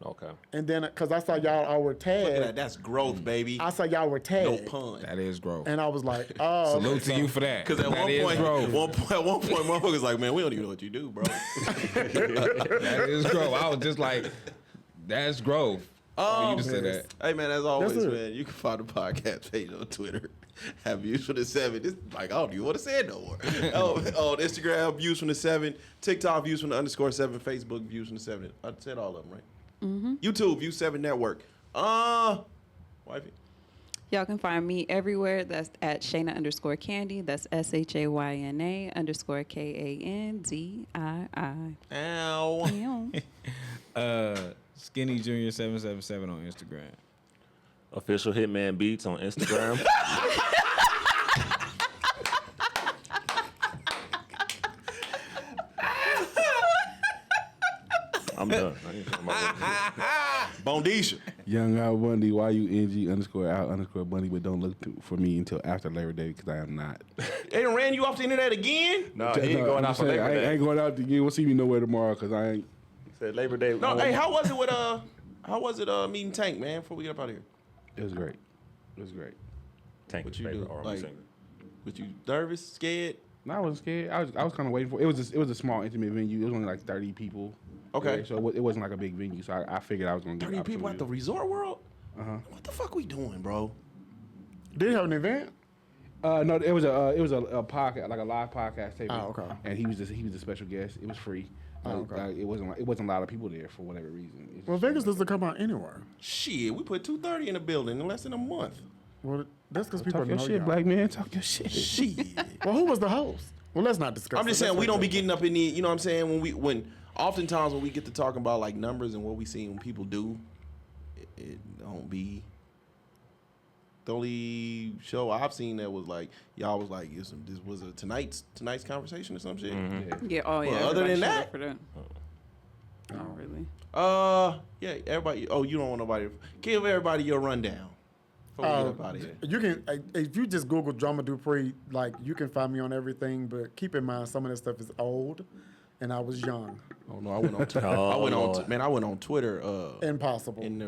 Okay. And then, because I saw y'all all were Look at that. tagged. That's growth, baby. I saw y'all were tagged. No pun. That is growth. And I was like, oh. Salute to you for that. Because at That one is point, growth. motherfuckers like, man, we don't even know what you do, bro. That is growth. I was just like, that's growth. For you to say that. Hey, man, as always, That's it. man, you can find the podcast page on Twitter. Have Views from the 7. This, like, I don't even want to say it no more. On Instagram, Views from the 7. TikTok, Views from the _7. Facebook, Views from the 7. I said all of them, right? Mm-hmm. YouTube, View 7 Network. Wifey. Y'all can find me everywhere. That's at Shayna_Candy. That's SHAYNA _KANDII. Ow. Skinny Junior 777 on Instagram. Official Hitman Beats on Instagram. I'm done. I ain't talking about Bondisha. Young Al Bundy, YUNG_Al_Bundy, but don't look for me until after Labor Day because I am not. They done ran you off the internet again? No, he ain't going I'm out for saying, Labor I Day. ain't going out. You won't see me nowhere tomorrow because I ain't. Said Labor Day. No, hey, how was it with meeting Tank, man, before we get up out of here? It was great. It was great. Tank What is you favorite do? R&B Like, singer. was you nervous, scared? No, I wasn't scared. I was kind of waiting for it. It was a small, intimate venue. It was only like 30 people. Okay. there, so it wasn't like a big venue. So I figured I was going to get 30 an people at the opportunity. Resort World? Uh-huh. What the fuck we doing, bro? Did he have an event? No, it was a podcast, like a live podcast taping. Oh, okay. And he was a special guest. It was free. Oh, okay. It wasn't a lot of people there for whatever reason. It's Well, just- Vegas doesn't come out anywhere. Shit, we put 230 in the building in less than a month. Well, that's because people Talk your know shit, y'all. black man. Talk your shit. Shit. Well, who was the host? Well, let's not discuss. I'm just it. saying Let's we don't be wait getting up in the, you know what I'm saying, when oftentimes when we get to talking about like numbers and what we see when people do, it don't be. The only show I've seen that was like y'all was like this was a tonight's conversation or some shit. Yeah. Oh yeah. Well, other than everybody showed that- up for that. Oh really? Yeah, everybody. Oh, you don't want nobody. Give everybody your rundown. Before we get up out of here. You can if you just Google Drama Dupree, like you can find me on everything. But keep in mind, some of this stuff is old, and I was young. Oh no, I went on. I went on Twitter. Impossible. In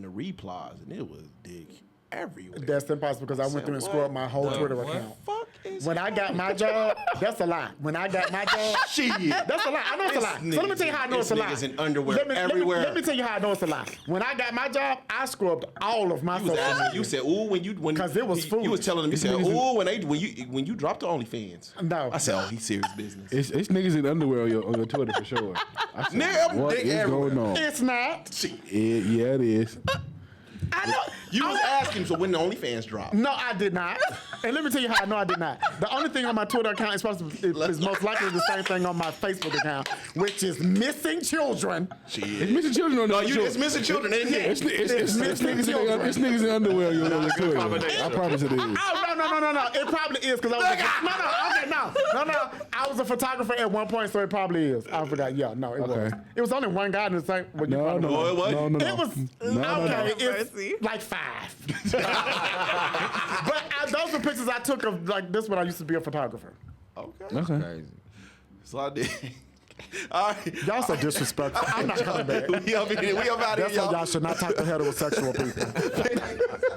the replies, and it was dick everywhere. That's impossible because I went through and screwed up my whole Twitter account. Fuck is When I got my job, that's a lie. When I got my job, shit. that's a lie. I know it's a lie. So let me tell you how I know it's a lie. Niggas in underwear everywhere. Let me tell you how I know it's a lie. When I got my job, I scrubbed all of my You was social asking, media. you said, "Ooh," when 'Cause it was you was foolish. telling them, you said, "Ooh," when you dropped the OnlyFans. No. I said, "Oh, he's serious business." It's niggas in underwear on your Twitter for sure. I said, Nigga, what dick is everywhere. going on? It's not. Yeah, it is. I know. You was asking, so when the OnlyFans dropped? No, I did not. And let me tell you how I know I did not. The only thing on my Twitter account is most likely the same thing on my Facebook account, which is missing children. It's missing children on there. It's missing children. Ain't it? It's missing children. niggas in underwear on your Twitter. combination. I promise it is. Oh, no. It probably is because I was no. I was a photographer at one point, so it probably is. I forgot. Yeah, no, it was. It was only one guy in the same. Well, you probably know. it wasn't. It was okay. It's Mercy. like 5. But those are pictures I took of like this when I used to be a photographer. Okay. Okay. Crazy. So I did. All right. Y'all so disrespectful. I'm not coming back. We up out of here, That's why y'all. y'all should not talk to heterosexual people.